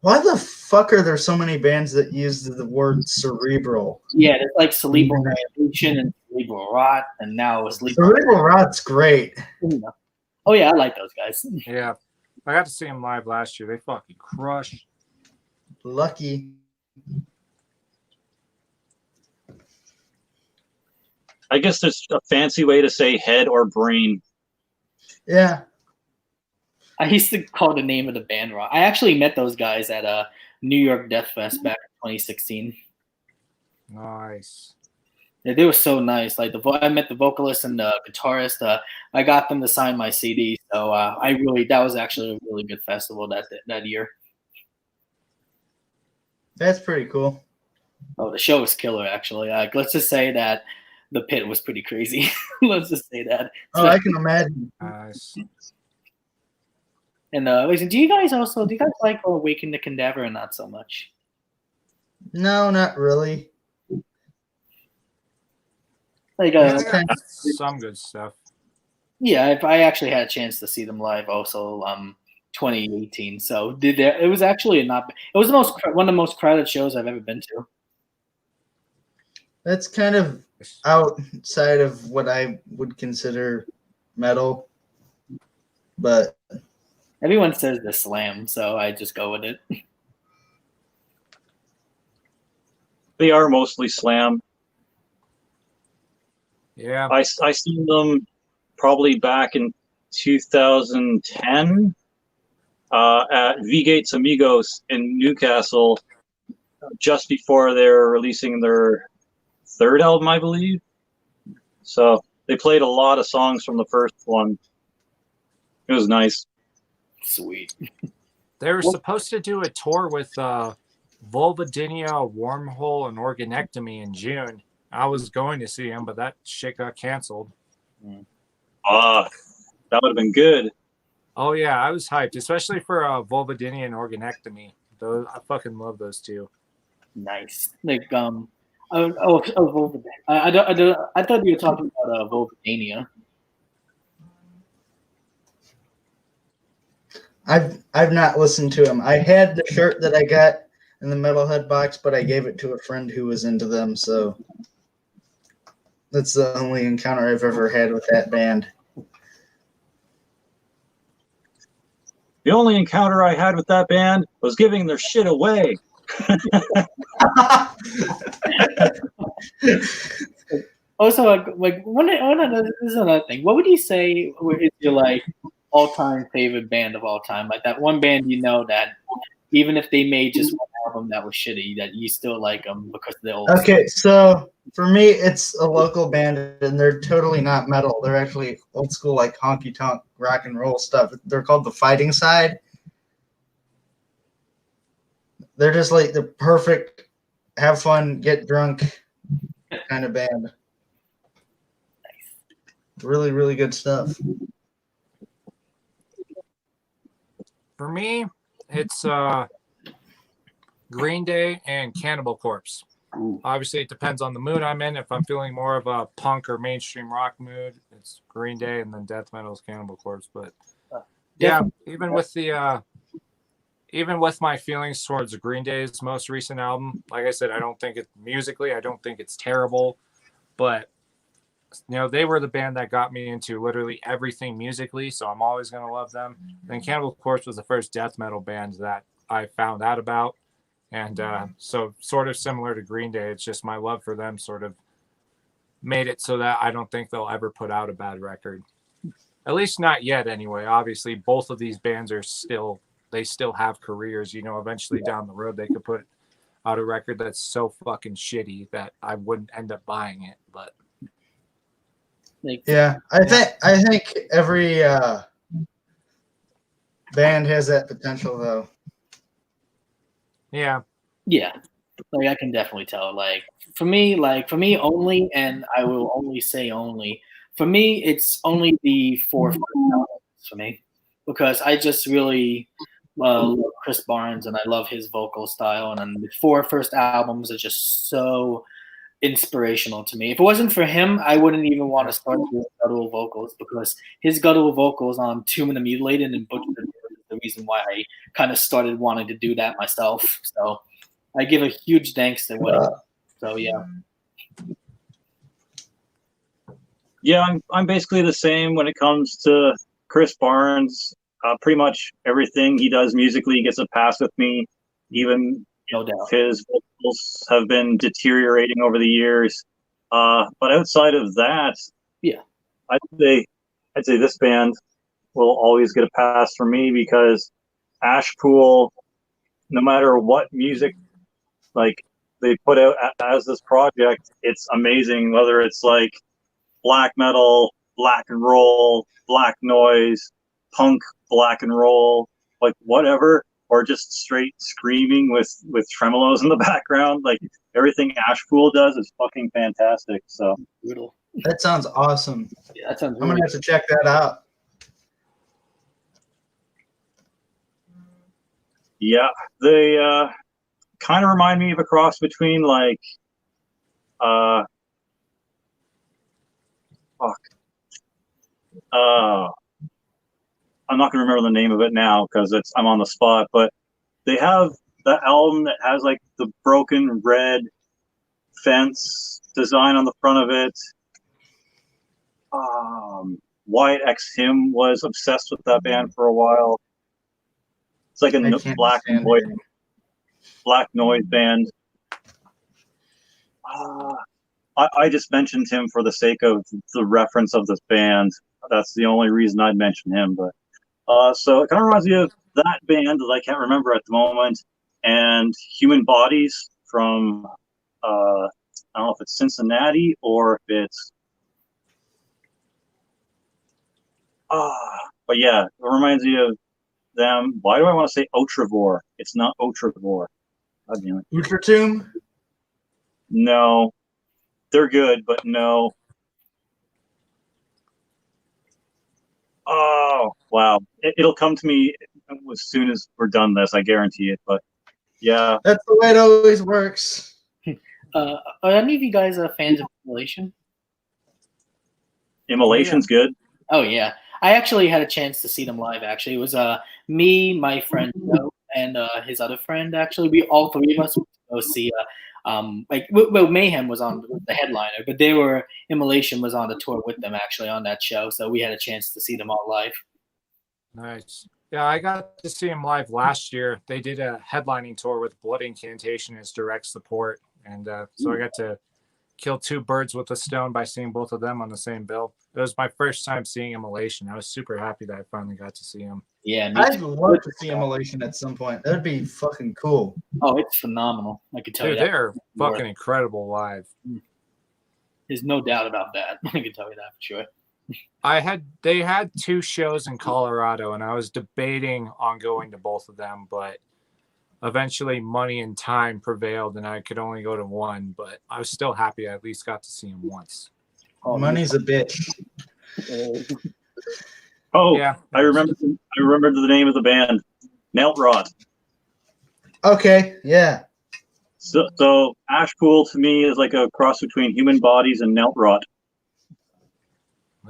Why the fuck are there so many bands that use the word cerebral? Yeah, it's like Cerebral Revolution and Cerebral Rot, and now Cerebral Rot's great. Oh yeah, I like those guys. Yeah, I got to see them live last year. They fucking crushed. Lucky. I guess there's a fancy way to say head or brain. Yeah. I used to call the name of the band wrong. I actually met those guys at a New York Death Fest back in 2016. Nice. Yeah, they were so nice. Like I met the vocalist and the guitarist. I got them to sign my CD. So that was actually a really good festival that year. That's pretty cool. Oh, the show was killer. Actually, let's just say that the pit was pretty crazy. Let's just say that. Oh, I can imagine. Nice. And listen, do you guys like Awaken the Cadaver or not so much? No, not really. Like some good stuff. Yeah, I actually had a chance to see them live also 2018. So it was actually one of the most crowded shows I've ever been to. That's kind of outside of what I would consider metal, but everyone says the Slam, so I just go with it. They are mostly Slam. Yeah. I seen them probably back in 2010 at V Gates Amigos in Newcastle, just before they were releasing their third album, I believe. So they played a lot of songs from the first one. It was nice. Sweet. They were supposed to do a tour with Vulvodynia, Wormhole, and Organectomy in June. I was going to see him, but that shit got canceled. That would have been good. Oh yeah, I was hyped, especially for Vulvodynia and Organectomy. Those, I fucking love those two. Nice. Like Vulvodynia. I thought you were talking about Vulvodynia. I've not listened to him. I had the shirt that I got in the Metalhead box, but I gave it to a friend who was into them, so that's the only encounter I've ever had with that band. The only encounter I had with that band was giving their shit away. Also, like this is another thing. What would you say is your like all-time favorite band of all time? Like that one band you know that even if they made just one album that was shitty, that you still like them because they're old. Okay, so for me, it's a local band, and they're totally not metal. They're actually old school, like honky tonk rock and roll stuff. They're called The Fighting Side. They're just like the perfect, have fun, get drunk kind of band. Really, really good stuff. For me, it's Green Day and Cannibal Corpse. Obviously, it depends on the mood I'm in. If I'm feeling more of a punk or mainstream rock mood, it's Green Day, and then death metal is Cannibal Corpse. But yeah, even with my feelings towards Green Day's most recent album, like I said, I don't think I don't think it's terrible, but they were the band that got me into literally everything musically, so I'm always going to love them. Then Cannibal Corpse was the first death metal band that I found out about, and so sort of similar to Green Day, it's just my love for them sort of made it so that I don't think they'll ever put out a bad record. At least not yet, anyway. Obviously, both of these bands are still have careers. Eventually down the road, they could put out a record that's so fucking shitty that I wouldn't end up buying it, but yeah, I think every band has that potential, though. Yeah. Like I can definitely tell. Like for me only, and I will only say only. For me, it's only the 4 first albums for me, because I just really love Chris Barnes and I love his vocal style, and then the 4 first albums are just so inspirational to me. If it wasn't for him, I wouldn't even want to start doing guttural vocals, because his guttural vocals on Tomb of the Mutilated and Butcher is the reason why I kind of started wanting to do that myself. So I give a huge thanks to what he did. So yeah. Yeah, I'm basically the same when it comes to Chris Barnes. Pretty much everything he does musically gets a pass with me, even No doubt. his vocals have been deteriorating over the years. But outside of that, yeah, I'd say this band will always get a pass from me, because Ashpool, no matter what music like they put out as this project, it's amazing. Whether it's like black metal, black and roll, black noise, punk, black and roll, like whatever, or just straight screaming with tremolos in the background. Like everything Ashpool does is fucking fantastic. So brutal. That sounds awesome. Yeah, that sounds. I'm gonna have to check that out. Yeah, they kind of remind me of a cross between like I'm not gonna remember the name of it now because I'm on the spot, but they have that album that has like the broken red fence design on the front of it. Wyatt X Him was obsessed with that band for a while. It's like a black noise band. I just mentioned him for the sake of the reference of this band. that's the only reason I'd mention him. But so it kind of reminds me of that band that I can't remember at the moment, and Human Bodies from I don't know if it's Cincinnati or if it's but yeah, it reminds me of them. Why do I want to say Otrivore? It's not Otrivore. God damn it. Utratomb? No, they're good, but no. Oh wow, it'll come to me as soon as we're done this. I guarantee it. But yeah, That's the way it always works. Are any of you guys fans of Immolation? Immolation's good. Oh yeah, I actually had a chance to see them live. Actually, it was me, my friend Joe, and his other friend. Actually, we all three of us went to go see. Well, Mayhem was on the headliner, but Immolation was on the tour with them actually on that show. So we had a chance to see them all live. Nice. Yeah, I got to see them live last year. They did a headlining tour with Blood Incantation as direct support, and so I got to kill two birds with a stone by seeing both of them on the same bill. It was my first time seeing Immolation. I was super happy that I finally got to see him. Yeah, I'd love to see Immolation at some point. That'd be fucking cool. Oh, it's phenomenal. I can tell you that. They're fucking incredible live. There's no doubt about that. I can tell you that for sure. They had two shows in Colorado, and I was debating on going to both of them, but eventually money and time prevailed, and I could only go to one. But I was still happy I at least got to see him once. Oh, money's a bitch. Oh, yeah. I remember the name of the band, Neltrot. Okay, yeah. So Ashpool to me is like a cross between Human Bodies and Neltrot.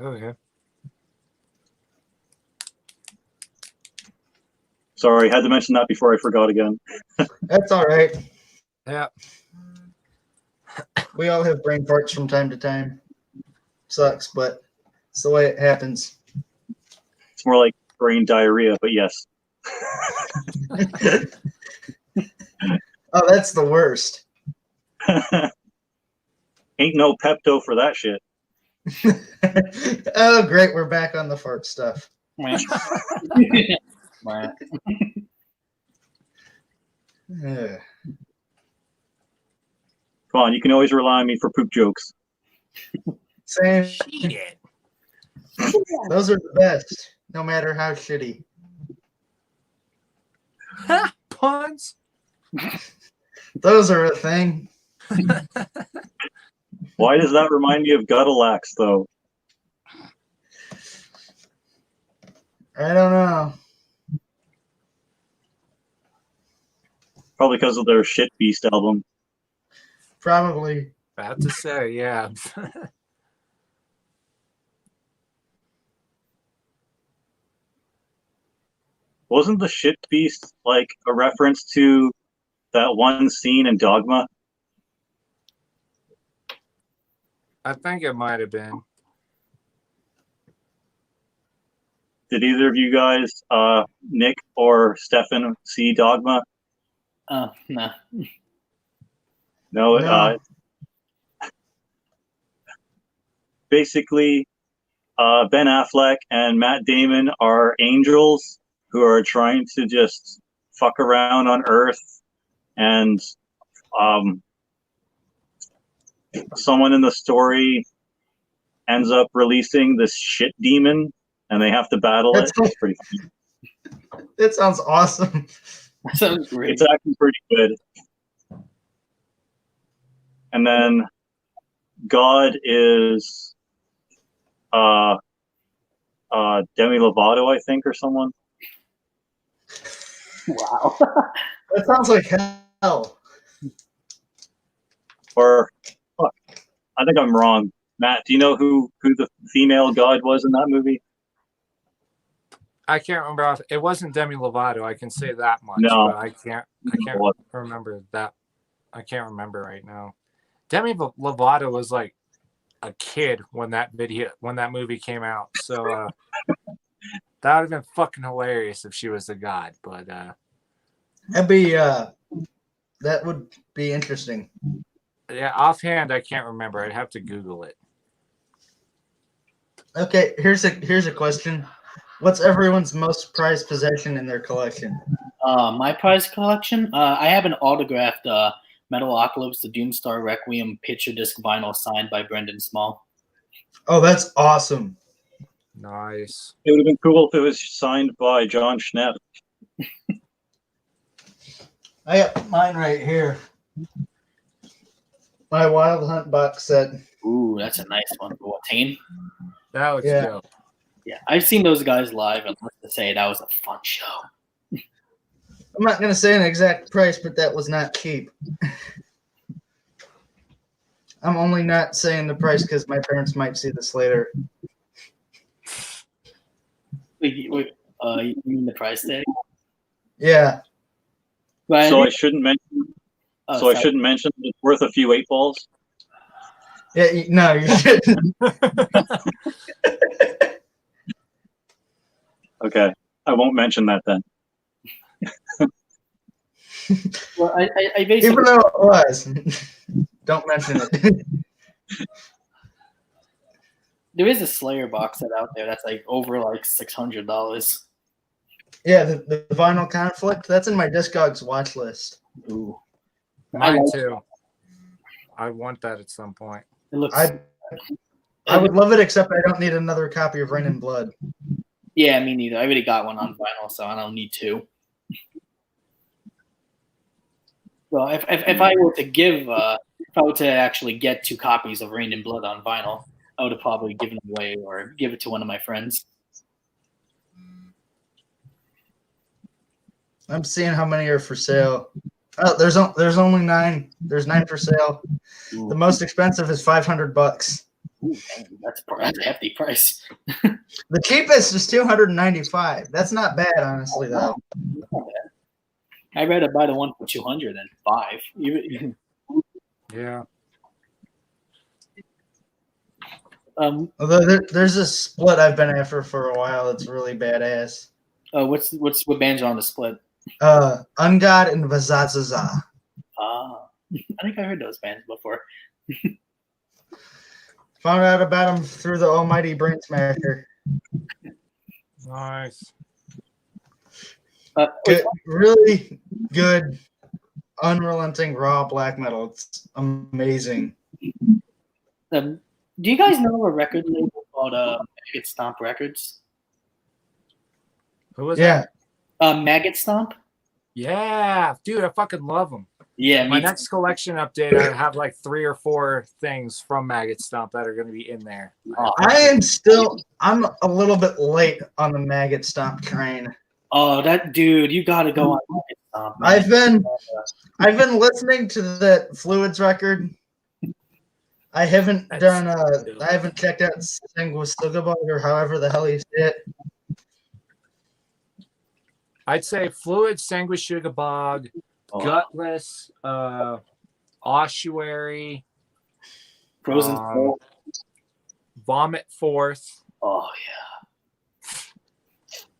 Oh yeah. Sorry, had to mention that before I forgot again. That's all right. Yeah. We all have brain farts from time to time. Sucks, but it's the way it happens. It's more like brain diarrhea, but yes. Oh, that's the worst. Ain't no Pepto for that shit. Oh, great. We're back on the fart stuff. Come on, you can always rely on me for poop jokes. Same. Those are the best, no matter how shitty. Puns. Those are a thing. Why does that remind me of Guttalax, though? I don't know. Probably because of their Shit Beast album. Probably. Bad to say, yeah. Wasn't the Shit Beast like a reference to that one scene in Dogma? I think it might have been. Did either of you guys, Nick or Stefan, see Dogma? No. No. Basically, Ben Affleck and Matt Damon are angels who are trying to just fuck around on Earth, and someone in the story ends up releasing this shit demon, and they have to battle it. It's pretty funny. That sounds awesome. That sounds great. It's actually pretty good. And then God is Demi Lovato, I think, or someone. Wow. That sounds like hell. Or fuck, I think I'm wrong. Matt, do you know who the female God was in that movie? I can't remember. It wasn't Demi Lovato. I can say that much. No. But I can't remember that. I can't remember right now. Demi Lovato was like a kid when that movie came out. So that would have been fucking hilarious if she was the god. But that would be interesting. Yeah, offhand I can't remember. I'd have to Google it. Okay, here's a question. What's everyone's most prized possession in their collection? My prize collection. I have an autographed Metalocalypse, the Doomstar Requiem picture disc vinyl signed by Brendan Small. Oh, that's awesome. Nice. It would have been cool if it was signed by John Schnepp. I got mine right here. My Wild Hunt box set. Ooh, that's a nice one. What, Tane? That looks Yeah. dope. Yeah, I've seen those guys live, and let's just say that was a fun show. I'm not gonna say an exact price, but that was not cheap. I'm only not saying the price because my parents might see this later. You mean the price tag? Yeah. But So I shouldn't mention. So I shouldn't mention that it's worth a few 8-balls. Yeah. No, you shouldn't. Okay, I won't mention that then. Well, I basically, Even though it was, don't mention it. there is a Slayer box set out there that's like over like $600. Yeah, the vinyl conflict. That's in my Discogs watch list. Ooh, Mine too. I want that at some point. it looks. I would love it, except I don't need another copy of Rain and Blood. Yeah, me neither. I already got one on vinyl, so I don't need two. Well, if I were to give, if I were to actually get 2 copies of Rain and Blood on vinyl, I would have probably given it away or give it to one of my friends. I'm seeing how many are for sale. Oh, there's only 9. There's 9 for sale. Ooh. The most expensive is $500. Ooh, that's a hefty price. The cheapest is $295. That's not bad, honestly, though. I'd rather buy the one for $200 than $5. Yeah. Although there's a split I've been after for a while. It's really badass. What bands are on the split? Ungod and Vazazaza. I think I heard those bands before. Found out about them through the almighty Brain Smasher. Nice. Good, really good, unrelenting raw black metal. It's amazing. Do you guys know a record label called Maggot Stomp Records? Who was Yeah. that? Maggot Stomp? Yeah, dude, I fucking love them. Yeah, My me next collection update, I have like 3 or 4 things from Maggot Stomp that are going to be in there. I'm a little bit late on the Maggot Stomp train. Oh, that dude, you gotta go on Maggot Stomp. Man. I've been listening to that Fluids record. I haven't I haven't checked out Sanguisugabug or however the hell you say it. I'd say Fluid, Sanguisugabog, Gutless, Ossuary, Frozen Soul. Vomit Forth. Oh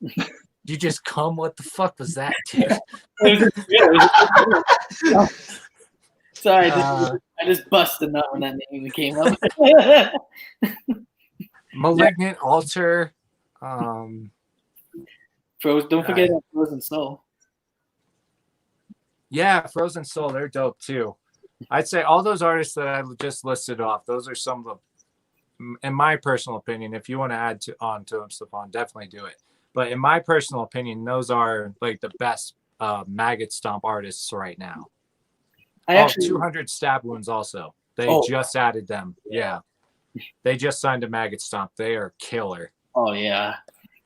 yeah. You just come? What the fuck was that, dude? Sorry, I just busted that when that name came up. Malignant Altar. Don't forget Frozen Soul. Yeah, Frozen Soul, they're dope too. I'd say all those artists that I just listed off, those are some of the, in my personal opinion, if you want to add onto them, Stefan, definitely do it. But in my personal opinion, those are like the best Maggot Stomp artists right now. 200 Stab Wounds also. They just added them. Yeah. They just signed to Maggot Stomp. They are killer. Oh, yeah.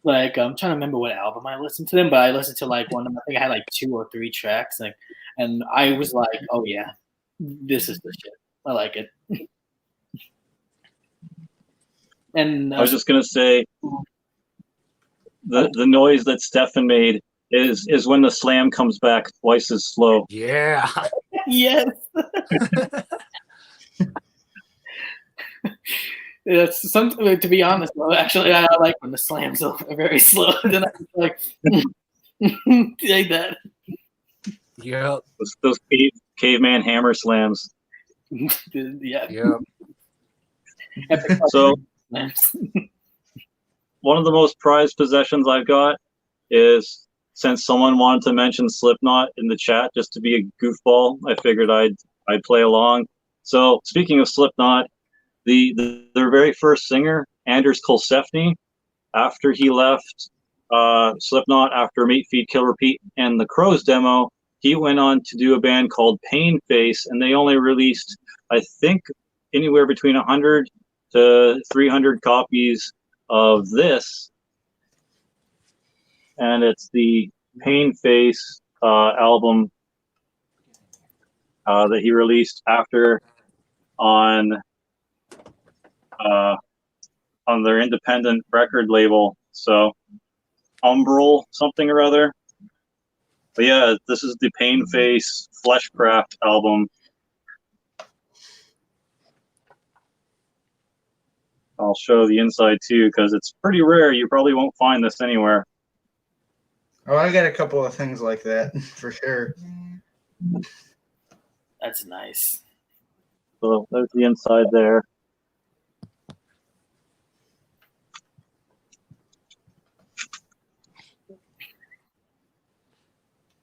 Like, I'm trying to remember what album I listened to them, but I listened to like one of them. I think I had like 2 or 3 tracks. And I was like, oh, yeah, this is the shit. I like it. And I was just going to say, the noise that Stefan made is when the slam comes back twice as slow. Yeah. Yes. It's something, to be honest, though, actually, I like when the slams are very slow. Then I'm like, like that. Yep. Those caveman hammer slams. Yeah. Yep. So, one of the most prized possessions I've got is, since someone wanted to mention Slipknot in the chat just to be a goofball, I figured I'd play along. So speaking of Slipknot, their very first singer, Anders Kulsefny, after he left Slipknot after Meat Feed Kill Repeat and the Crows demo, he went on to do a band called Pain Face, and they only released, I think, anywhere between 100 to 300 copies of this, and it's the Pain Face album that he released after on their independent record label. So Umbral something or other. But yeah, this is the Pain Face Fleshcraft album. I'll show the inside too, because it's pretty rare. You probably won't find this anywhere. Oh, I got a couple of things like that for sure. That's nice. So there's the inside there.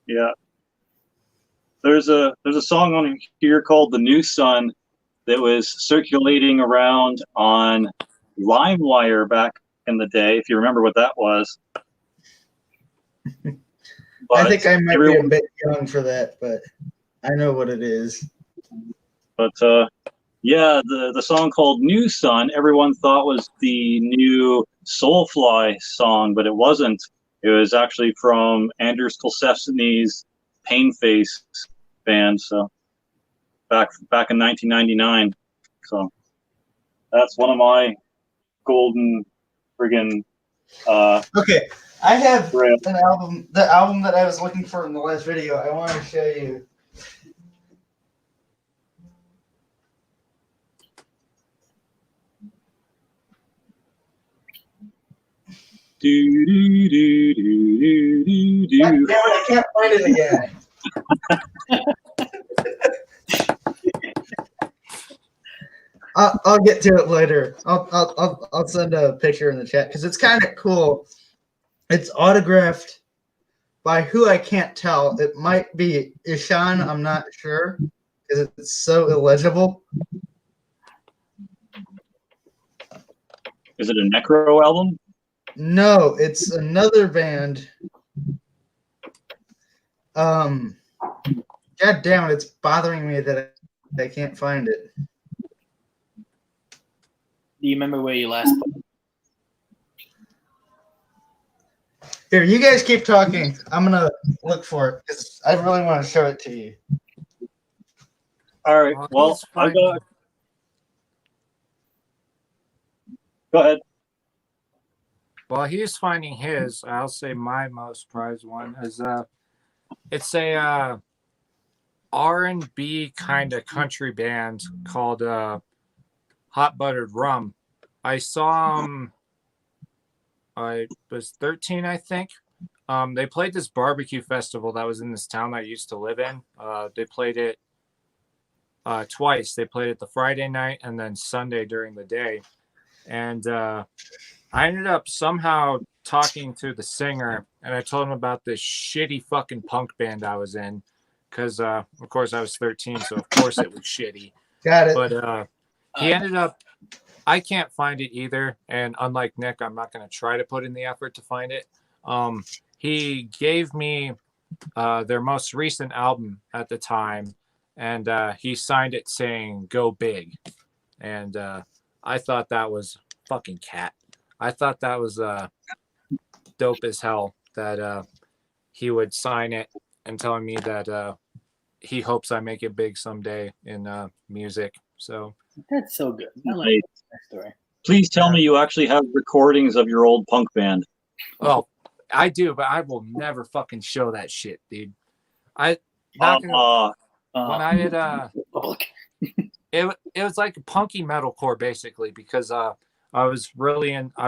Yeah. There's a song on here called The New Sun that was circulating around on LimeWire back in the day, if you remember what that was. I think I might be a bit young for that, but I know what it is. But yeah, the song called New Sun, everyone thought was the new Soulfly song, but it wasn't. It was actually from Anders Kulsefny's Pain Face band, so back in 1999. So that's one of my golden friggin' okay, I have an album, the album that I was looking for in the last video. I want to show you. God damn it, I can't find it again. I'll get to it later. I'll send a picture in the chat because it's kind of cool. It's autographed by who I can't tell. It might be Ishan. I'm not sure because it's so illegible. Is it a Necro album? No, it's another band. God damn it, it's bothering me that I can't find it. Do you remember where you last put it? Here, you guys keep talking. I'm gonna look for it because I really want to show it to you. All right. Well, I got. Go ahead. While he's finding his, I'll say my most prized one is it's a R&B kind of country band called Hot Buttered Rum. I saw them. I was 13, I think. They played this barbecue festival that was in this town I used to live in. They played it twice. They played it the Friday night and then Sunday during the day. And I ended up somehow talking to the singer, and I told him about this shitty fucking punk band I was in, because of course I was 13, so of course it was shitty. Got it. But he ended up. I can't find it either, and unlike Nick, I'm not going to try to put in the effort to find it. He gave me their most recent album at the time, and he signed it saying "Go Big," and I thought that was fucking cat. I thought that was dope as hell that he would sign it and telling me that he hopes I make it big someday in music. So That's so good. I like that story. Please tell me you actually have recordings of your old punk band. well, I do, but I will never fucking show that shit, dude. When I had Public. it was like punky metalcore basically, because I was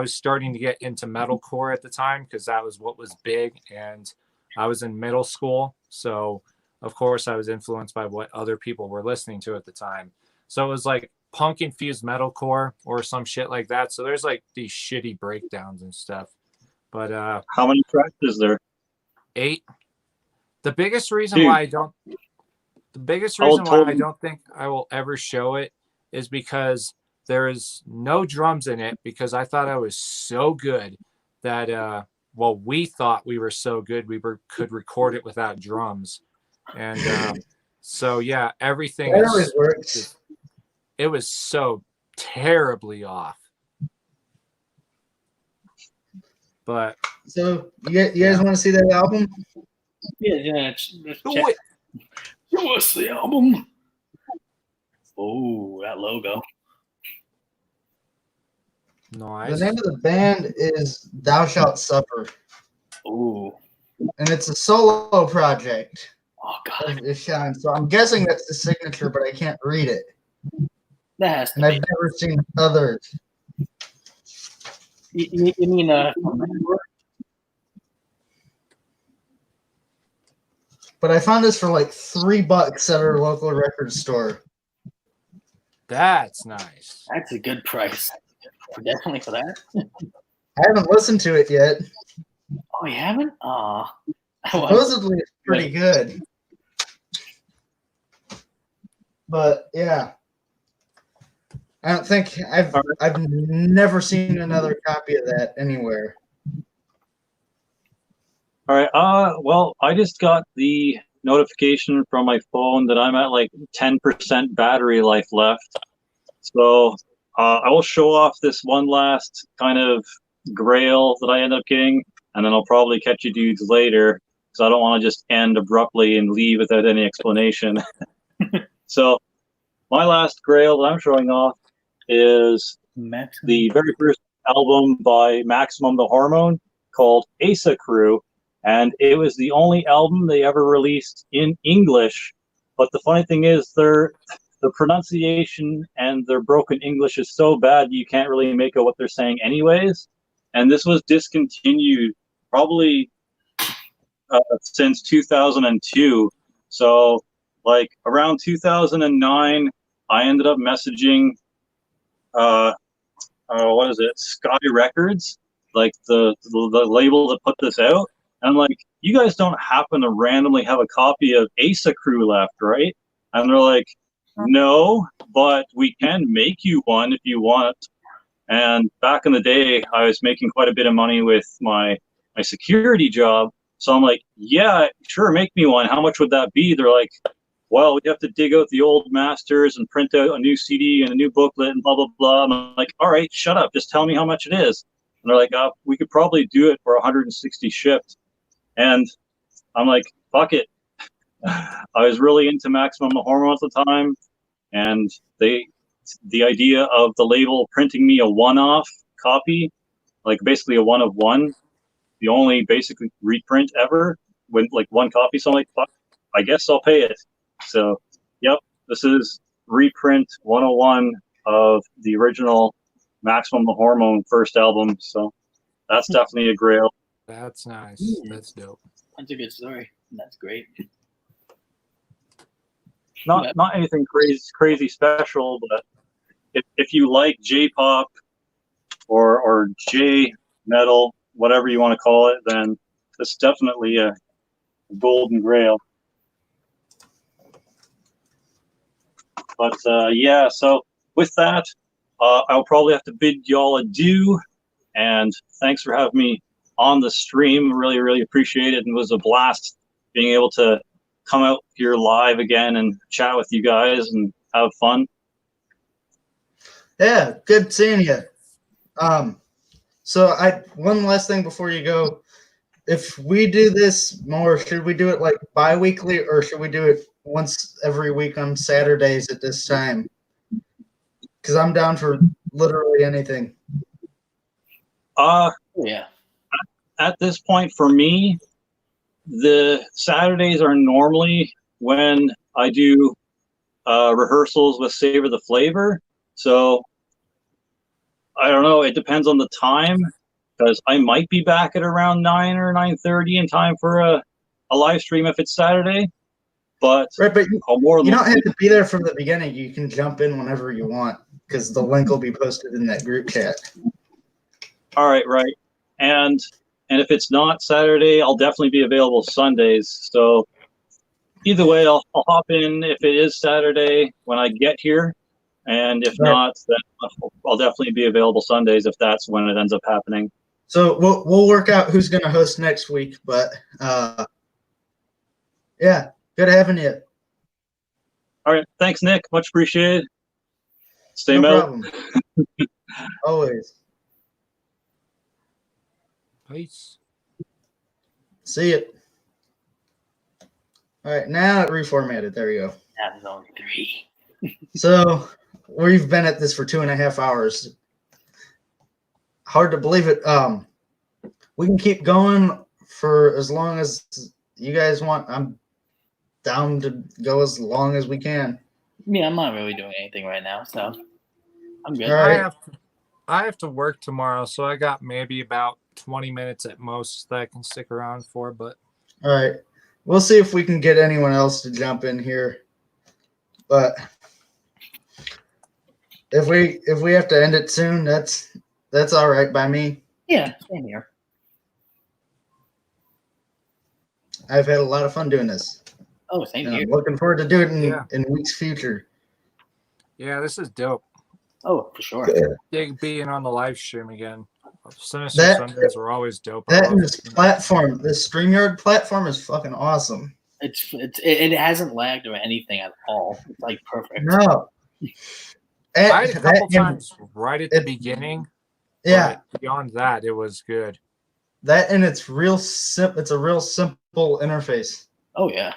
starting to get into metalcore at the time because that was what was big, and I was in middle school, so of course I was influenced by what other people were listening to at the time. So it was like punk infused metalcore or some shit like that. So there's like these shitty breakdowns and stuff. But how many tracks is there? 8. The biggest reason Dude. why I don't think I will ever show it is because there is no drums in it, because I thought I was so good that we thought we were so good could record it without drums. And so yeah, everything That always works. it was so terribly off. But so you guys want to see that album? Yeah, let's do check. it. Show us the album. Oh, that logo. Nice. The name of the band is Thou Shalt Suffer. Oh. And it's a solo project Oh God. of Ishan. So I'm guessing that's the signature, but I can't read it. That has to And I've be. never seen others. You mean But I found this for like $3 at our local record store. That's nice. that's a good price. Definitely for that. I haven't listened to it yet. Oh, you haven't? Oh. Supposedly it's pretty good. But yeah. I don't think I've never seen another copy of that anywhere. All right. Well, I just got the notification from my phone that I'm at like 10% battery life left. So I will show off this one last kind of grail that I end up getting, and then I'll probably catch you dudes later, because I don't want to just end abruptly and leave without any explanation. So my last grail that I'm showing off is the very first album by Maximum the Hormone called Asa Crew. And it was the only album they ever released in English. But the funny thing is, the pronunciation and their broken English is so bad you can't really make out what they're saying anyways. And this was discontinued probably since 2002. So like around 2009, I ended up messaging, what is it, Sky Records, like the label that put this out. And I'm like, you guys don't happen to randomly have a copy of Asa Crew left, right? And they're like, no, but we can make you one if you want. And back in the day, I was making quite a bit of money with my security job. So I'm like, yeah, sure, make me one. How much would that be? They're like, well, we have to dig out the old masters and print out a new CD and a new booklet and blah, blah, blah. And I'm like, all right, shut up. Just tell me how much it is. And they're like, we could probably do it for 160 shipped. And I'm like, fuck it. I was really into Maximum the Hormone at the time. And the idea of the label printing me a one-off copy, like basically a one of one, the only basically reprint ever, with like one copy. So I'm like, fuck, I guess I'll pay it. So, yep, this is reprint 101 of the original Maximum the Hormone first album. So that's definitely a grail. That's nice. That's dope. That's a good story. That's great. Not anything crazy special, but if you like J-pop or J metal, whatever you want to call it, then it's definitely a golden grail. But yeah, so with that, I'll probably have to bid y'all adieu. And thanks for having me on the stream. Really, really appreciate it. And it was a blast being able to come out here live again and chat with you guys and have fun. Yeah, good seeing you. So one last thing before you go. If we do this more, should we do it like bi-weekly, or should we do it once every week on Saturdays at this time? Because I'm down for literally anything. Yeah. At this point, for me, the Saturdays are normally when I do rehearsals with Savor the Flavor. So I don't know. It depends on the time, because I might be back at around 9 or 9:30 in time for a live stream if it's Saturday. But Right, but you I'll more don't have to be there from the beginning. You can jump in whenever you want. because the link will be posted in that group chat. All right, right. And if it's not Saturday, I'll definitely be available Sundays. So either way, I'll hop in if it is Saturday when I get here. And if not, then I'll definitely be available Sundays if that's when it ends up happening. So we'll work out who's going to host next week. But yeah, good having you. All right. Thanks, Nick. Much appreciated. Stay No metal. problem. Always. Peace. See it. All right, now it reformatted. There we go. That is only 3. So we've been at this for 2.5 hours. Hard to believe it. We can keep going for as long as you guys want. I'm down to go as long as we can. Yeah, I'm not really doing anything right now, so I'm good. All right. I have to work tomorrow, so I got maybe about 20 minutes at most that I can stick around for. But All right, we'll see if we can get anyone else to jump in here. But if we have to end it soon, that's all right by me. Yeah, same here. I've had a lot of fun doing this. Oh, same And here. I'm looking forward to doing it Yeah. in weeks future. yeah, this is dope. Oh, for sure. Dig being on the live stream again. Sinister That- Sundays were always dope. I That love and this platform, this StreamYard platform is fucking awesome. It hasn't lagged or anything at all. It's like perfect. No. I had a couple that- times right at the it- beginning. Yeah, But beyond that, it was good. that and it's it's a real simple interface. Oh yeah.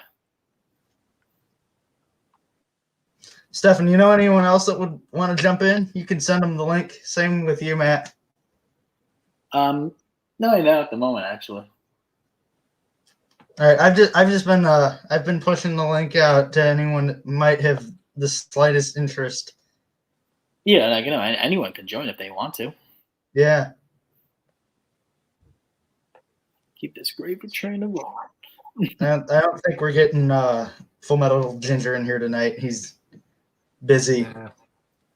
Stefan, you know anyone else that would want to jump in? You can send them the link. Same with you, Matt. No, not at the moment actually. All right, I've been pushing the link out to anyone that might have the slightest interest. Yeah, like anyone can join if they want to. Yeah. Keep this gravy train rolling. I don't think we're getting Full Metal Ginger in here tonight. He's busy. Yeah.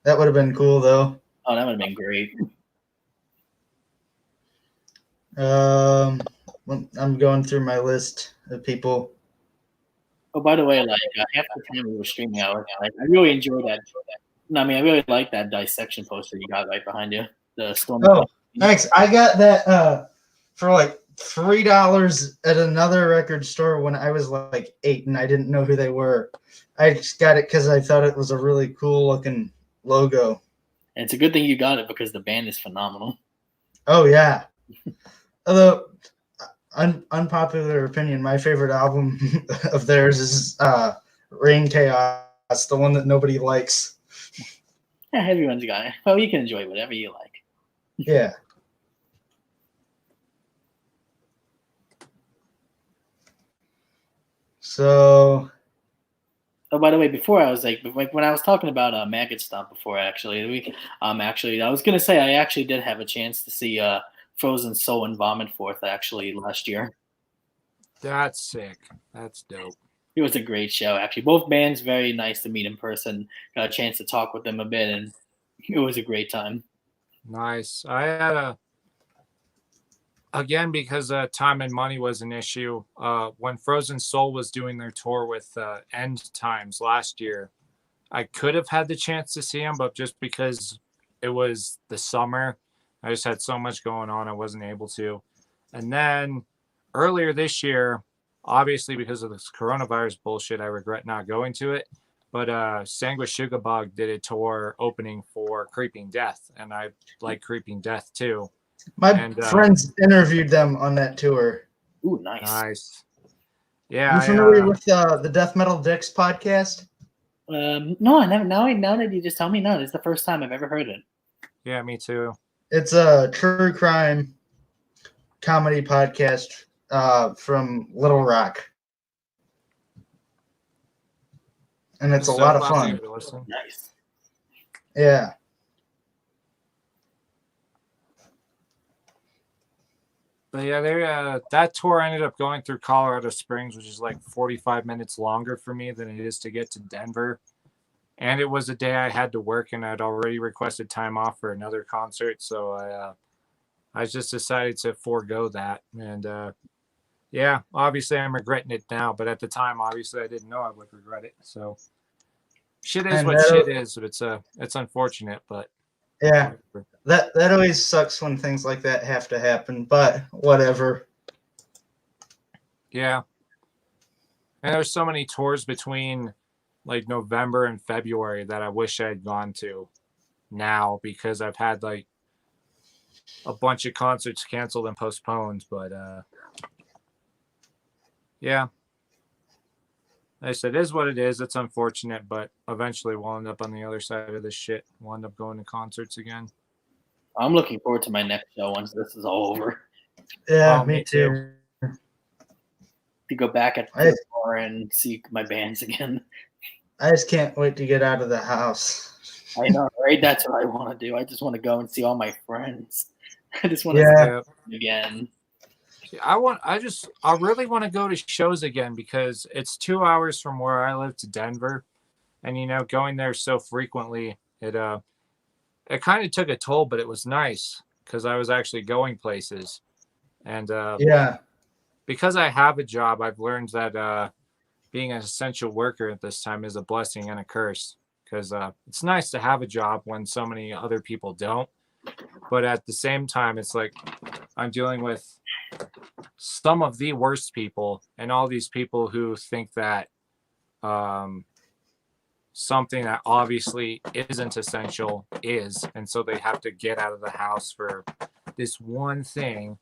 That would have been cool though. Oh, that would have been great. I'm going through my list of people. Oh, by the way, like half the time we were streaming, I really enjoyed that. No, I mean, I really like that dissection poster you got right behind you. The storm. Oh, thanks. I got that for like $3 at another record store when I was like 8 and I didn't know who they were. I just got it because I thought it was a really cool looking logo. And it's a good thing you got it because the band is phenomenal. Oh yeah. Although unpopular opinion, my favorite album of theirs is Rain Chaos, the one that nobody likes. Yeah, everyone's got it. Well, you can enjoy whatever you like. Yeah. So. Oh, by the way, before I was like when I was talking about Maggot Stomp before, actually, I was gonna say I actually did have a chance to see Frozen Soul and Vomit Forth actually last year. That's sick. That's dope. It was a great show, actually. Both bands very nice to meet in person. Got a chance to talk with them a bit, and it was a great time. Nice. I had again, because time and money was an issue. When Frozen Soul was doing their tour with End Times last year, I could have had the chance to see them, but just because it was the summer, I just had so much going on, I wasn't able to. And then earlier this year, obviously because of this coronavirus bullshit, I regret not going to it. But Sanguishugabog did a tour opening for Creeping Death, and I like Creeping Death too. My friends interviewed them on that tour. Ooh, nice. Nice. Yeah. You familiar with the Death Metal Dicks podcast? No, I never. Now that you just tell me, no, this is the first time I've ever heard it. Yeah, me too. It's a true crime comedy podcast from Little Rock. And it's a lot of fun. Nice. Yeah. But yeah, they that tour ended up going through Colorado Springs, which is like 45 minutes longer for me than it is to get to Denver. and it was a day I had to work, and I'd already requested time off for another concert, so I just decided to forego that. And yeah, obviously I'm regretting it now, but at the time, obviously I didn't know I would regret it. So shit is And what shit is. But it's unfortunate, but yeah, whatever. that always sucks when things like that have to happen. But whatever. Yeah. And there's so many tours between like November and February that I wish I had gone to now, because I've had like a bunch of concerts canceled and postponed. But yeah, like I said, it is what it is. It's unfortunate, but eventually we'll end up on the other side of this shit. We'll end up going to concerts again. I'm looking forward to my next show once this is all over. Yeah, Oh, me too. To go back at the bar and see my bands again. I just can't wait to get out of the house. I know, right? That's what I want to do. I just want to go and see all my friends. I just want to Yeah. see them again. I really want to go to shows again, because it's 2 hours from where I live to Denver, and going there so frequently, it kind of took a toll, but it was nice because I was actually going places. And Yeah. because I have a job, I've learned that being an essential worker at this time is a blessing and a curse, because it's nice to have a job when so many other people don't. But at the same time, it's like I'm dealing with some of the worst people, and all these people who think that something that obviously isn't essential is, and so they have to get out of the house for this one thing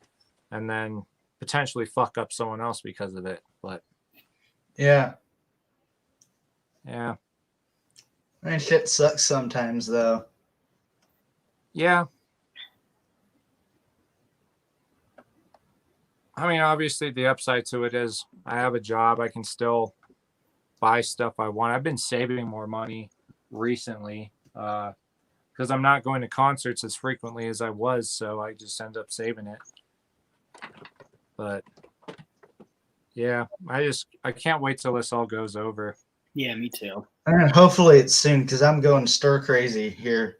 and then potentially fuck up someone else because of it. But yeah, I mean, shit sucks sometimes, though. Yeah. I mean, obviously the upside to it is I have a job. I can still buy stuff I want. I've been saving more money recently because I'm not going to concerts as frequently as I was, so I just end up saving it. But yeah, I can't wait till this all goes over. Yeah, me too. And hopefully it's soon, because I'm going stir crazy here.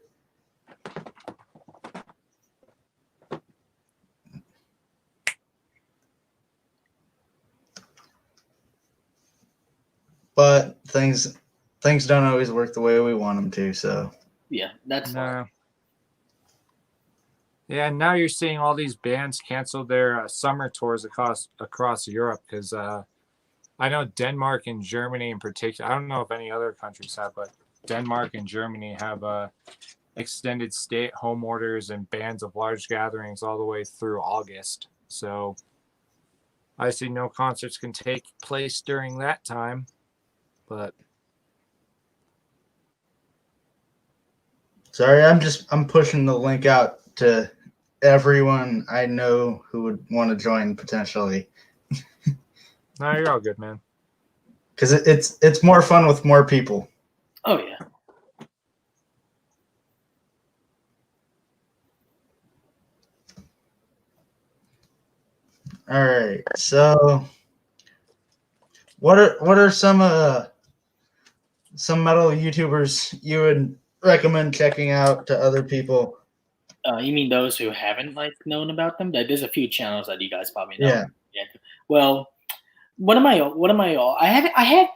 But things don't always work the way we want them to, so. Yeah, that's fine. Yeah, now you're seeing all these bands cancel their summer tours across Europe, because I know Denmark and Germany in particular. I don't know if any other countries have, but Denmark and Germany have extended stay-at-home orders and bans of large gatherings all the way through August. So I see no concerts can take place during that time. But sorry, I'm pushing the link out to everyone I know who would want to join potentially. No, you're all good, man. Because it's more fun with more people. Oh yeah. All right. So, what are some metal YouTubers you would recommend checking out to other people? You mean those who haven't known about them? There's a few channels that you guys probably know. Yeah. Well, I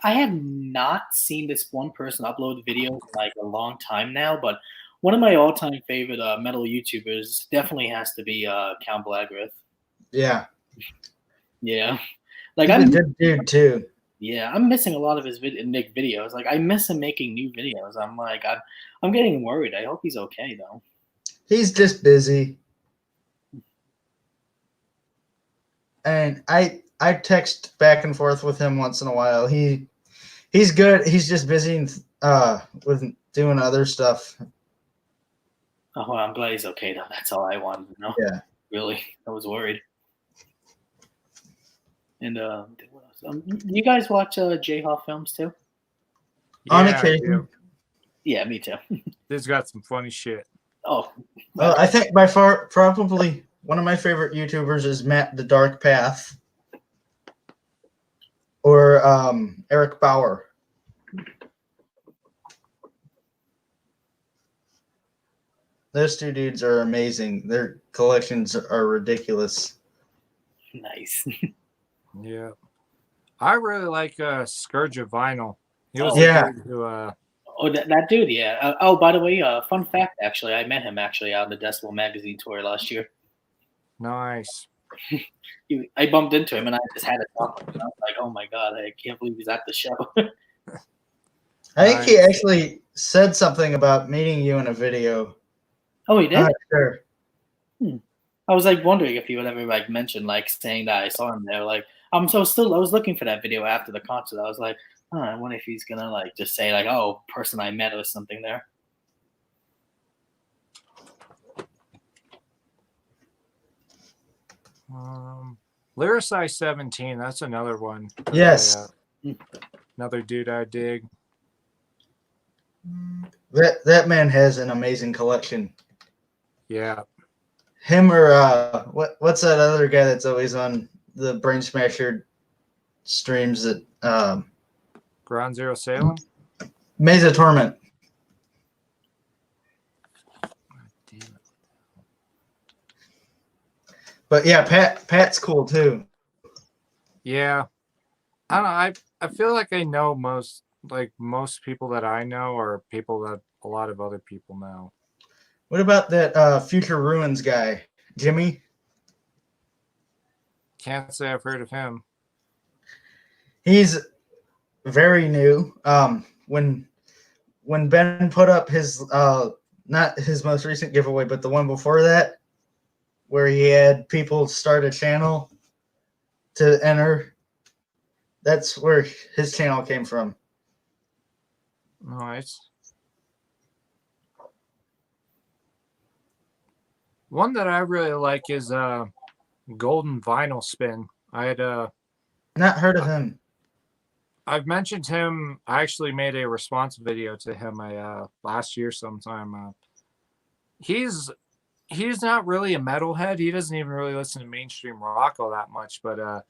have not seen this one person upload videos in a long time now, but one of my all-time favorite metal YouTubers definitely has to be Count Blagrith. Yeah. Yeah. He's a good dude too. Yeah, I'm missing a lot of his videos. I miss him making new videos. I'm getting worried. I hope he's okay though. He's just busy. And I text back and forth with him once in a while. He's good. He's just busy with doing other stuff. Oh, well, I'm glad he's okay though. That's all I wanted to know. Yeah. Really, I was worried. And what else? You guys watch J-Hoff films too? Yeah, on occasion. Yeah, me too. This got some funny shit. Oh, I think by far probably one of my favorite YouTubers is Matt the Dark Path or Eric Bauer. those two dudes are amazing. Their collections are ridiculous. Nice. Yeah. I really like Scourge of Vinyl. He was Yeah. the dude who Oh, that dude, yeah. Oh, by the way, fun fact, actually, I met him actually out on the Decibel magazine tour last year. nice. I bumped into him and I just had to talk with him. I was like, oh my God, I can't believe he's at the show. I think he Nice. actually said something about meeting you in a video. Oh, he I'm did? not sure. I was like wondering if he would ever like mention like saying that I saw him there. Like I was looking for that video after the concert. I was like, oh, I wonder if he's gonna like just say like, oh, person I met or something there. Lyricise 17, that's another one. Yes. Another dude I dig. That man has an amazing collection. Yeah. Him or what's that other guy that's always on the Brain Smasher streams that Ground Zero Salem. Mesa Torment. Damn it. But yeah, Pat's cool too. Yeah. I don't know. I feel like I know most people that I know are people that a lot of other people know. What about that Future Ruins guy, Jimmy? Can't say I've heard of him. He's very new. When Ben put up his not his most recent giveaway, but the one before that, where he had people start a channel to enter, that's where his channel came from. Nice. One that I really like is Golden Vinyl Spin. I had Not heard of him. I've mentioned him. I actually made a response video to him last year sometime. He's not really a metalhead. He doesn't even really listen to mainstream rock all that much, but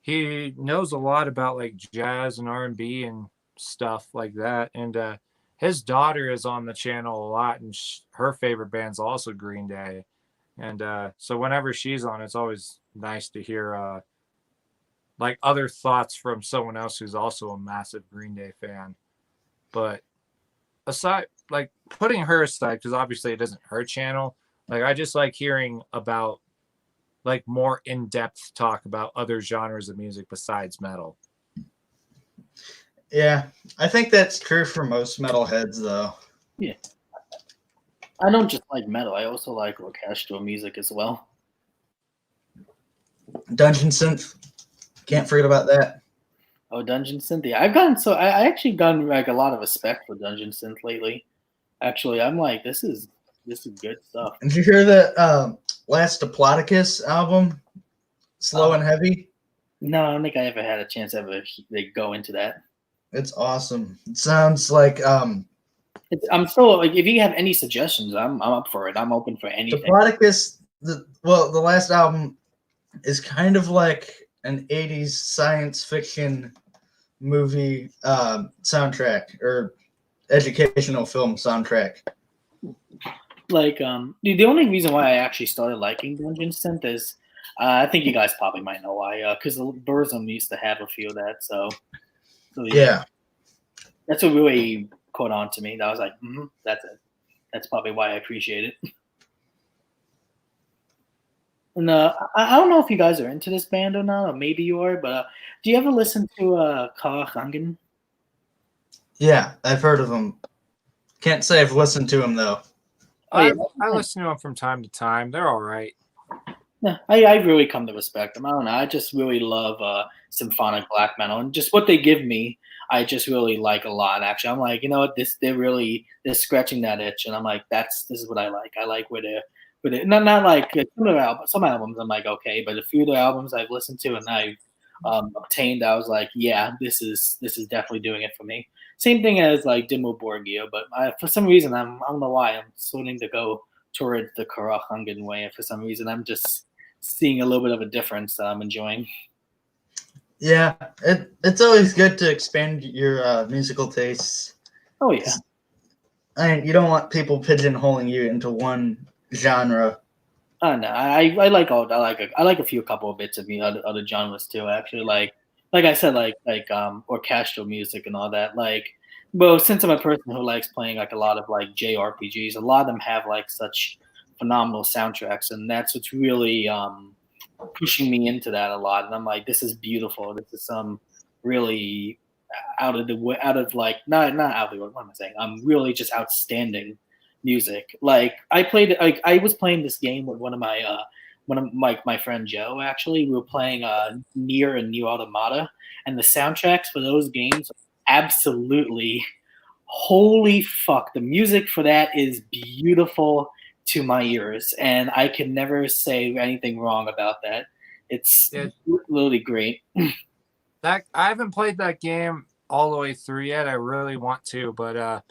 he knows a lot about like jazz and R&B and stuff like that. And his daughter is on the channel a lot, and her favorite band's also Green Day. And so whenever she's on, it's always nice to hear like other thoughts from someone else who's also a massive Green Day fan. But aside, like putting her aside, because obviously it isn't her channel, like I just like hearing about like more in-depth talk about other genres of music besides metal. Yeah, I think that's true for most metalheads, though. Yeah. I don't just like metal. I also like orchestral music as well. Dungeon Synth, can't forget about that. Oh, Dungeon Synth. Yeah, I actually gotten like a lot of respect for Dungeon Synth lately. Actually, I'm like, this is good stuff. Did you hear that last Diplodocus album, Slow and Heavy? No, I don't think I ever had a chance to ever go into that. It's awesome. It sounds like I'm still like, if you have any suggestions, I'm up for it. I'm open for anything. Diplodocus. The last album is kind of like an '80s science fiction movie soundtrack or educational film soundtrack. Like the only reason why I actually started liking Dungeon Synth is I think you guys probably might know why, because Burzum used to have a few of that, so Yeah. That's what really caught on to me. I was like, that's it. That's probably why I appreciate it. And I don't know if you guys are into this band or not, or maybe you are, but do you ever listen to Karachangan? Yeah, I've heard of them. Can't say I've listened to them though. I listen to them from time to time. They're all right. Yeah, I really come to respect them. I don't know. I just really love symphonic black metal, and just what they give me, I just really like a lot. Actually, I'm like, you know what? They're scratching that itch, and I'm like, this is what I like. I like where they're not like some albums. I'm like, okay, but a few of the albums I've listened to and I've obtained, I was like, yeah, this is definitely doing it for me. Same thing as like Dimmu Borgir, but for some reason I don't know why I'm starting to go toward the Karachangan way. For some reason, I'm just seeing a little bit of a difference that I'm enjoying. Yeah, it's always good to expand your musical tastes. Oh yeah. I mean, you don't want people pigeonholing you into one genre. Oh no, I like all I like a few couple of bits of other genres too. Actually, like I said, orchestral music and all that. Like, well, since I'm a person who likes playing like a lot of like JRPGs, a lot of them have like such phenomenal soundtracks, and that's what's really pushing me into that a lot. And I'm like, this is beautiful. This is some really out of like not out of the way. What am I saying? Really just outstanding music. Like I was playing this game with one of my friend Joe. Actually, we were playing Nier and New Automata, and the soundtracks for those games absolutely holy fuck. The music for that is beautiful to my ears, and I can never say anything wrong about that. It's literally great. That I haven't played that game all the way through yet. I really want to, but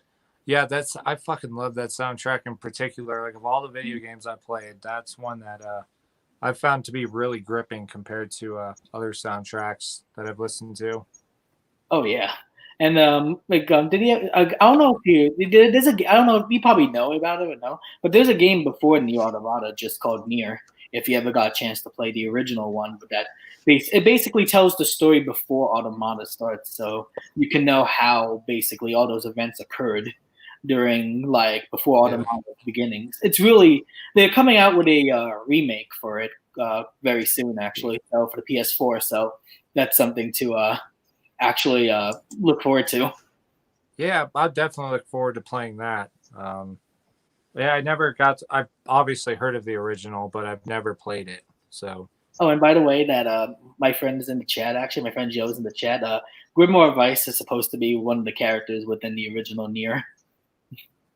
yeah, I fucking love that soundtrack in particular. Like of all the video games I played, that's one that I've found to be really gripping compared to other soundtracks that I've listened to. Oh yeah, and did he? I don't know if there's a. I don't know if you probably know about it or no, but there's a game before Nier Automata just called Nier. If you ever got a chance to play the original one, but it basically tells the story before Automata starts, so you can know how basically all those events occurred during like before Automata's beginnings. It's really they're coming out with a remake for it very soon, actually, so for the PS4. So that's something to actually look forward to. Yeah, I definitely look forward to playing that. Yeah, I never got. I've obviously heard of the original, but I've never played it. So. Oh, and by the way, that my friend is in the chat. Actually, my friend Joe's in the chat. Grimoire Vice is supposed to be one of the characters within the original Nier.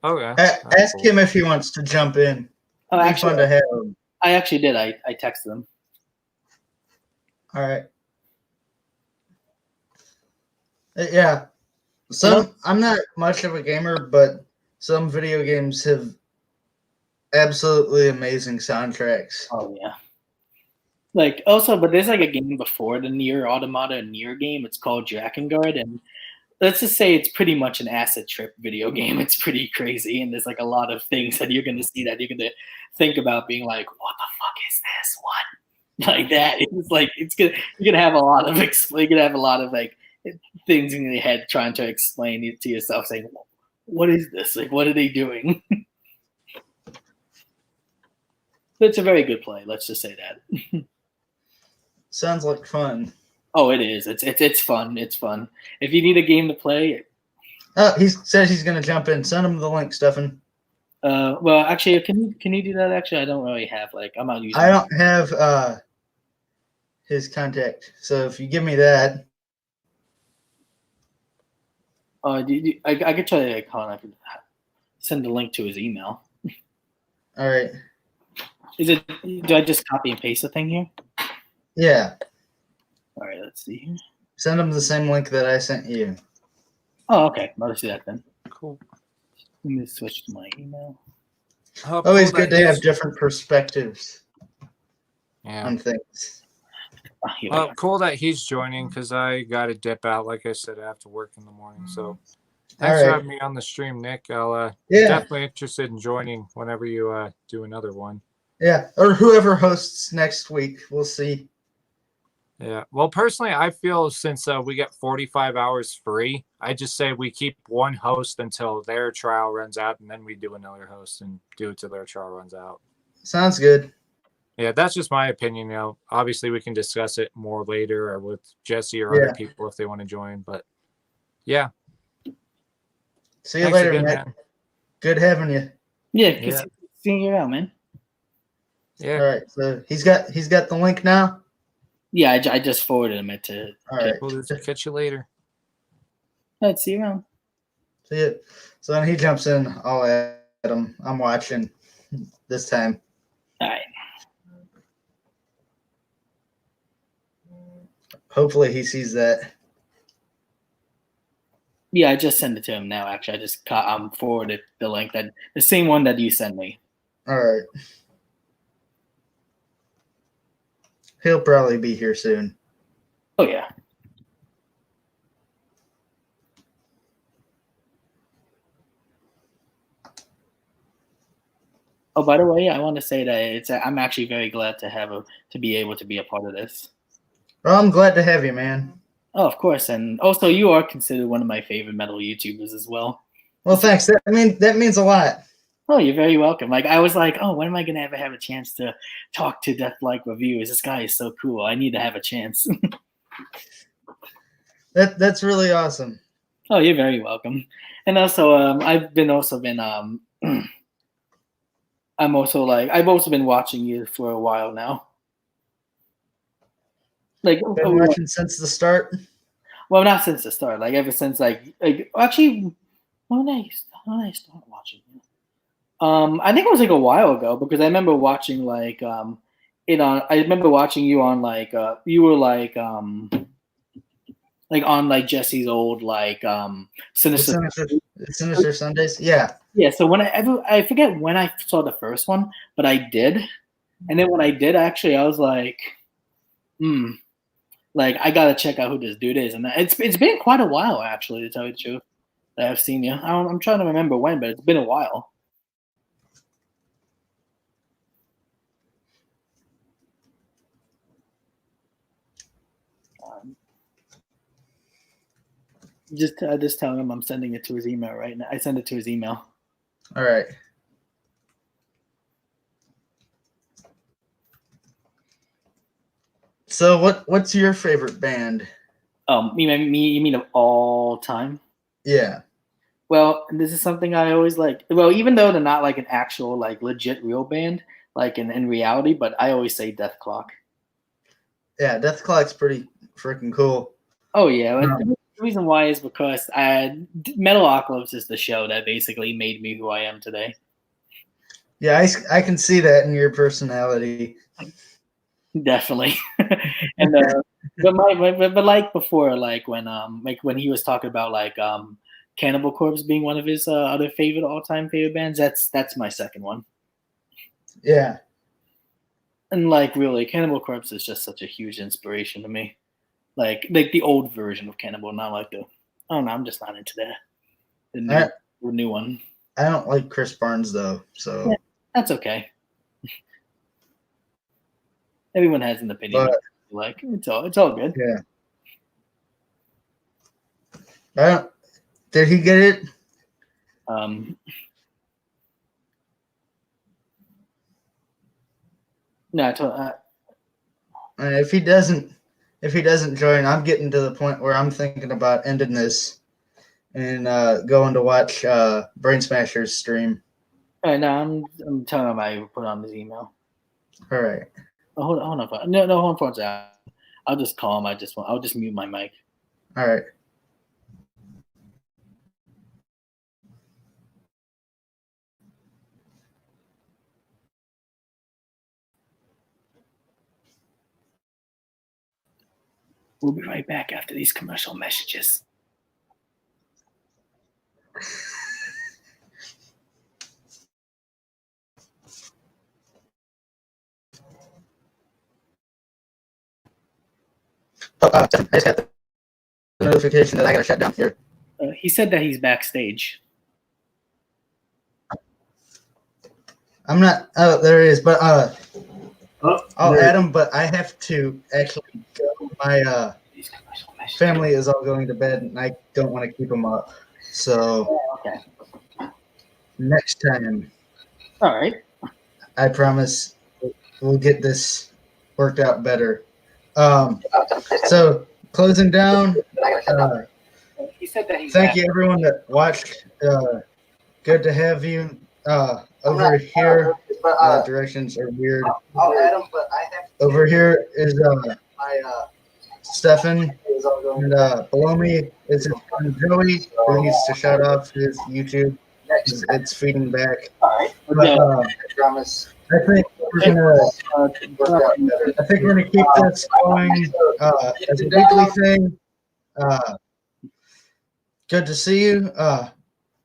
Okay. Ask him if he wants to jump in. Oh, It'd be actually, fun to have him. I actually did. I texted him. All right. Yeah. I'm not much of a gamer, but some video games have absolutely amazing soundtracks. Oh yeah. Like also, but there's like a game before the Nier Automata Nier game. It's called Drakengard, and let's just say it's pretty much an acid trip video game. It's pretty crazy, and there's like a lot of things that you're gonna see that you're gonna think about being like, what the fuck is this? What? Like that. It's like you're gonna have a lot of you're gonna have a lot of like things in your head trying to explain it to yourself, saying, what is this? Like, what are they doing? It's a very good play. Let's just say that. Sounds like fun. Oh, it is. It's fun. It's fun. If you need a game to play. Oh, he says he's going to jump in. Send him the link, Stefan. Well, actually, can you do that? Actually, I don't really have I'm not using. I don't have his contact, so if you give me that. I could try to I could send the link to his email. All right. Do I just copy and paste the thing here? Yeah. All right, let's see here. Send him the same link that I sent you. Oh, okay. Let's do that then. Cool. Let me switch to my email. Always good to have different perspectives on things. Cool that he's joining because I got to dip out, like I said, I have to work in the morning. So thanks for having me on the stream, Nick. I'll definitely interested in joining whenever you do another one. Yeah, or whoever hosts next week. We'll see. Yeah. Well, personally, I feel since we get 45 hours free, I just say we keep one host until their trial runs out, and then we do another host and do it till their trial runs out. Sounds good. Yeah, that's just my opinion. Obviously, we can discuss it more later or with Jesse or other people if they want to join. But yeah. See you later, Nick. Man. Good having you. Yeah. Seeing you out, man. Yeah. All right. So he's got the link now. Yeah, I just forwarded him to. All right. We'll catch you later. Let's see you around. See you. So then he jumps in. I'll add him. I'm watching this time. All right. Hopefully he sees that. Yeah, I just sent it to him now. Actually, I just forwarded the link the same one that you sent me. All right. He'll probably be here soon. Oh yeah. Oh, by the way, I want to say that I'm actually very glad to be able to be a part of this. Well, I'm glad to have you, man. Oh, of course, and also you are considered one of my favorite metal YouTubers as well. Well, thanks. That means a lot. Oh, you're very welcome. Like I was like, oh, when am I gonna ever have a chance to talk to Death Like reviewers? This guy is so cool. I need to have a chance. That's really awesome. Oh, you're very welcome. And also, I've also been watching you for a while now. Like, Been watching since the start. well, not since the start. Like ever since actually, when did I start watching you? I think it was like a while ago because I remember watching I remember watching you on you were like on like Jesse's old Sinister. Sinister Sundays. Yeah. Yeah, so I forget when I saw the first one, but I did. And then when I did actually I was like, like I gotta check out who this dude is. And it's been quite a while actually, to tell you the truth, that I've seen you. I'm trying to remember when, but it's been a while. Just telling him I'm sending it to his email right now. I send it to his email. All right. So what's your favorite band? You mean of all time? Yeah. Well, this is something I always like. Well, even though they're not like an actual like legit real band, like in reality, but I always say Death Clock. Yeah, Death Clock's pretty freaking cool. Oh yeah, the reason why is because Metalocalypse is the show that basically made me who I am today. Yeah, I can see that in your personality. Definitely. And but like before, like when he was talking about Cannibal Corpse being one of his other all-time favorite bands, that's my second one. Yeah. And like really, Cannibal Corpse is just such a huge inspiration to me. Like the old version of Cannibal, not like I don't know, I'm just not into the new one. I don't like Chris Barnes though, so yeah, that's okay. Everyone has an opinion. Like it's all good. Yeah. Did he get it? No, if he doesn't join, I'm getting to the point where I'm thinking about ending this and going to watch Brain Smasher's stream. All right, no, I'm telling him I put on his email. All right. Oh, hold on. No, hold on for a second. I'll just call him. I'll just mute my mic. All right. We'll be right back after these commercial messages. I just got the notification that I got to shut down here. He said that he's backstage. I'm not. Oh, there it is. But I'll add him. But I have to actually go. My family is all going to bed, and I don't want to keep them up. So next time. All right. I promise we'll get this worked out better. So closing down. He said that thank you everyone that watched. Good to have you. Over here, directions are weird. Over here is my Stefan, and below me is his friend Joey, who needs to shut off his YouTube. It's feeding back. But, I think we're gonna keep this going as a weekly thing. Good to see you.